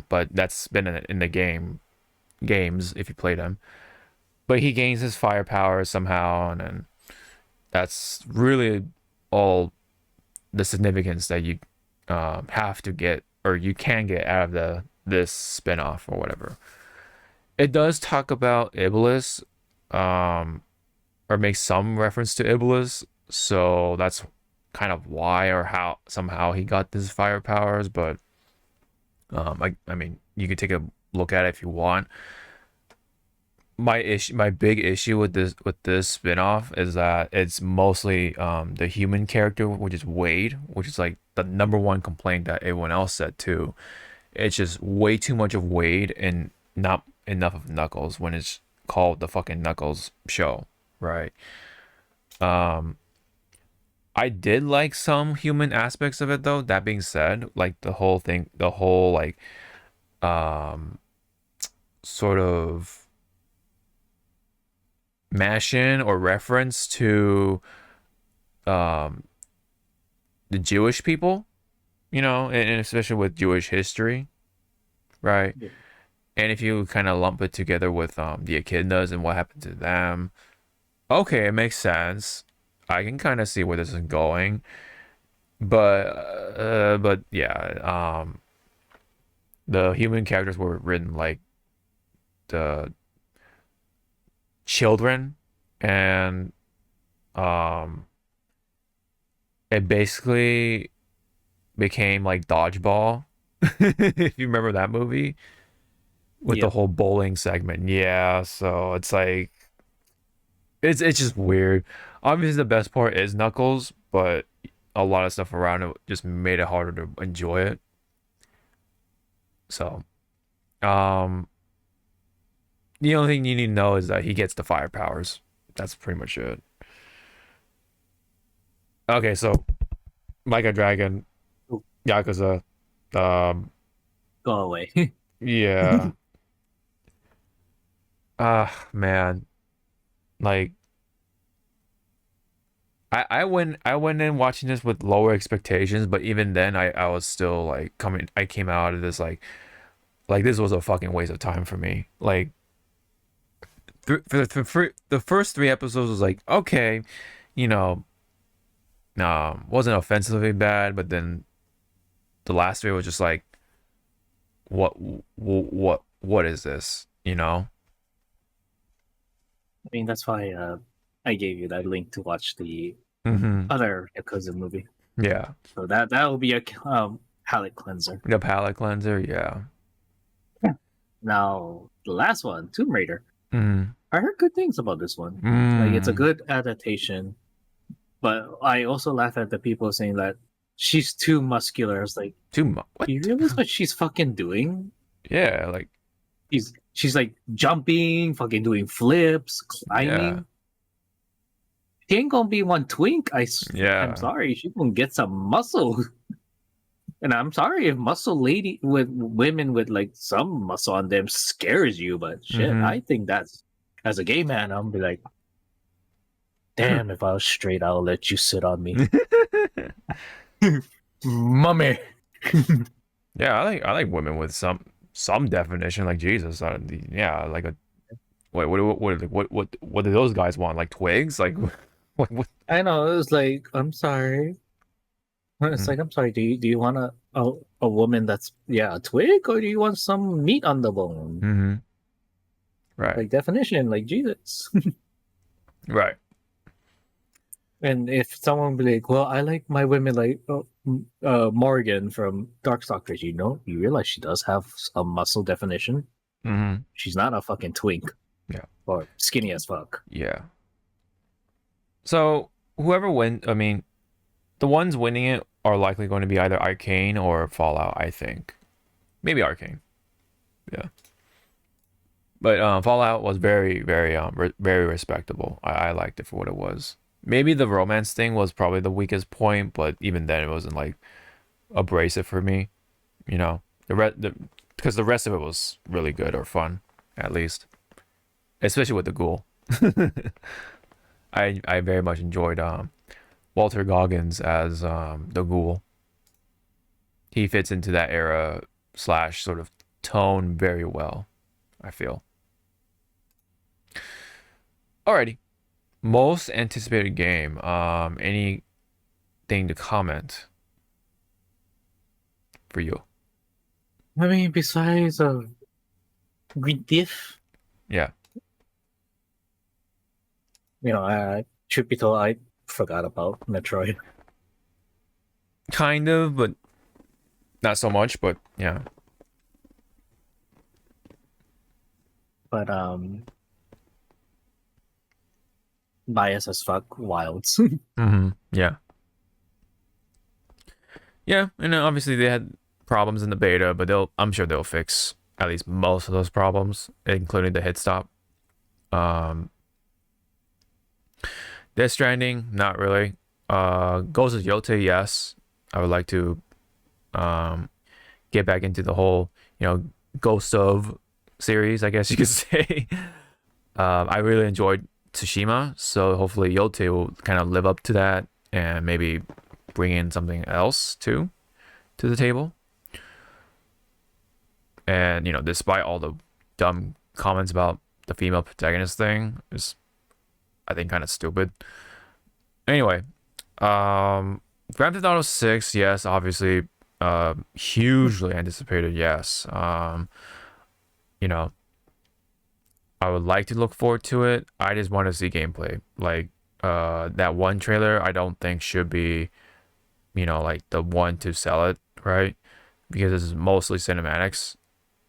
but that's been in the games if you play them. But he gains his firepower somehow, and then that's really all the significance that you have to get or you can get out of this spin-off or whatever. It does talk about Iblis, or makes some reference to Iblis, so that's kind of why or how somehow he got his fire powers. But I mean, you can take a look at it if you want. My big issue with this spin-off is that it's mostly the human character, which is Wade, which is like the number one complaint that everyone else said too. It's just way too much of Wade and not enough of Knuckles when it's called the fucking Knuckles show, right? Um, I did like some human aspects of it though. That being said, like the whole like um sort of mash in or reference to um the Jewish people, and especially with Jewish history, right? Yeah. And if you kind of lump it together with the echidnas and what happened to them, okay, it makes sense. I can kind of see where this is going, but yeah, the human characters were written like the children, and um it basically became like dodgeball. If you remember that movie with the Yeah. whole bowling segment. Yeah, so it's like it's just weird. Obviously the best part is Knuckles, but a lot of stuff around it just made it harder to enjoy it. So um The only thing you need to know is that he gets the fire powers. That's pretty much it. Okay, so like a dragon, Yakuza. Um, Go away. yeah. Man. Like I went in watching this with lower expectations, but even then I was still like I came out of this like this was a fucking waste of time for me. Like for the first 3 episodes was like, okay, you know, wasn't offensively bad, but then the last 3 was just like, what is this? You know? I mean, that's why I gave you that link to watch the other Yakuza movie. Yeah. So that will be a palate cleanser. The palate cleanser, yeah. Now the last one, Tomb Raider. Mm. I heard good things about this one. Like it's a good adaptation, but I also laugh at the people saying that she's too muscular. It's like, Too much. What? do you realize what she's fucking doing? Yeah, like She's like jumping, fucking doing flips, climbing. Yeah. She ain't gonna be one twink. Yeah. I'm sorry, she gonna get some muscle. And I'm sorry if muscle lady with women with like some muscle on them scares you, but shit, I think that's as a gay man, I'm be like, damn, if I was straight, I'll let you sit on me, mummy. Yeah, I like women with some definition, like Jesus. Yeah, like a what do those guys want? Like twigs? Like what? I know it was like, I'm sorry. It's like, I'm sorry. Do you want a woman that's a twig, or do you want some meat on the bone? Mm-hmm. Right. Like definition, like Jesus. Right. And if someone be like, well, I like my women like Morgan from Darkstalkers, you realize she does have a muscle definition. Mm-hmm. She's not a fucking twink. Yeah. Or skinny as fuck. Yeah. So whoever wins, I mean, the ones winning it are likely going to be either Arcane or Fallout, I think. Maybe Arcane. Yeah. But Fallout was very, very, very respectable. I liked it for what it was. Maybe the romance thing was probably the weakest point, but even then, it wasn't like abrasive for me. You know, because the rest of it was really good or fun, at least, especially with the ghoul. I very much enjoyed Walter Goggins as the ghoul. He fits into that era / sort of tone very well, I feel. Alrighty. Most anticipated game. Anything to comment for you? I mean, besides Green Thief, Yeah. truth be told, I forgot about Metroid. Kind of, but not so much, but yeah. But bias as fuck, Wilds. Mm-hmm. Yeah. Yeah, and obviously they had problems in the beta, but I'm sure they'll fix at least most of those problems, including the hit stop. Death Stranding, not really. Ghost of Yote, yes. I would like to get back into the whole, Ghost of series, I guess you could say. I really enjoyed Tsushima, so hopefully Yote will kind of live up to that and maybe bring in something else too to the table. And despite all the dumb comments about the female protagonist thing, is I think kind of stupid. Anyway, Grand Theft Auto 6, yes, obviously, hugely anticipated, yes. I would like to look forward to it. I just want to see gameplay. Like, that one trailer, I don't think should be, like the one to sell it, right? Because this is mostly cinematics.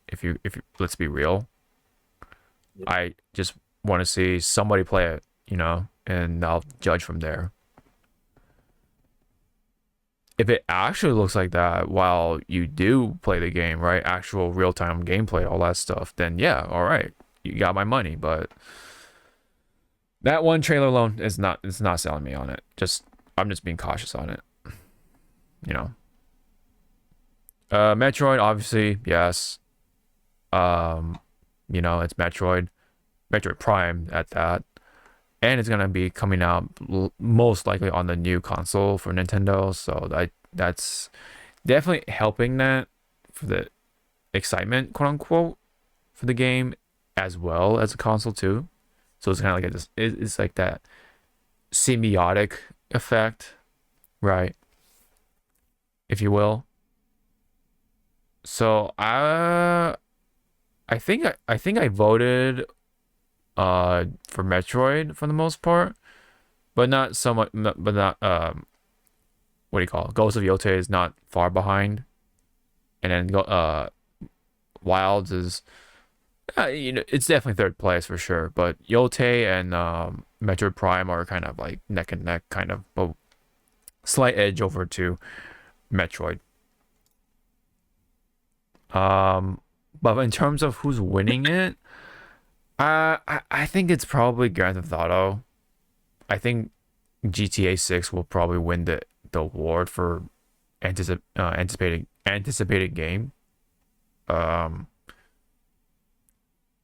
If you let's be real. I just want to see somebody play it, and I'll judge from there. If it actually looks like that while you do play the game, right? Actual real-time gameplay, all that stuff, then yeah, all right. you got my money. But that one trailer alone is not, it's not selling me on it. I'm just being cautious on it. You know. Metroid, obviously, yes. You know, it's Metroid Prime at that. And it's gonna be coming out most likely on the new console for Nintendo, so that's definitely helping that for the excitement, quote unquote, for the game as well as a console too. So it's kind of like it's like that symbiotic effect, right? If you will. So I think I voted for Metroid for the most part, but not so much. But not what do you call it? Ghost of Yote is not far behind, and then Wilds is you know, it's definitely third place for sure. But Yote and Metroid Prime are kind of like neck and neck, kind of, but slight edge over to Metroid. But in terms of who's winning it, I think it's probably Grand Theft Auto. I think GTA 6 will probably win the award for anticipated game.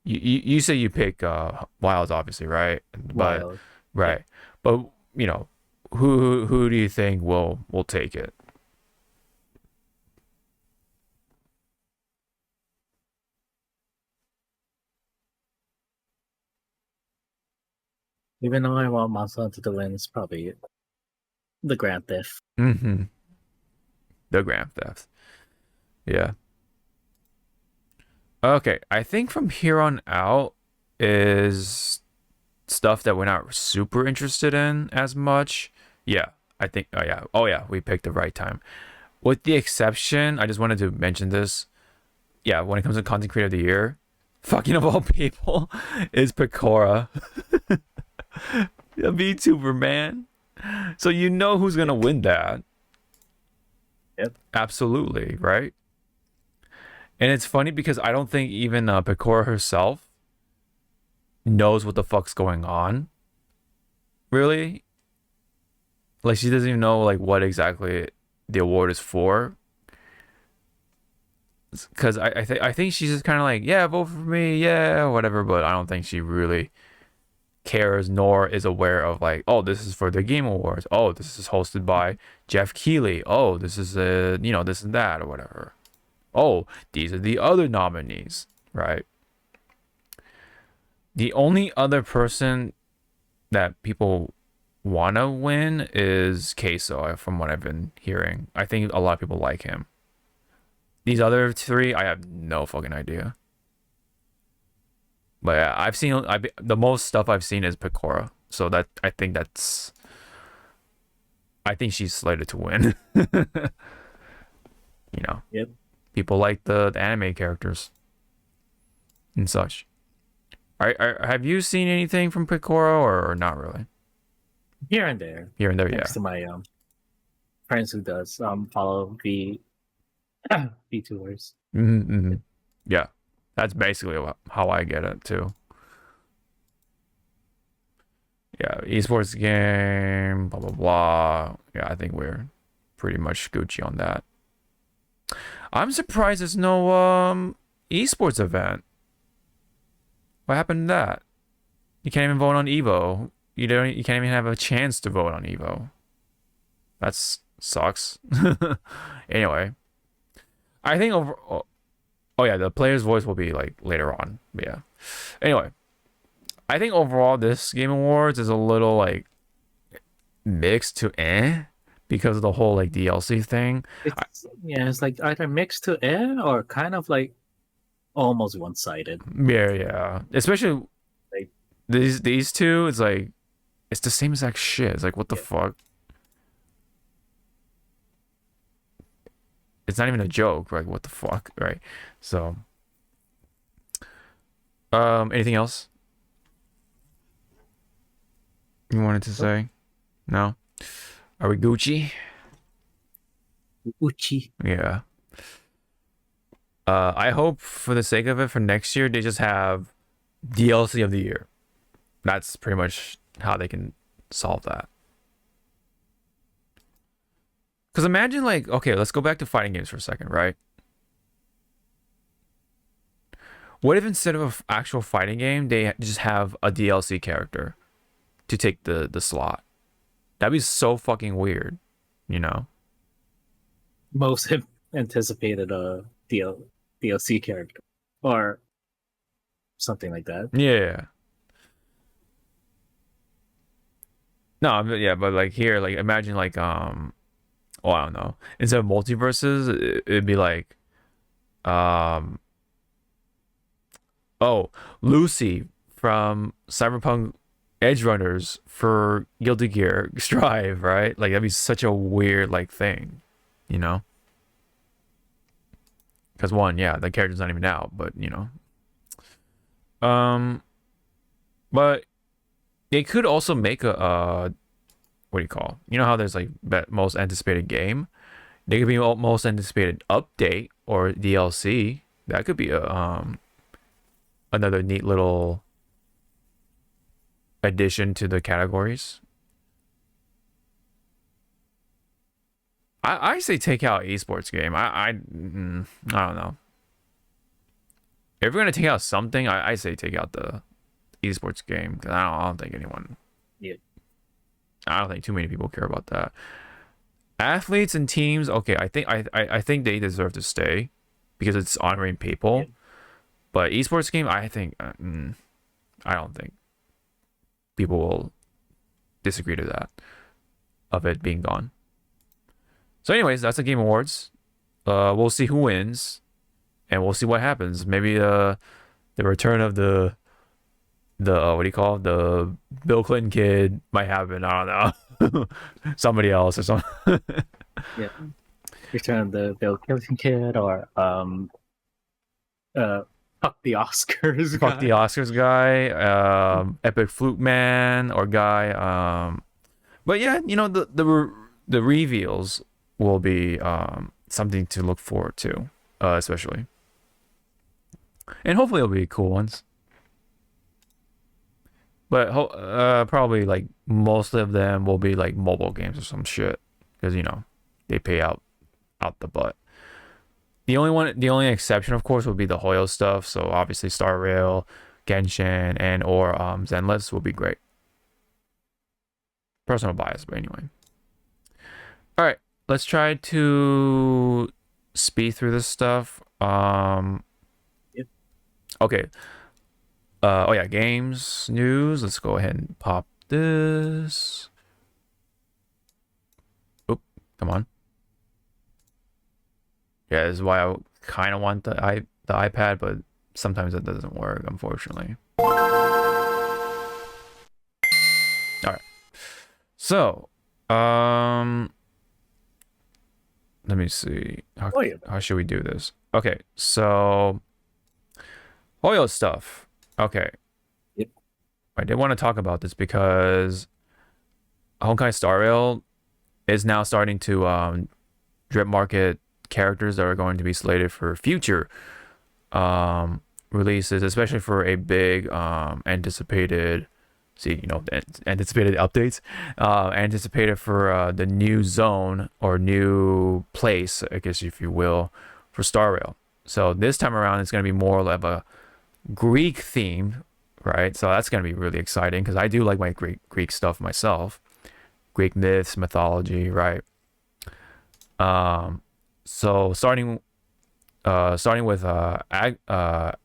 You say you pick Wilds, obviously, right? But Wild. right, but you know, who do you think will take it? Even though I want Monster Hunter to win, it's probably the Grand Theft. Mm-hmm. The Grand Theft. Yeah. Okay, I think from here on out is stuff that we're not super interested in as much. Yeah, I think. Oh yeah. Oh yeah. We picked the right time. With the exception, I just wanted to mention this. Yeah, when it comes to content creator of the year, fucking of all people, is Pecora. The VTuber, man. So you know who's gonna win that. Yep. Absolutely, right? And it's funny because I don't think even Pecora herself knows what the fuck's going on. Really? Like, she doesn't even know like what exactly the award is for. Because I think she's just kind of like, yeah, vote for me, yeah, whatever. But I don't think she really cares nor is aware of like, oh, this is for the Game Awards. Oh, this is hosted by Jeff Keighley. Oh, this is you know, this and that or whatever. Oh, these are the other nominees, right? The only other person that people want to win is Queso, from what I've been hearing. I think a lot of people like him. These other three, I have no fucking idea. But yeah, the most stuff I've seen is Pecora. So that I think she's slated to win. You know. Yep. People like the anime characters and such. Have you seen anything from Pecora or not really? Here and there. Here and there, yeah. Thanks to my friends who does follow the VTubers. Mm-hmm. Yeah, that's basically how I get it too. Yeah, esports game, blah blah blah. Yeah, I think we're pretty much Gucci on that. I'm surprised there's no esports event. What happened to that? You can't even vote on Evo. You can't even have a chance to vote on Evo. That sucks. Anyway, I think oh yeah, the player's voice will be like later on. But yeah. Anyway, I think overall this Game Awards is a little like mixed to because of the whole like DLC thing. It's like either mixed to or kind of like almost one-sided. Yeah. Especially Like, these two, it's like it's the same exact shit. It's like, what the fuck? It's not even a joke. Like, what the fuck, right? So, anything else you wanted to say? No? Are we Gucci? Uchi. Yeah. I hope for the sake of it for next year, they just have DLC of the year. That's pretty much how they can solve that. Because imagine, like, okay, let's go back to fighting games for a second, right? What if instead of an actual fighting game, they just have a DLC character to take the slot? That'd be so fucking weird, you know? Most anticipated DLC character or something like that. Yeah. No, yeah, but like here, like imagine like oh, I don't know. Instead of multiverses, it'd be like oh, Lucy from Cyberpunk Edge Runners for Guilty Gear Strive, right? Like that'd be such a weird like thing, you know? Because one, yeah, the character's not even out, but you know. But they could also make a what do you call? You know how there's like most anticipated game? They could be most anticipated update or DLC. That could be a another neat little addition to the categories. I say take out esports game. I don't know. If we're gonna take out something, I say take out the esports game because I don't think anyone. Yeah. I don't think too many people care about that. Athletes and teams, okay. I think they deserve to stay because it's honoring people. Yeah. But esports game, I think I don't think people will disagree to that of it being gone. So, anyways, that's the Game Awards. We'll see who wins, and we'll see what happens. Maybe the return of the what do you call it? The Bill Clinton kid might happen. I don't know. Somebody else or something. Yeah, return of the Bill Clinton kid, or fuck the Oscars. Fuck the Oscars guy. Epic Flute Man or guy. But yeah, you know the reveals will be something to look forward to, especially, and hopefully it'll be cool ones. But probably like most of them will be like mobile games or some shit because you know they pay out the butt. The only exception, of course, would be the Hoyo stuff. So obviously Star Rail, Genshin, and or Zenless will be great. Personal bias, but anyway. All right, let's try to speed through this stuff. Yep. Okay. Oh yeah, games news. Let's go ahead and pop this. Oop, come on. Yeah, this is why I kind of want the iPad, but sometimes it doesn't work, unfortunately. All right. So, let me see. How should we do this? Okay, so Hoyo stuff. Okay. Yep. I did want to talk about this because Honkai Star Rail is now starting to drip market characters that are going to be slated for future releases, especially for a big anticipated anticipated updates, anticipated for the new zone or new place, I guess if you will, for Star Rail. So this time around it's going to be more of a Greek theme, right? So that's going to be really exciting because I do like my Greek stuff myself. Greek myths, mythology, right? So starting with Aglaia,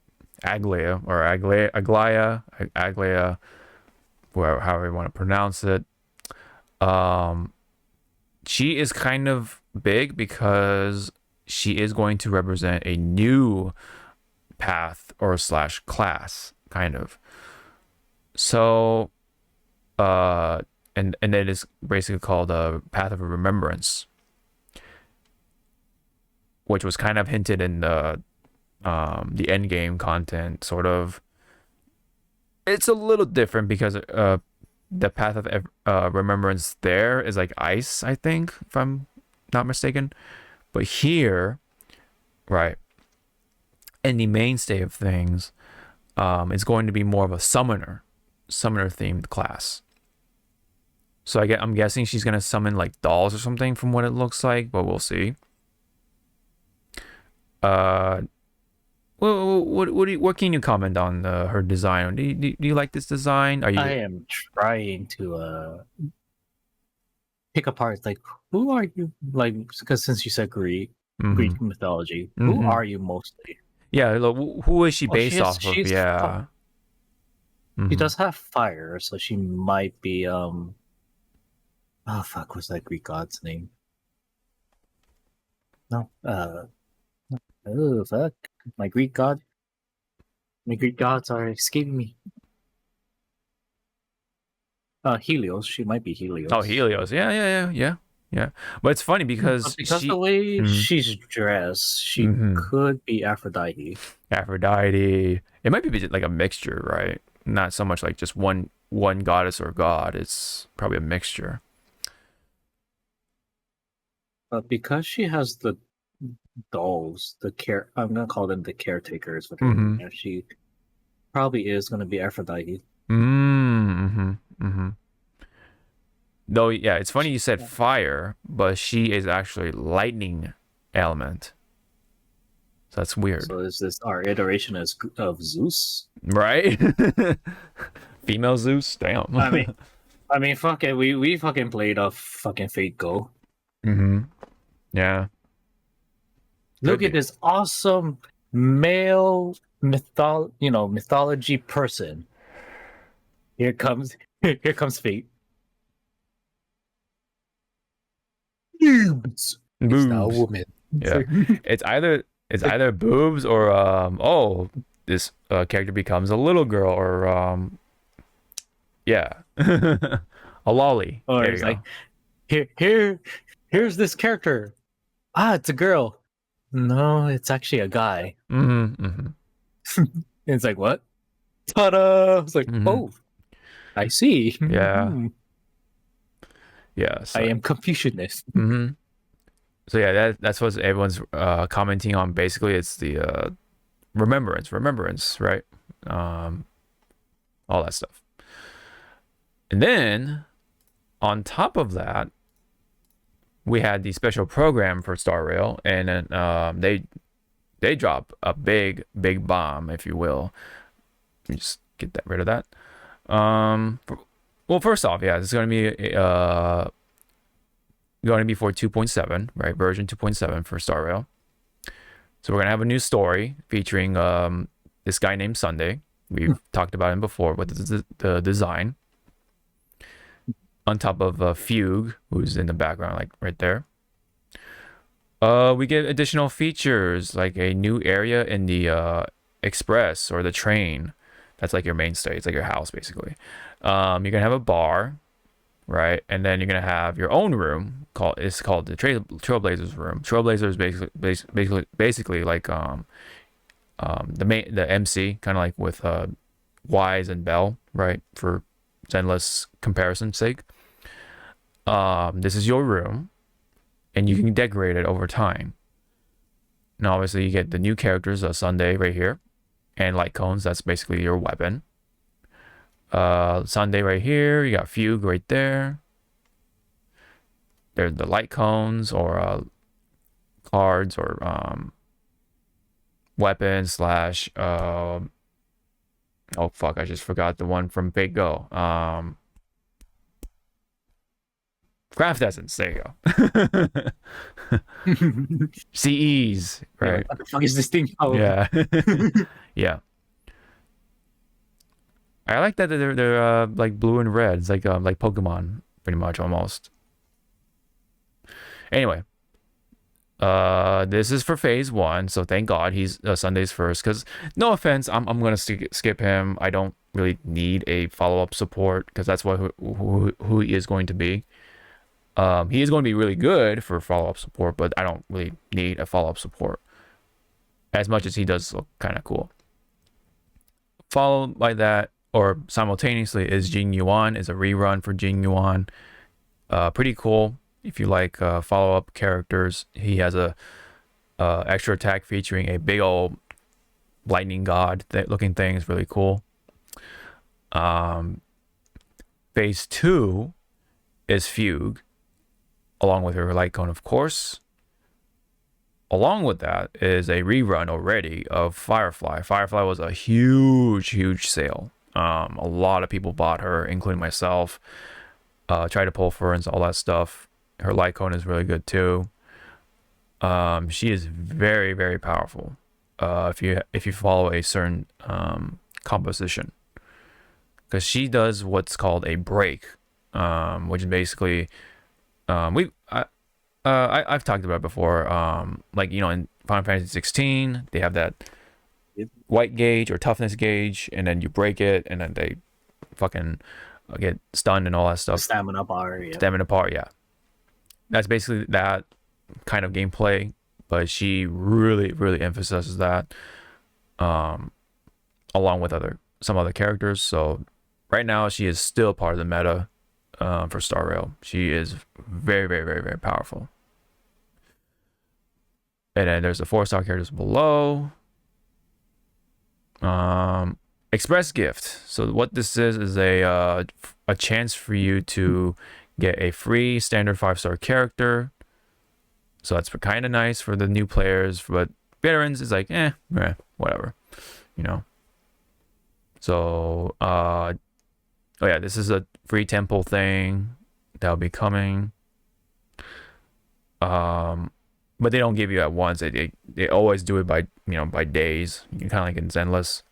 however you want to pronounce it. She is kind of big because she is going to represent a new path or slash class, kind of. So, and it is basically called a Path of Remembrance, which was kind of hinted in the end game content, sort of. It's a little different because the Path of Remembrance there is like ice, I think, if I'm not mistaken. But here, right, in the mainstay of things, It's going to be more of a summoner themed class. So I'm guessing she's gonna summon like dolls or something from what it looks like, but we'll see. What can you comment on her design? Do you like this design? I am trying to pick apart like who are you, like, because since you said Greek mythology, who are you mostly? Yeah, who is she based off of? She's Yeah. She does have fire, so she might be oh fuck, what's that Greek god's name? No, oh fuck, my Greek gods are escaping me. Helios. She might be Helios. Oh, Helios. Yeah. But it's funny because the way she's dressed, she could be Aphrodite. Aphrodite. It might be like a mixture, right? Not so much like just one goddess or god. It's probably a mixture. But because she has the dolls, I'm gonna call them the caretakers. She probably is gonna be Aphrodite. Though, yeah, it's funny you said fire, but she is actually lightning element. So that's weird. So is this our iteration of Zeus? Right? Female Zeus? Damn. I mean, fuck it. We fucking played a fucking Fate Go. Yeah. Look at this awesome male mythology person. Here comes Fate. Boobs. It's now a woman. Yeah. It's either boobs or this character becomes a little girl or yeah. A lolly. Or it's like here's this character. It's a girl. No, it's actually a guy. It's like, what? Ta-da! It's like, oh, I see. Yeah. Yeah. So, I am Confucianist. So yeah, that's what everyone's commenting on. Basically, it's the remembrance, right? All that stuff. And then on top of that, we had the special program for Star Rail, and then they drop a big bomb, if you will. Let me just get rid of that. Well, first off, yeah, it's going to be for 2.7, right? Version 2.7 for Star Rail. So we're going to have a new story featuring this guy named Sunday. We've talked about him before with the design. On top of Fugue, who's in the background, like right there. We get additional features like a new area in the express or the train. That's like your mainstay. It's like your house, basically. You're gonna have a bar, right? And then you're gonna have your own room called the Trailblazers room. Trailblazers basically like the MC, kind of like with Wise and Bell, right? For endless comparison's sake. This is your room, and you can decorate it over time. Now, obviously, you get the new characters, Sunday right here, and light cones. That's basically your weapon. Sunday right here. You got Fugue right there. There's the light cones or cards or weapons slash. Oh fuck! I just forgot the one from Big Go. Craft essence. There you go. CEs, right? What the fuck is this thing? Oh. Yeah. Yeah. I like that they're like blue and red. It's like Pokemon, pretty much almost. Anyway, this is for phase 1, so thank God he's Sunday's first. Because no offense, I'm gonna skip him. I don't really need a follow-up support because that's who he is going to be. He is going to be really good for follow-up support, but I don't really need a follow-up support as much as he does look kind of cool. Followed by that, or simultaneously, is Jing Yuan. Is a rerun for Jing Yuan. Pretty cool if you like follow-up characters. He has a extra attack featuring a big old lightning god looking thing is really cool. Phase 2 is Fugue, along with her light cone, of course. Along with that is a rerun already of Firefly. Firefly was a huge sale. A lot of people bought her, including myself. Tried to pull for her and all that stuff. Her light cone is really good too. She is very powerful. If you follow a certain composition, because she does what's called a break, which is basically I've talked about it before. Like, you know, in Final Fantasy 16, they have that white gauge or toughness gauge, and then you break it, and then they fucking get stunned and all that stuff. Stamina bar, yeah. Stamina bar, yeah. That's basically that kind of gameplay, but she really emphasizes that, along with some other characters. So right now, she is still part of the meta for Star Rail. She is very powerful. And then there's the 4-star characters below. Express gift. So what this is a chance for you to get a free standard 5-star character. So that's kind of nice for the new players, but veterans is like, whatever, you know. So oh yeah, this is a free temple thing that'll be coming. But they don't give you at once. They always do it by days. You can kind of like it's endless.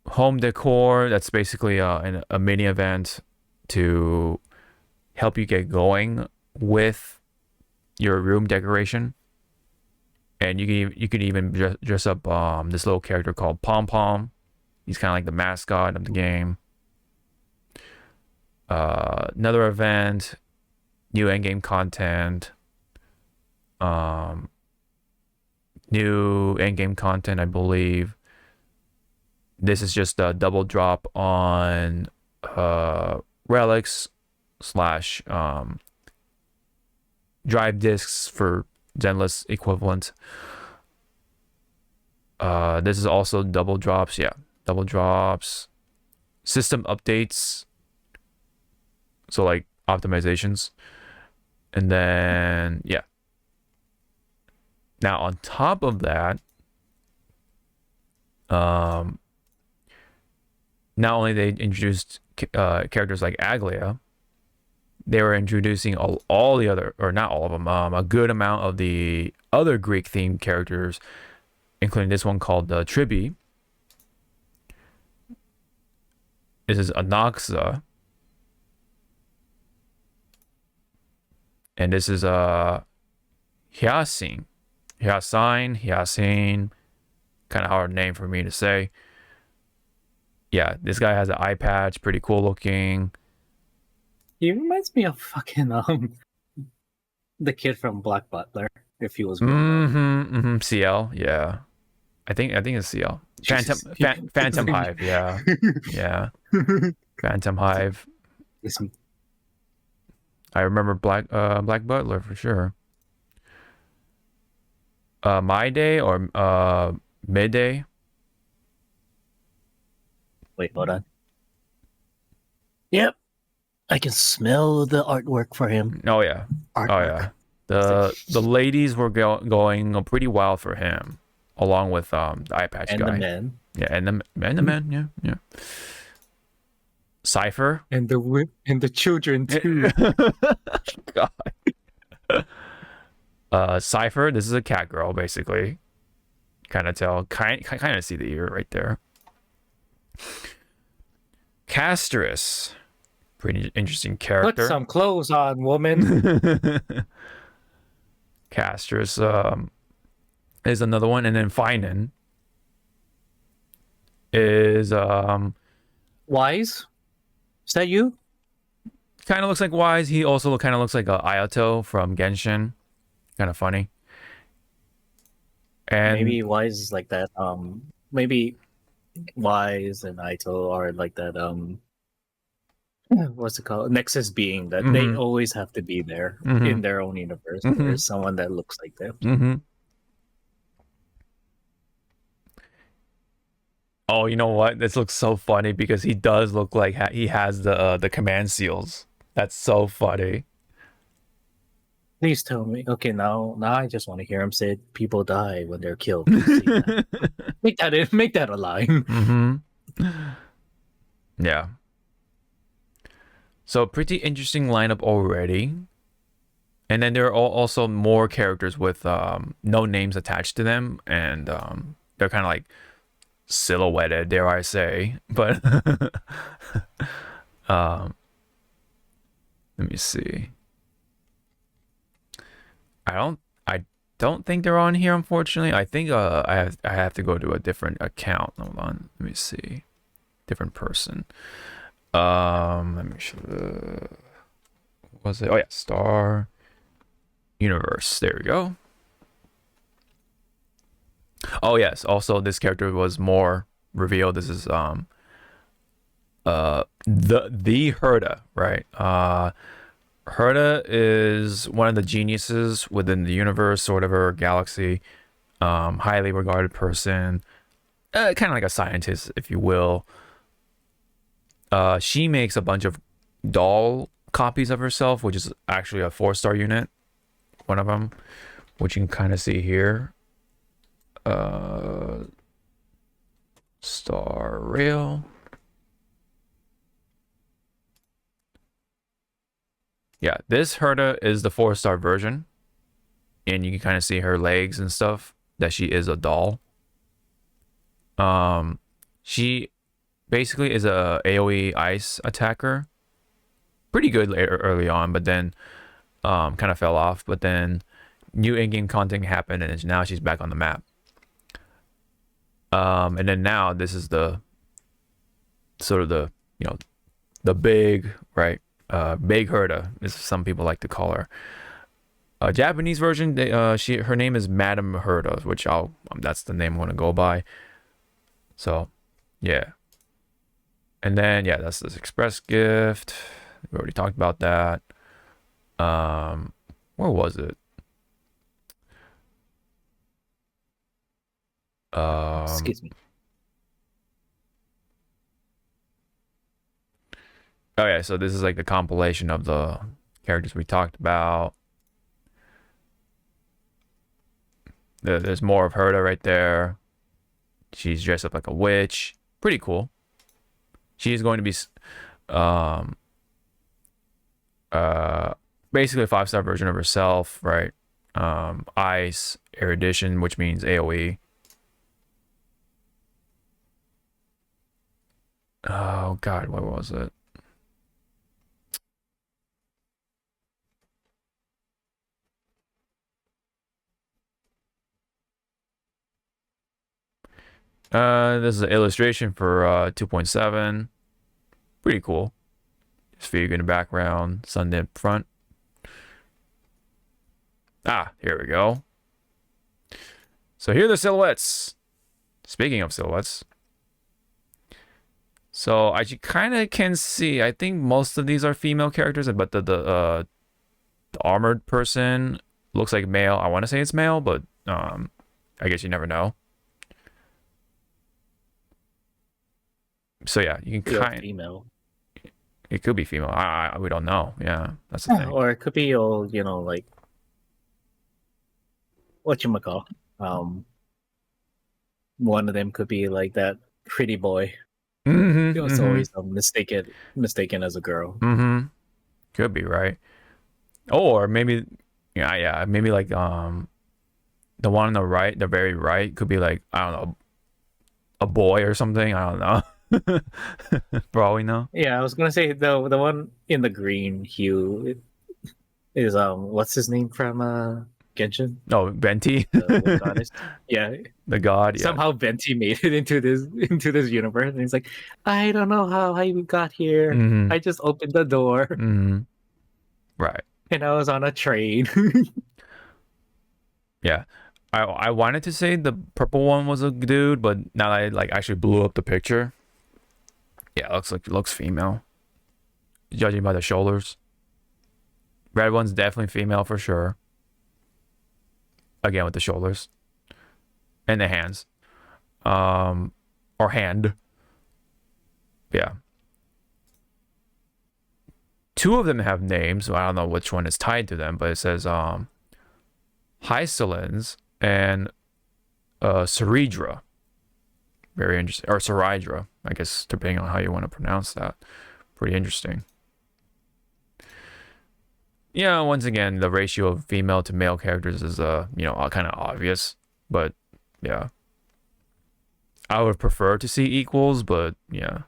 Home decor. That's basically a mini event to help you get going with your room decoration. And you could even dress up this little character called Pom Pom. He's kind of like the mascot of the game. Another event, new endgame content. New endgame content, I believe. This is just a double drop on relics / drive discs for Zenless equivalent. This is also double drops, double drops, system updates, so like optimizations, and then now on top of that, not only they introduced characters like Aglia, they were introducing all the other, or not all of them, a good amount of the other Greek themed characters, including this one called Tribi. This is Anaxa. And this is Hyacinth. Hyacinth. Kind of hard name for me to say. Yeah, this guy has an eye patch, pretty cool looking. He reminds me of fucking the kid from Black Butler, if he was CL, yeah. I think it's CL. Phantom Hive, yeah. Phantom Hive. I remember Black Butler for sure. My Day or Midday. Wait, hold on. Yep. I can smell the artwork for him. Oh yeah. Artwork. Oh yeah. The ladies were going pretty wild for him, along with the eye patch and guy. The men. Yeah, and the men, yeah. Cypher and the children too. God. Cypher. This is a cat girl, basically. Kind of see the ear right there. Casterus. Pretty interesting character. Put some clothes on, woman. Casterus is another one, and then Finan is Wise. Is that you? Kind of looks like Wise. He also kind of looks like Ayato from Genshin. Kind of funny. And maybe Wise is like that. Maybe Wise and Aito are like that. What's it called? Nexus being that they always have to be there in their own universe. There's someone that looks like them. Oh, you know what? This looks so funny because he does look like he has the command seals. That's so funny. Please tell me. Okay, now I just want to hear him say people die when they're killed. Please say that. Make that a line. Yeah. So pretty interesting lineup already. And then there are also more characters with no names attached to them, and they're kind of like silhouetted, dare I say. But let me see. I don't think they're on here, unfortunately. I think I have to go to a different account. Hold on, let me see. Different person. Let me show. What was it? Oh yeah, Star Universe. There we go. Oh yes. Also, this character was more revealed. This is the Herda, right? Herda is one of the geniuses within the universe, sort of, or galaxy. Highly regarded person, kind of like a scientist, if you will. She makes a bunch of doll copies of herself, which is actually a 4-star unit. One of them, which you can kind of see here. Star Rail. Yeah, this Herda is the 4-star version, and you can kind of see her legs and stuff, that she is a doll. She basically is a AoE ice attacker. Pretty good early on, but then kind of fell off. But then new in-game content happened, and now she's back on the map. And then now this is the sort of the the big, right, big Herda, as some people like to call her. Japanese version, her name is Madam Herda, which that's the name I want to go by. So yeah. And then yeah, that's this express gift. We already talked about that. Where was it? Excuse me. Oh yeah, so this is like the compilation of the characters we talked about. There's more of Herda right there. She's dressed up like a witch. Pretty cool. She's going to be basically a 5-star version of herself, right? Ice, erudition, which means AoE. Oh god, what was it? This is an illustration for 2.7. Pretty cool. Just figure in the background, sun in front. Ah, here we go. So here are the silhouettes. Speaking of silhouettes. So as you kind of can see, I think most of these are female characters, but the armored person looks like male. I want to say it's male, but I guess you never know. So yeah, you can kind female. It could be female. We don't know. Yeah, that's the thing. Or it could be all, like whatchamacall. One of them could be like that pretty boy. It was always mistaken as a girl. Could be, right. Or maybe maybe like the one on the right, the very right, could be like, I don't know, a boy or something. I don't know. For all we know. Yeah, I was gonna say the one in the green hue is what's his name from Genshin? Oh, Venti. The goddess. Yeah. The god. Yeah. Somehow Venti made it into this universe, and he's like, I don't know how I got here. I just opened the door. Right. And I was on a train. Yeah. I wanted to say the purple one was a dude, but now I actually blew up the picture. Yeah, it looks female. Judging by the shoulders. Red one's definitely female for sure. Again with the shoulders. And the hands. or hand. Yeah. Two of them have names, so I don't know which one is tied to them, but it says Hycelins and Ceridra. Very interesting. Or Ceridra, I guess, depending on how you want to pronounce that. Pretty interesting. Yeah, once again, the ratio of female to male characters is kind of obvious, but yeah. I would prefer to see equals, but yeah,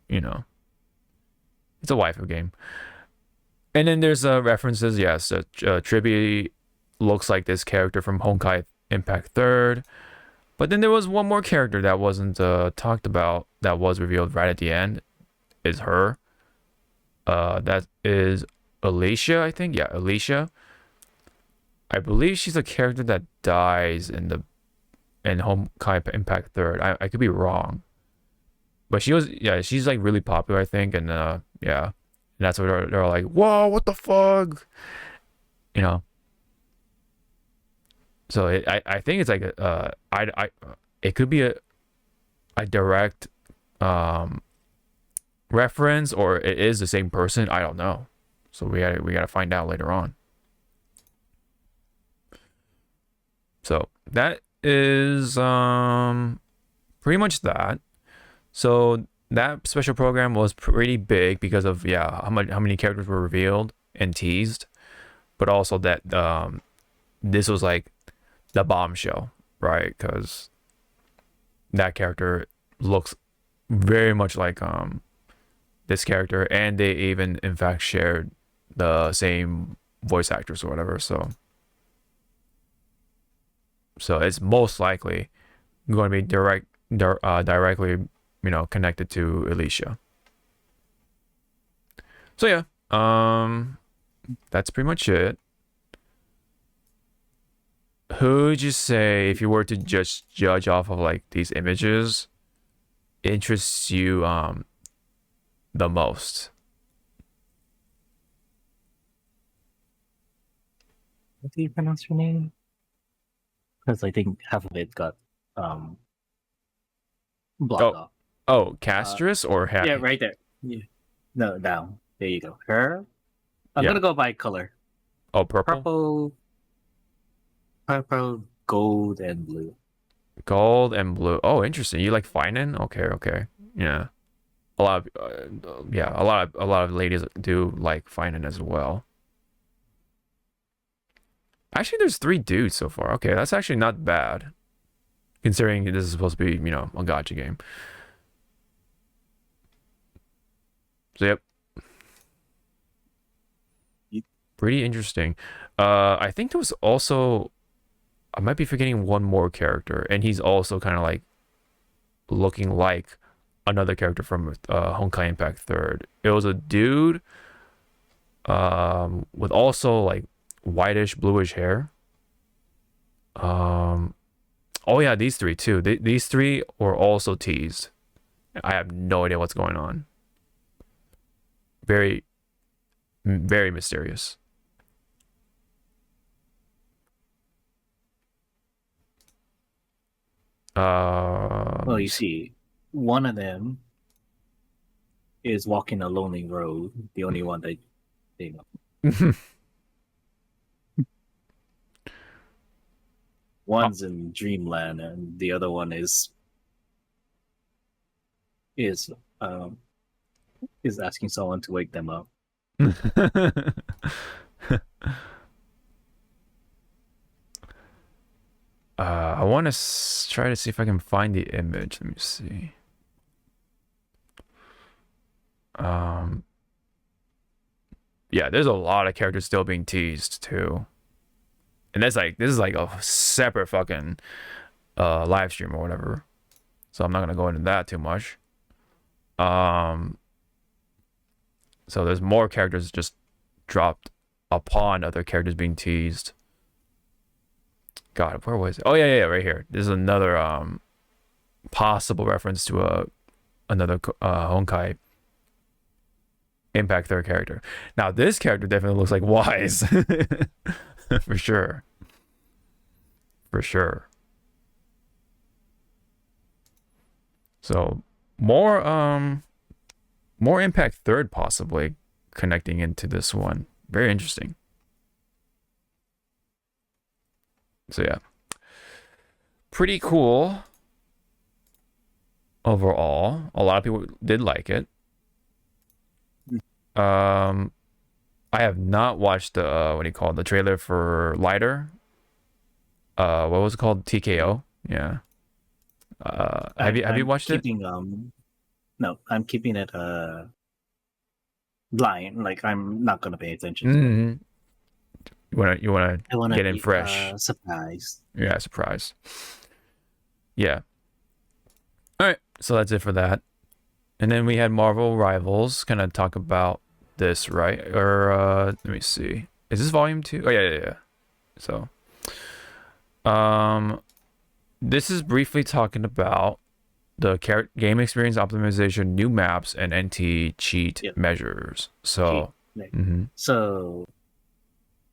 it's a waifu game. And then there's references. Yes, Tribi looks like this character from Honkai Impact 3rd. But then there was one more character that wasn't talked about that was revealed right at the end. Is her. That is Alicia, I think. Yeah, Alicia. I believe she's a character that dies in Honkai Impact 3rd. I could be wrong. But she's like really popular, I think, and yeah. And that's what they're like, whoa, what the fuck? So I think it's like it could be a direct reference, or it is the same person. I don't know. So we gotta find out later on. So that is pretty much that. So that special program was pretty big because of how many characters were revealed and teased, but also that this was like the bombshell, right? Because that character looks very much like this character, and they even in fact shared the same voice actors or whatever. So it's most likely going to be directly connected to Alicia. So yeah, that's pretty much it. Who would you say, if you were to just judge off of like these images, interests you the most? What do you pronounce your name? Because I think half of it got blocked off. Oh, Castrus or Happy? Yeah, right there. Yeah. No, down. There you go. Her. I'm gonna go by color. Oh, purple. Purple, gold, and blue. Gold and blue. Oh, interesting. You like Finan? Okay. Yeah. A lot of ladies do like Finan as well. Actually, there's 3 dudes so far. Okay, that's actually not bad, considering this is supposed to be, a gacha game. So yep. Pretty interesting. I think there was also, I might be forgetting one more character, and he's also kind of like looking like another character from Honkai Impact 3rd. It was a dude with also like whitish bluish hair. Oh yeah, these 3 too. These 3 were also teased. I have no idea what's going on. Very, very mysterious. Well, you see, one of them is walking a lonely road. The only one that One's in dreamland, and the other one is asking someone to wake them up. I want to try to see if I can find the image. Let me see. Yeah, there's a lot of characters still being teased too, and this is like a separate fucking live stream or whatever, so I'm not gonna go into that too much. So there's more characters just dropped upon other characters being teased. God, where was it? Oh yeah, right here. This is another possible reference to another Honkai Impact 3rd character. Now this character definitely looks like Wise. For sure. So more Impact Third possibly connecting into this one. Very interesting. So yeah, pretty cool overall. A lot of people did like it. I have not watched the what do you call it, the trailer for Lighter. What was it called? TKO. Yeah. Have you watched it? No, I'm keeping it blind. Like I'm not gonna pay attention to it. Mm-hmm. You wanna I wanna get in be fresh. surprised. Yeah, surprise. Yeah. All right, so that's it for that. And then we had Marvel Rivals. Kind of talk about this, right? Or let me see. Is this volume 2? Oh yeah. So, this is briefly talking about the game experience optimization, new maps, and anti-cheat measures. So, So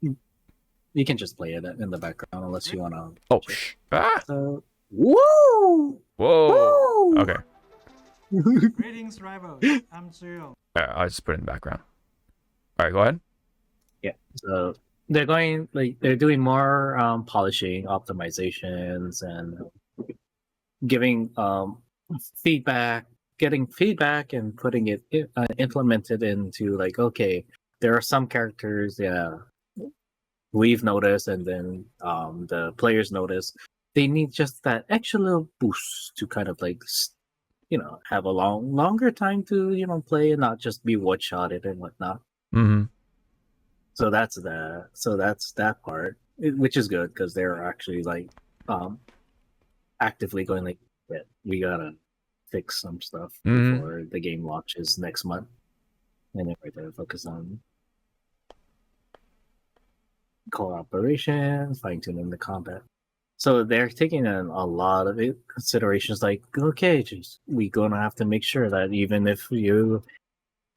you can just play it in the background unless you wanna. Oh, So, woo! Whoa! Okay. Greetings, rivals. I'm Cyril. I'll just put it in the background. All right, go ahead. Yeah. So they're doing more polishing, optimizations, and giving feedback, getting feedback, and putting it implemented into like, okay, there are some characters, we've noticed, and then the players notice they need just that extra little boost to kind of like have a longer time to play and not just be one shotted and whatnot. Mm-hmm. So that's that part, which is good because they're actually like actively going like, yeah, we gotta fix some stuff before the game launches next month, and then right there focus on cooperation, fine tuning the combat. So they're taking in a lot of considerations. Like, okay, we gonna have to make sure that even if you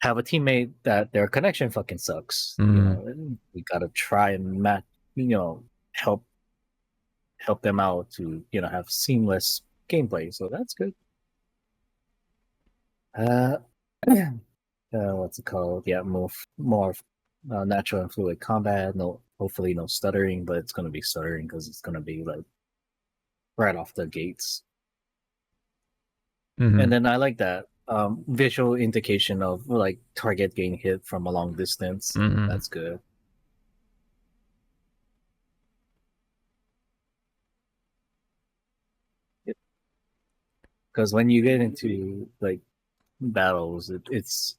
have a teammate that their connection fucking sucks, we gotta try and help them out to have seamless gameplay. So that's good. What's it called? Yeah, more natural and fluid combat. Hopefully no stuttering, but it's gonna be stuttering because it's gonna be like right off the gates. And then I like that visual indication of like target getting hit from a long distance. That's good. Because when you get into like battles, it's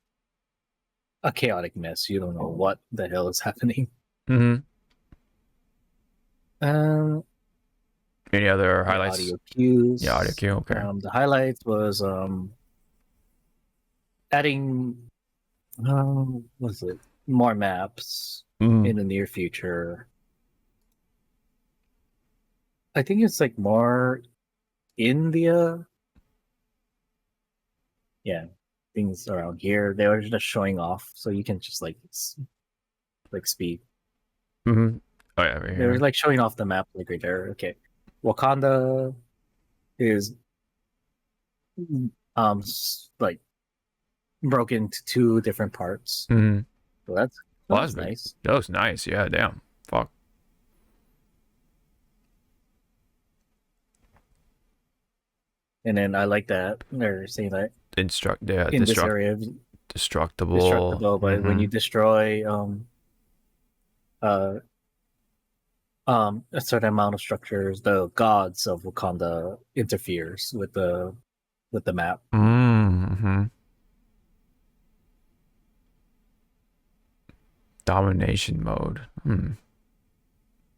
a chaotic mess. You don't know what the hell is happening. Any other highlights? Audio cues. Yeah, audio cue. Okay. The highlights was adding what is it? More maps in the near future. I think it's like more India. Yeah, things around here. They were just showing off, so you can just like speed. Oh yeah, right They here. were like showing off the map like right there. Okay, Wakanda is like broken into 2 different parts. So that's nice. That was nice. Yeah, damn. Fuck. And then I like that they're saying that in this area, destructible. but when you destroy a certain amount of structures, the gods of Wakanda interferes with the map. Domination mode.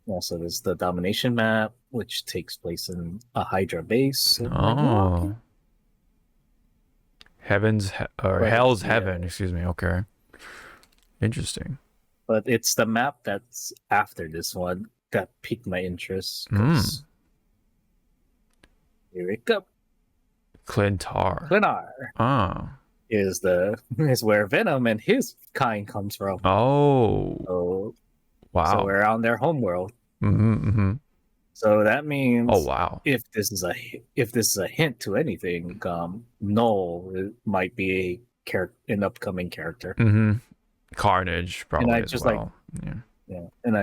Also, there's the domination map, which takes place in a Hydra base. Oh. Hell's Heaven. Excuse me. Okay. Interesting. But it's the map that's after this one that piqued my interest. Here we go. Clintar. Oh. Is where Venom and his kind comes from. Oh. So, wow. So we're on their homeworld. So that means Oh wow. if this is a hint to anything, Null might be a an upcoming character. Carnage And I probably as just like well. Yeah. yeah, and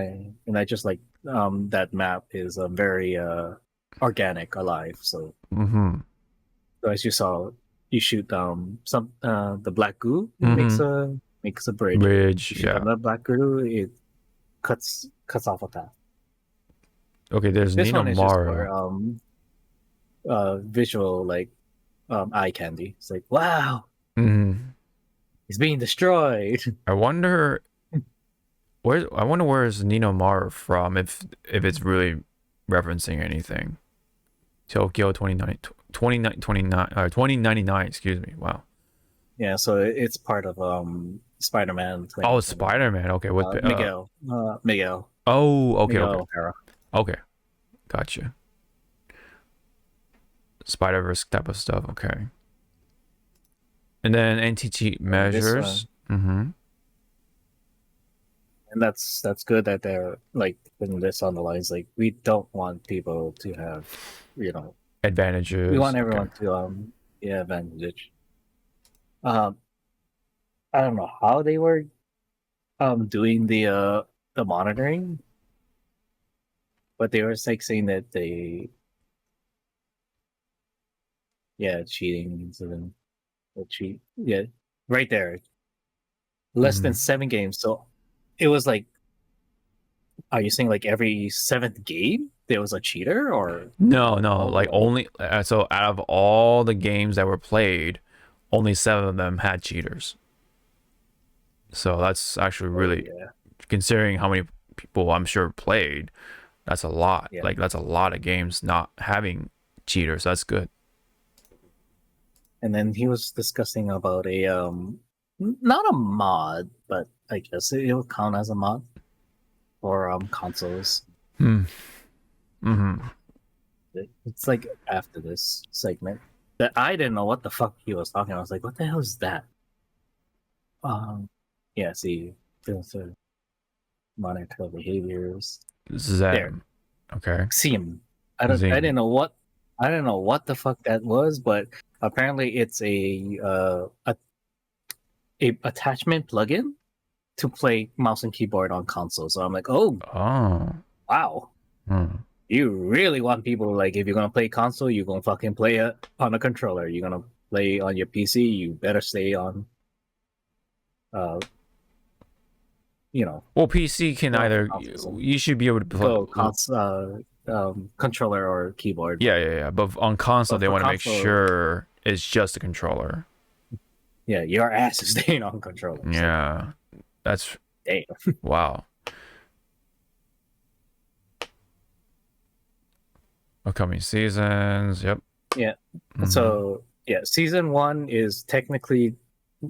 I just like that map is very organic, alive. So, so as you saw, you shoot some the black goo, it makes a bridge. Bridge. You shoot Yeah. another black goo, it cuts off a path. Okay. There's This Nino one is just for Maru. visual, like eye candy. It's like, wow, Mm-hmm. he's being destroyed. I wonder where's Nino Maru from if it's really referencing anything. Tokyo 2099, excuse me. Wow. Yeah, so it's part of Spider-Man. Oh, Spider-Man. Okay, with Miguel. Miguel. Oh, okay, Miguel okay. O'Hara. Okay. Gotcha. Spider-Verse type of stuff, okay. And then anti-cheat measures. And that's good that they're like putting this on the lines. Like, we don't want people to have, Advantages. we want everyone to advantage. I don't know how they were doing the monitoring, but they were like saying that cheating incident. Cheat. Yeah, right there. Less than 7 games. So it was like, are you saying like every 7th game there was a cheater, or No, like only so out of all the games that were played, only 7 of them had cheaters. So that's actually really, considering how many people I'm sure played, that's a lot. Yeah. Like that's a lot of games not having cheaters. That's good. And then he was discussing about a not a mod, but I guess it will count as a mod for consoles. It's like after this segment that I didn't know what the fuck he was talking. I was like, what the hell is that? See, filter, monitor behaviors. Zem. Okay. Xim. I didn't know what the fuck that was, but apparently it's a attachment plugin to play mouse and keyboard on console. So I'm like, oh wow. You really want people, like, if you're gonna play console, you're gonna fucking play it on a controller. You're gonna play on your PC, you better stay on well, PC can either you should be able to play controller or keyboard. Yeah. But on console, they want to make sure it's just a controller. Yeah, your ass is staying on controller. Yeah, that's damn. Wow. Upcoming seasons. Yep. Yeah. So season 1 is technically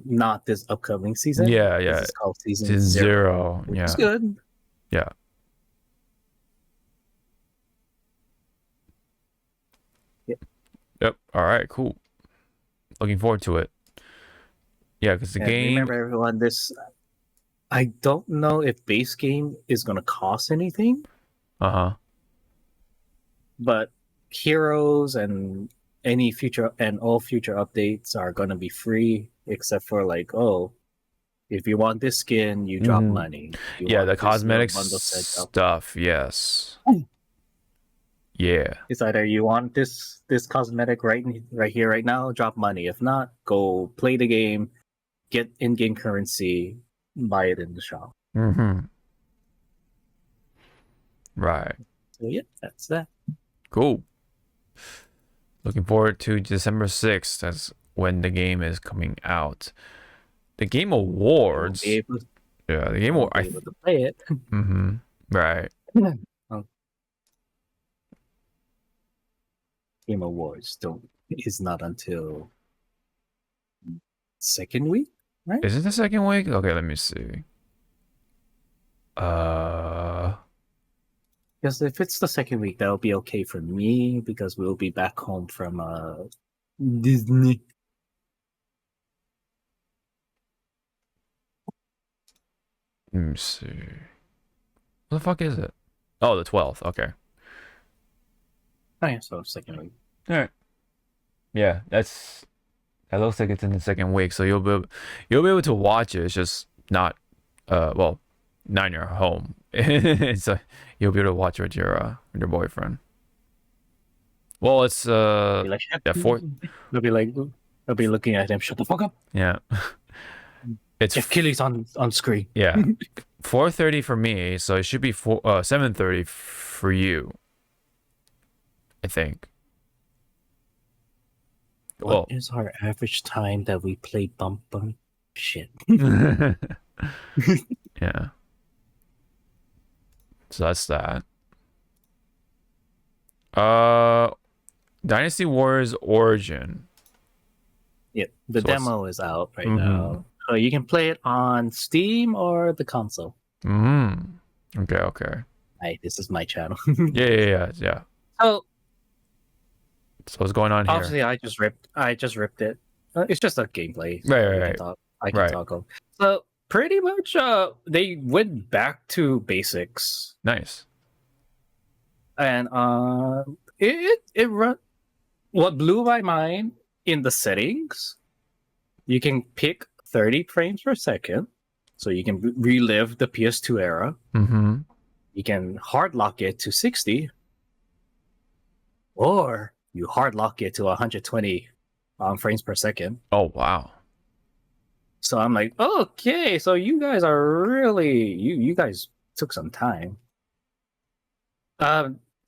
not this upcoming season. Yeah. It's called season 0. Which is good. Yeah. Yep. All right. Cool. Looking forward to it. Yeah, because the game. Remember, everyone, I don't know if base game is gonna cost anything. But heroes and all future updates are gonna be free, except for like, if you want this skin, you drop money. The cosmetics stuff. Yes. Yeah. It's either you want this cosmetic right here, right now, drop money. If not, go play the game, get in-game currency, buy it in the shop. Right. So yeah, that's that. Cool. Looking forward to December 6th. That's when the game is coming out. The Game Awards. The Game Awards. I able to play it. Right. Game Awards is not until second week, right? Is it the second week? Okay, let me see. Because if it's the second week, that'll be okay for me because we'll be back home from Disney. Let me see. What the fuck is it? Oh, the 12th. Okay. Oh yeah, so second week. All right. Yeah, that looks like it's in the second week, so you'll be able to watch it. It's just not well, not in your home. So you'll be able to watch it with your boyfriend. Well, it's Be like, yeah, fourth. they'll be like, they'll be looking at him. Shut the fuck up. Yeah, it's Jeff Keighley's on screen. yeah, 4:30 for me, so it should be 7:30 for you, I think. What Well, is our average time that we play bump bump? Shit. yeah. So that's that. Uh, Dynasty Warriors Origin. Yeah, the So what's- demo is out right now. So you can play it on Steam or the console. Okay, okay. Hey, this is my channel. Yeah. So So what's going on here? obviously, I just ripped it. It's just a gameplay. Right. I can Right. talk of. So pretty much, they went back to basics, Nice. and it run. What blew my mind in the settings, you can pick 30 frames per second, so you can relive the PS2 era. Mm-hmm. You can hard lock it to 60, or you hard lock it to 120 frames per second. Oh wow. So I'm like, okay, so you guys are really you guys took some time.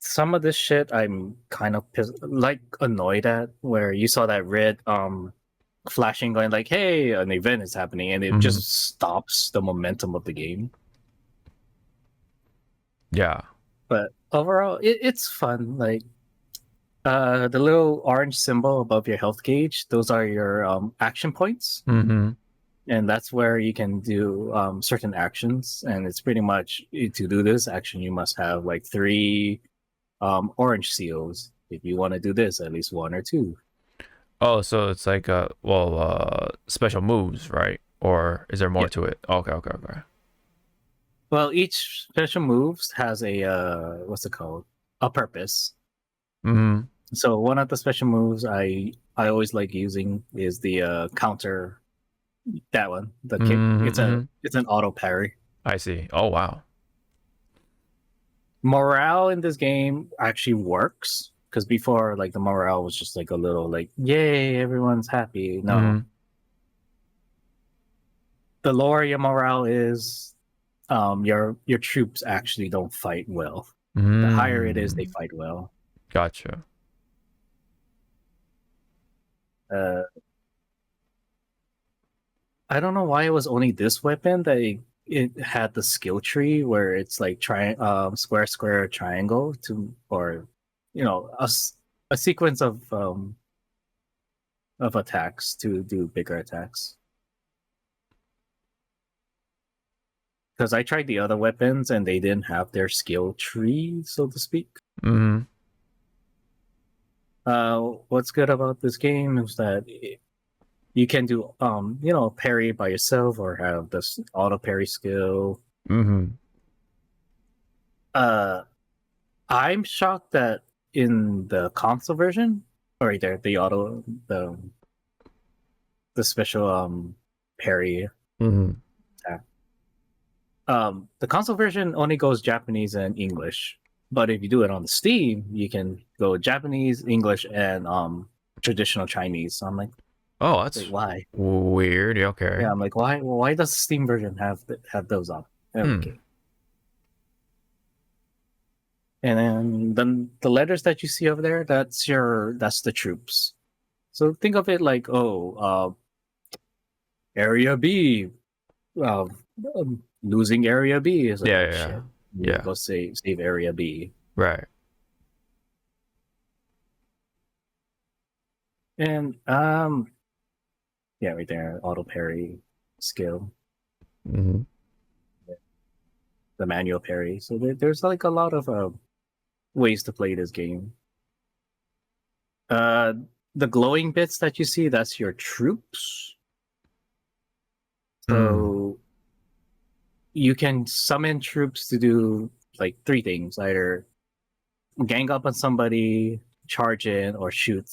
Some of this shit I'm kind of annoyed at, where you saw that red flashing going like, hey, an event is happening, and it just stops the momentum of the game. Yeah. But overall, it's fun. Like the little orange symbol above your health gauge, those are your action points. Mm-hmm. And that's where you can do certain actions, and it's pretty much to do this action you must have like 3 orange seals. If you want to do this, at least 1 or 2. Oh, so it's like special moves, right? Or is there more to it? Okay. Well, each special moves has a what's it called? A purpose. Mm-hmm. So one of the special moves I always like using is the counter. That one, the kick. It's an auto parry. I see. Oh wow. Morale in this game actually works, because before, like, the morale was just like a little like, yay, everyone's happy. No, the lower your morale is, your troops actually don't fight well. The higher it is, they fight well. Gotcha. I don't know why it was only this weapon that it had the skill tree where it's like square, square, triangle or a sequence of attacks to do bigger attacks. Because I tried the other weapons and they didn't have their skill tree, so to speak. What's good about this game is that you can do parry by yourself or have this auto parry skill. I'm shocked that in the console version, or there the special parry attack. The console version only goes Japanese and English, but if you do it on the Steam, you can go Japanese, English, and traditional Chinese. So I'm like, oh, that's wait, why? Weird. Okay. Yeah, I'm like, why does the Steam version have those up? Okay. And then the letters that you see over there, that's the troops. So think of it like, Area B, losing Area B is like, shit. Yeah. Go save Area B. Right. And yeah, right there, auto parry skill, the manual parry. So there's like a lot of ways to play this game. The glowing bits that you see, that's your troops. So you can summon troops to do like 3 things. Either gang up on somebody, charge in, or shoot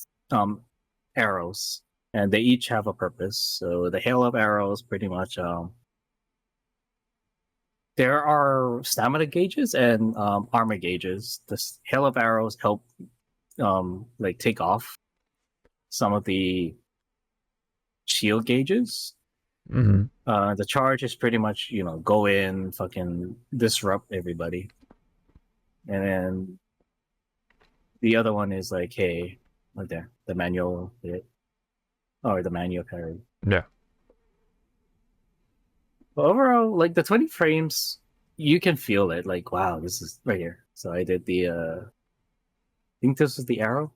arrows, and they each have a purpose. So the hail of arrows, pretty much, there are stamina gauges and armor gauges. The hail of arrows help like take off some of the shield gauges. The charge is pretty much, you know, go in, fucking disrupt everybody. And then the other one is like, hey, right there, the manual hit. Or the manual parry. Yeah. But overall, like the 20 frames, you can feel it. Like, wow, this is right here. So I did the I think this was the arrow.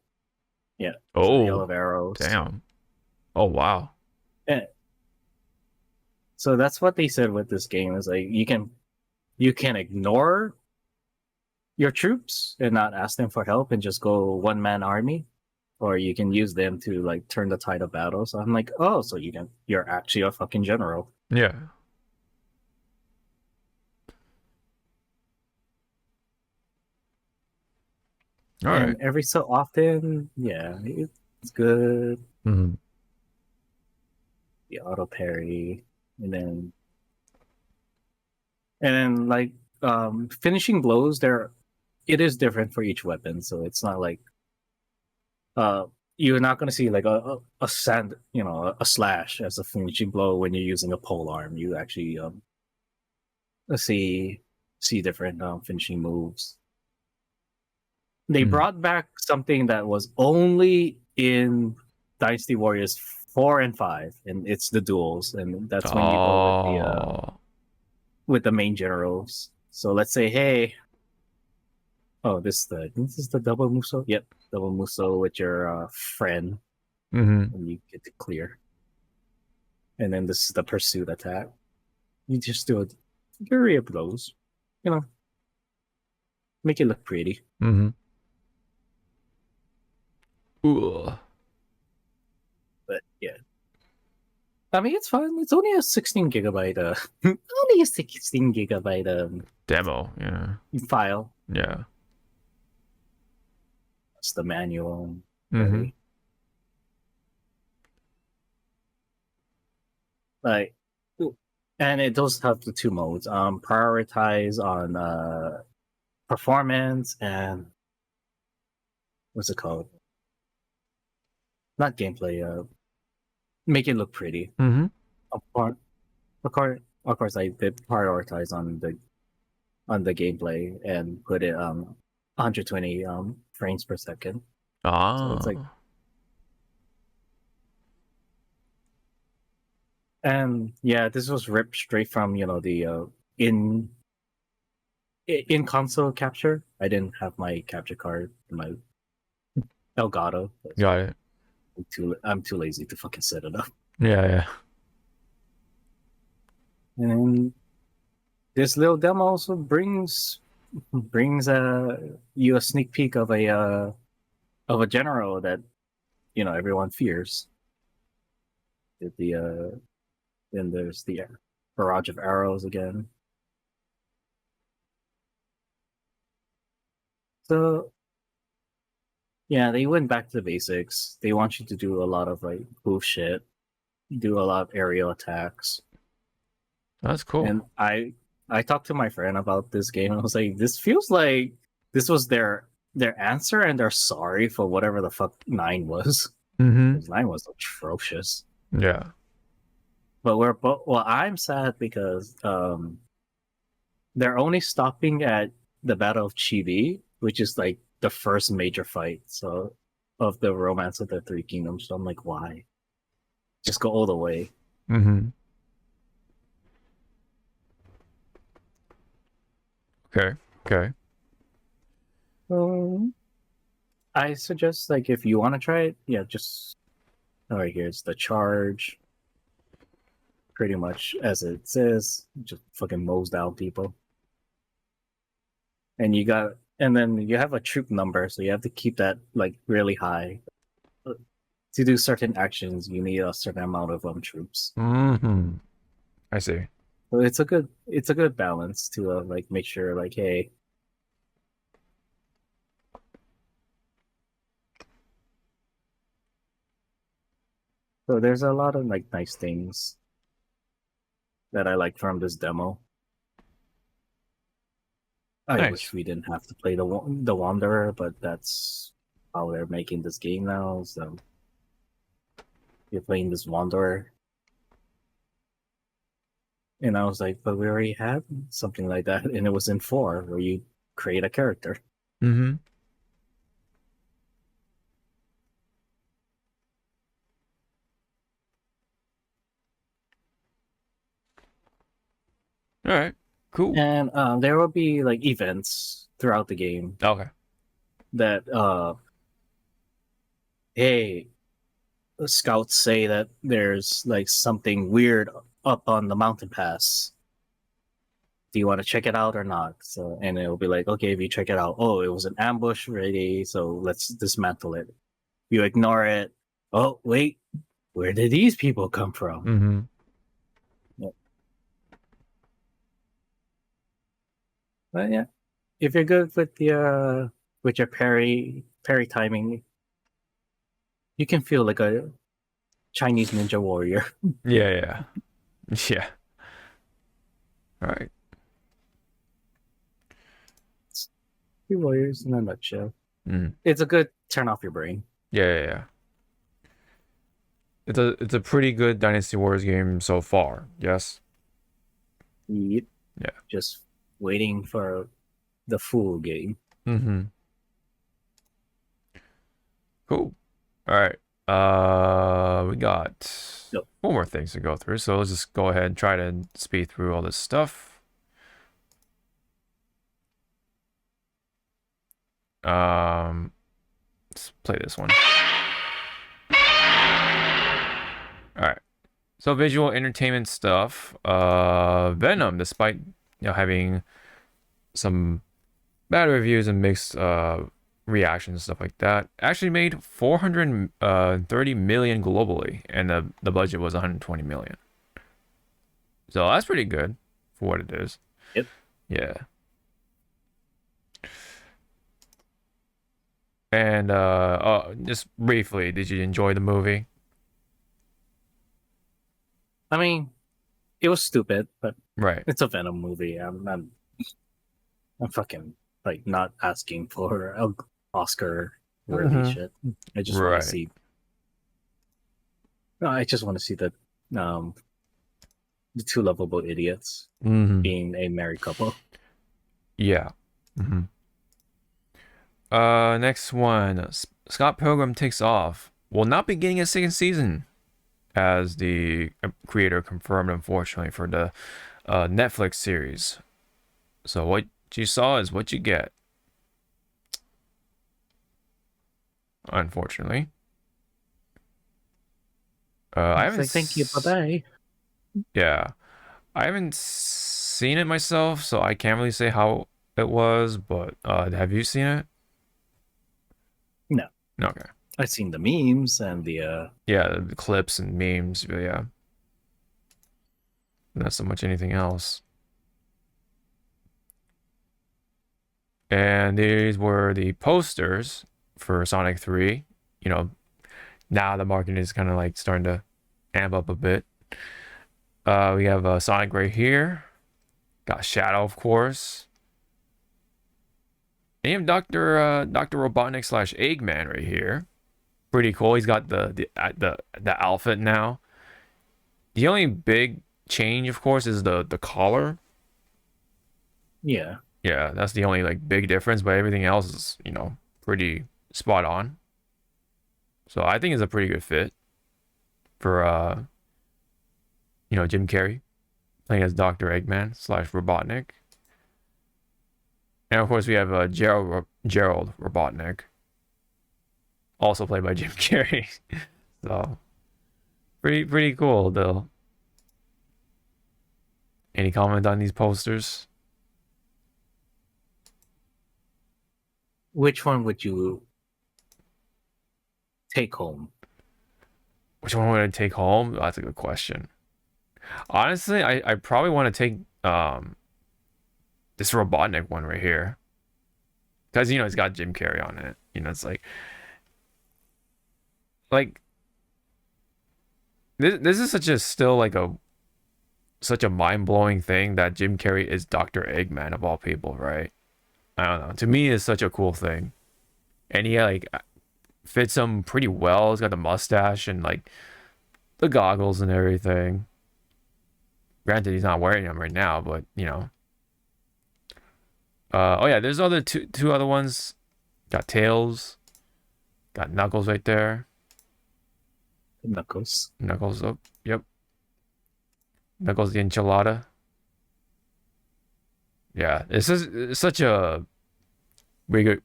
Yeah. Oh, hail of arrows. damn. Oh, wow. And so that's what they said with this game is like you can ignore your troops and not ask them for help and just go one man army, or you can use them to like turn the tide of battle. So I'm like, oh, so you're actually a fucking general. Yeah. All and right. every so often, yeah, it's good. Mm-hmm. The auto parry, and then like finishing blows. It is different for each weapon, so it's not like you're not gonna see like a sand, you know, a slash as a finishing blow when you're using a pole arm. You actually see different finishing moves. They brought back something that was only in Dynasty Warriors 4 and 5, and it's the duels, and that's when you go with the main generals. So let's say, hey, this is the double muso. Yep, double muso with your friend, and you get to clear. And then this is the pursuit attack. You just do a flurry of blows, you know, make it look pretty. Ooh. But yeah, I mean it's fun. It's only a 16 gigabyte. Only a 16 gigabyte demo. Yeah. File. Yeah. That's the manual. Like, and it does have the two modes. Prioritize on performance and what's it called? Not gameplay. Make it look pretty. Of course, I did prioritize on the gameplay and put it 120 frames per second. So it's like, and yeah, this was ripped straight from, you know, the in console capture. I didn't have my capture card, my Elgato. Got it. I'm too lazy to fucking set it up. Yeah. And this little demo also brings you a sneak peek of a general that, you know, everyone fears. Then there's the barrage of arrows again. So yeah, they went back to the basics. They want you to do a lot of like goof shit, do a lot of aerial attacks. That's cool. And I talked to my friend about this game and I was like, this feels like this was their answer and they're sorry for whatever the fuck 9 was. 9 was atrocious. Yeah. But I'm sad because they're only stopping at the Battle of Chibi, which is like the first major fight of the Romance of the Three Kingdoms. So I'm like, why? Just go all the way. Okay. I suggest, like, if you want to try it, yeah, just alright. Here's the charge. Pretty much as it says, just fucking mows down people. And then you have a troop number, so you have to keep that like really high. To do certain actions, you need a certain amount of troops. I see. So it's a good balance to like make sure, like, hey, So there's a lot of like nice things that I like from this demo. I Nice. wish we didn't have to play the Wanderer, but that's how they're making this game now. So you're playing this Wanderer, and I was like, but we already had something like that, and it was in 4, where you create a character. Mm-hmm. All right. Cool. And there will be like events throughout the game Okay. that hey, the scouts say that there's like something weird up on the mountain pass. Do you want to check it out or not? So, and it'll be like, okay, if you check it out, oh, it was an ambush ready, so let's dismantle it. You ignore it. Oh, wait, where did these people come from? Mm-hmm. But yeah, if you're good with your parry timing, you can feel like a Chinese ninja warrior. Yeah. Yeah. All right. Two warriors in a nutshell. Mm. It's a good turn off your brain. Yeah. It's a pretty good Dynasty Wars game so far. Yes. Yep. Yeah. Just waiting for the full game. Mm-hmm. Cool. All right. We got Yep. 4 more things to go through, so let's just go ahead and try to speed through all this stuff. Let's play this one. All right. So visual entertainment stuff. Venom, despite having some bad reviews and mixed reactions and stuff like that, actually made 430 million globally, and the budget was 120 million. So that's pretty good for what it is. Yep. Yeah. And just briefly, did you enjoy the movie? I mean, it was stupid, but Right. it's a Venom movie. I'm fucking like not asking for an Oscar worthy shit. I just want Right. to see. No, I just want to see the two lovable idiots Mm-hmm. being a married couple. Yeah. Mm-hmm. Next one. Scott Pilgrim Takes Off will not be getting a second season, as the creator confirmed, unfortunately, for the Netflix series. So what you saw is what you get, unfortunately. I haven't. Thank you. Bye bye. Yeah, I haven't seen it myself, so I can't really say how it was. But have you seen it? No. Okay. I've seen the memes and the Yeah, the clips and memes. But yeah, not so much anything else. And these were the posters for Sonic 3. Now the marketing is kind of like starting to amp up a bit. We have Sonic right here. Got Shadow, of course. And you have Dr. Robotnik / Eggman right here. Pretty cool. He's got the outfit now. The only big change, of course, is the collar. yeah. Yeah, that's the only like big difference, but everything else is, pretty spot on. So I think it's a pretty good fit for Jim Carrey playing as Dr. Eggman / Robotnik. And of course we have Gerald Robotnik, also played by Jim Carrey. So pretty cool though. Any comment on these posters? Which one would you take home? Which one would I take home? That's a good question. Honestly, I probably want to take this Robotnik one right here, because it's got Jim Carrey on it. It's like this is still like such a mind-blowing thing that Jim Carrey is Dr. Eggman of all people, right? I don't know. To me, it's such a cool thing, and he like fits him pretty well. He's got the mustache and like the goggles and everything. Granted, he's not wearing them right now, but you know. Oh yeah, there's two other ones. Got Tails. Got Knuckles right there. Knuckles. Knuckles up. Yep. Knuckles the enchilada. Yeah, it's such a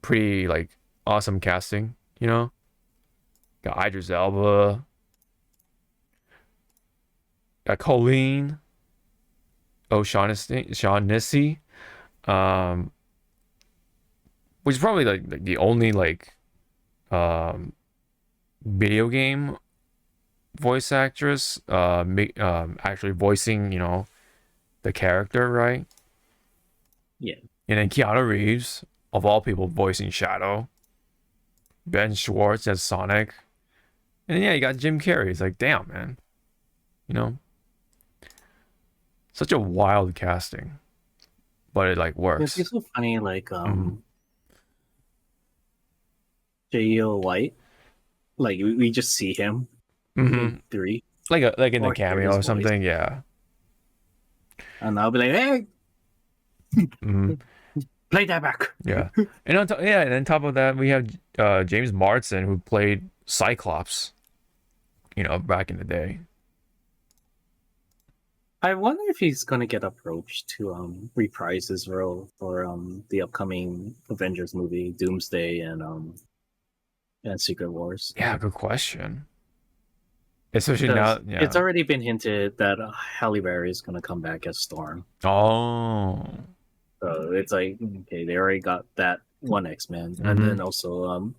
pretty like awesome casting, you know. Got Idris Elba. Got Colleen. Oh, Shaughnessy. Which is probably like the only like video game voice actress actually voicing, you know, the character, right? Yeah. And then Keanu Reeves, of all people, voicing Shadow. Ben Schwartz as Sonic. And yeah, you got Jim Carrey. It's like, damn, man. You know? Such a wild casting. But it like works. It's so funny, like J.O. White. Like we just see him in 3. Like in a Or cameo hear or his something, voice. yeah. And I'll be like, hey, play that back. Yeah. And on and on top of that, we have James Marsden, who played Cyclops, you know, back in the day. I wonder if he's gonna get approached to reprise his role for the upcoming Avengers movie, Doomsday and Secret Wars. Yeah, good question. Especially Because now, yeah. it's already been hinted that Halle Berry is gonna come back as Storm. Oh. So it's like, okay, they already got that one X-Men, and then also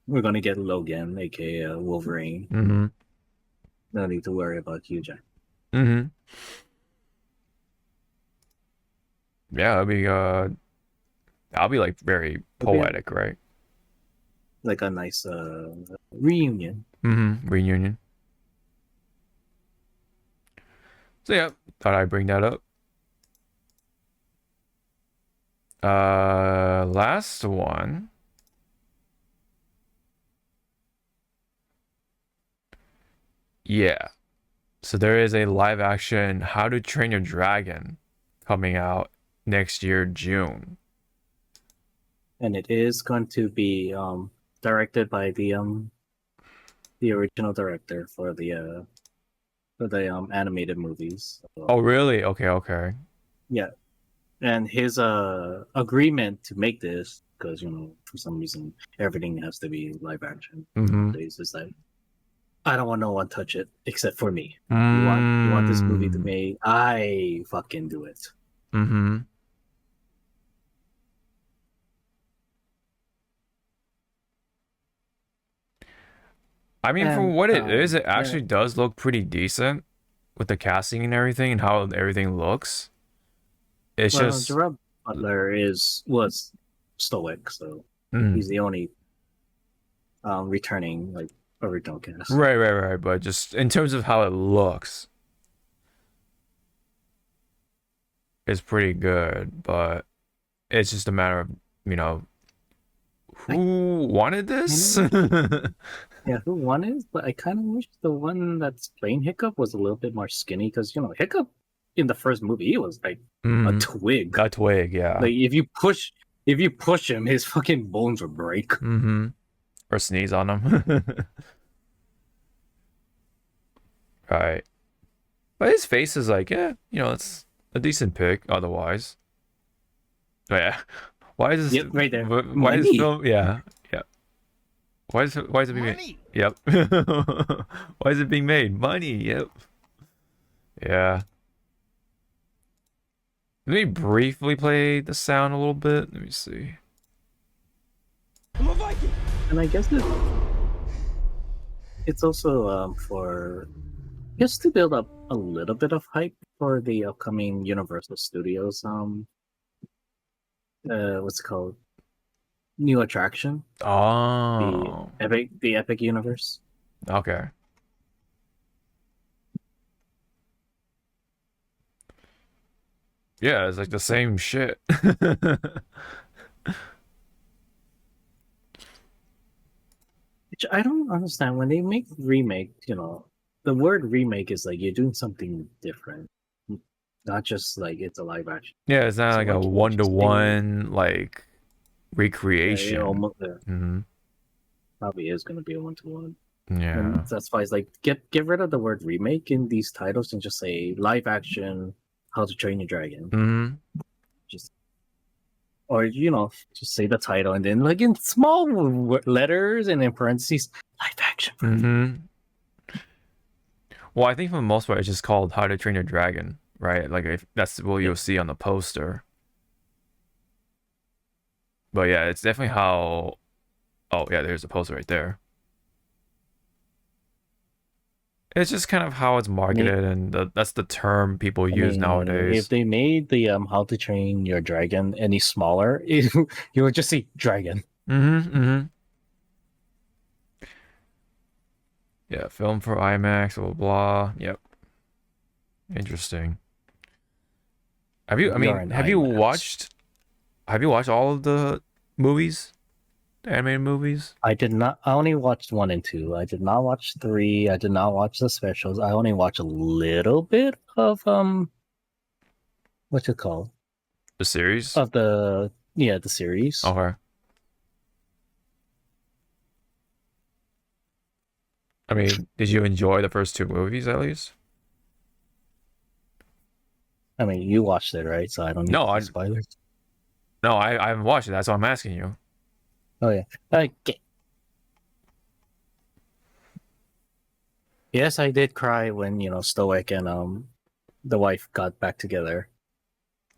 we're gonna get Logan, aka Wolverine. No need to worry about Hugh Jackman. Yeah, that'll be like very poetic, right? Like a nice reunion. Reunion. So yeah, thought I'd bring that up. Last one. Yeah. So there is a live action How to Train Your Dragon coming out next year, June. And it is going to be directed by the original director for the animated movies. So, Oh really? Okay. yeah. And his agreement to make this, because you know, for some reason everything has to be live action. It's just like, I don't want no one touch it except for me. You want this movie to be made, I fucking do it. I mean, for what it is, it actually does look pretty decent with the casting and everything and how everything looks. It's just Gerard Butler was stoic, so he's the only returning like original cast. Right. But just in terms of how it looks, it's pretty good. But it's just a matter of, you know, who wanted this? Yeah, who won it? But I kind of wish the one that's playing Hiccup was a little bit more skinny, because you know, Hiccup in the first movie, he was like a twig. A twig, yeah. Like if you push him, his fucking bones would break. Or sneeze on him. Right. But his face is like, yeah, you know, it's a decent pick otherwise. But yeah. Why is this? Yep, right there. Why is this film? Yeah. Why is it being made? Yep. Why is it being made? Money. Yep. Yeah. Let me briefly play the sound a little bit. Let me see. I'm a Viking. And I guess it's also for just to build up a little bit of hype for the upcoming Universal Studios what's it called? new attraction, Oh, the Epic Universe. okay. Yeah, it's like the same shit. Which I don't understand when they make remake. The word remake is like you're doing something different, not just like it's a live action. Yeah, it's not So like why a can't you just say, one-to-one like yeah, it recreation. almost Hmm. probably is going to be a one-to-one. Yeah. And that's why it's like get rid of the word remake in these titles and just say live action How to Train Your Dragon. Hmm. Just or just say the title and then like in small letters and in parentheses live action. Hmm. Well, I think for the most part, it's just called How to Train Your Dragon, right? Like if that's what you'll see on the poster. But yeah, it's definitely how. Oh yeah, there's a poster right there. It's just kind of how it's marketed, and that's the term people use If nowadays. they made the How to Train Your Dragon any smaller, you would just see dragon. Mm-hmm. Mm-hmm. Yeah, film for IMAX, blah blah blah. Yep. Interesting. Have you? I We are mean, in have you IMAX. watched? Have you watched all of the movies, the animated movies? I did not. I only watched 1 and 2. I did not watch 3. I did not watch the specials. I only watched a little bit of what's it called? The series? Of the series. Okay. I mean, did you enjoy the first 2 movies at least? I mean, you watched it, right? So I don't need No, to spoilers. No, I haven't watched it. That's why I'm asking you. Oh yeah. Okay. Yes, I did cry when Stoic and the wife got back together.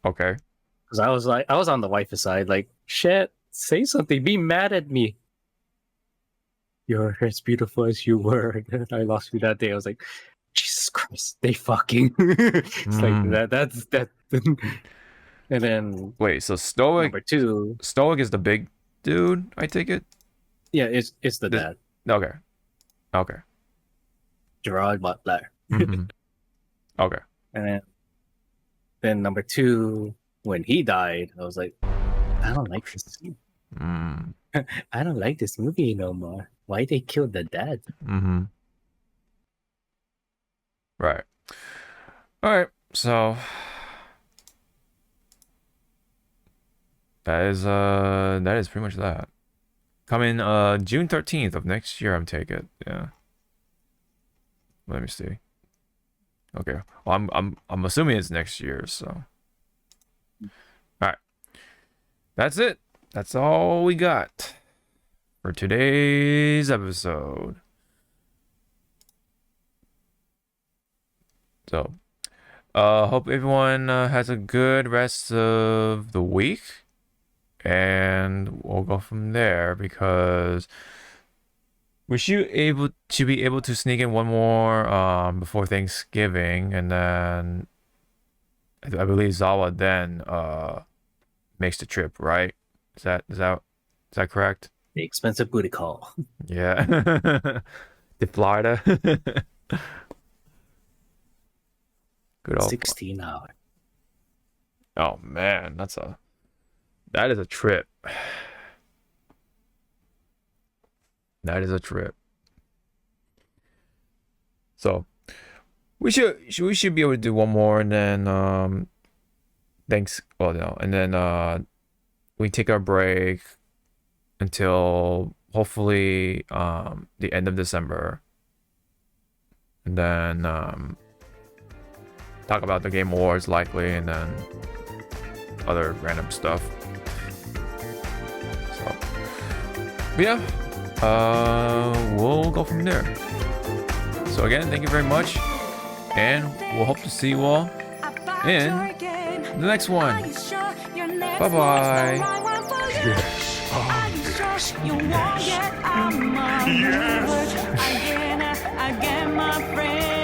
Okay. Because I was on the wife's side, like, shit, say something, be mad at me. You're as beautiful as you were. I lost you that day. I was like, Jesus Christ, they fucking. It's like that's that. And then Wait, so Stoic number 2, Stoic is the big dude, I take it? yeah, it's the dad, Okay. Okay. Gerard Butler. Mhm. Okay. And then number 2, when he died, I was like, I don't like this. Mm. I don't like this movie no more. Why they killed the dad? Mm-hmm. Right. All right. So that is pretty much that. Coming June 13th of next year, I'm taking it. Yeah. Let me see. Okay. Well, I'm assuming it's next year, so. All right. That's it. That's all we got for today's episode. So, hope everyone has a good rest of the week, and we'll go from there because we should be able to sneak in one more before Thanksgiving, and then I believe Zawa then makes the trip, right? Is that correct? The expensive booty call. Yeah. To Florida. Good old 16 hours. Oh man, that is a trip. That is a trip. So we should be able to do one more, and then and then we take our break until hopefully the end of December, and then talk about the Game Awards likely, and then other random stuff. So but yeah, we'll go from there. So again, thank you very much, and we'll hope to see you all in the next one. Bye bye. Yes. Again, my friend.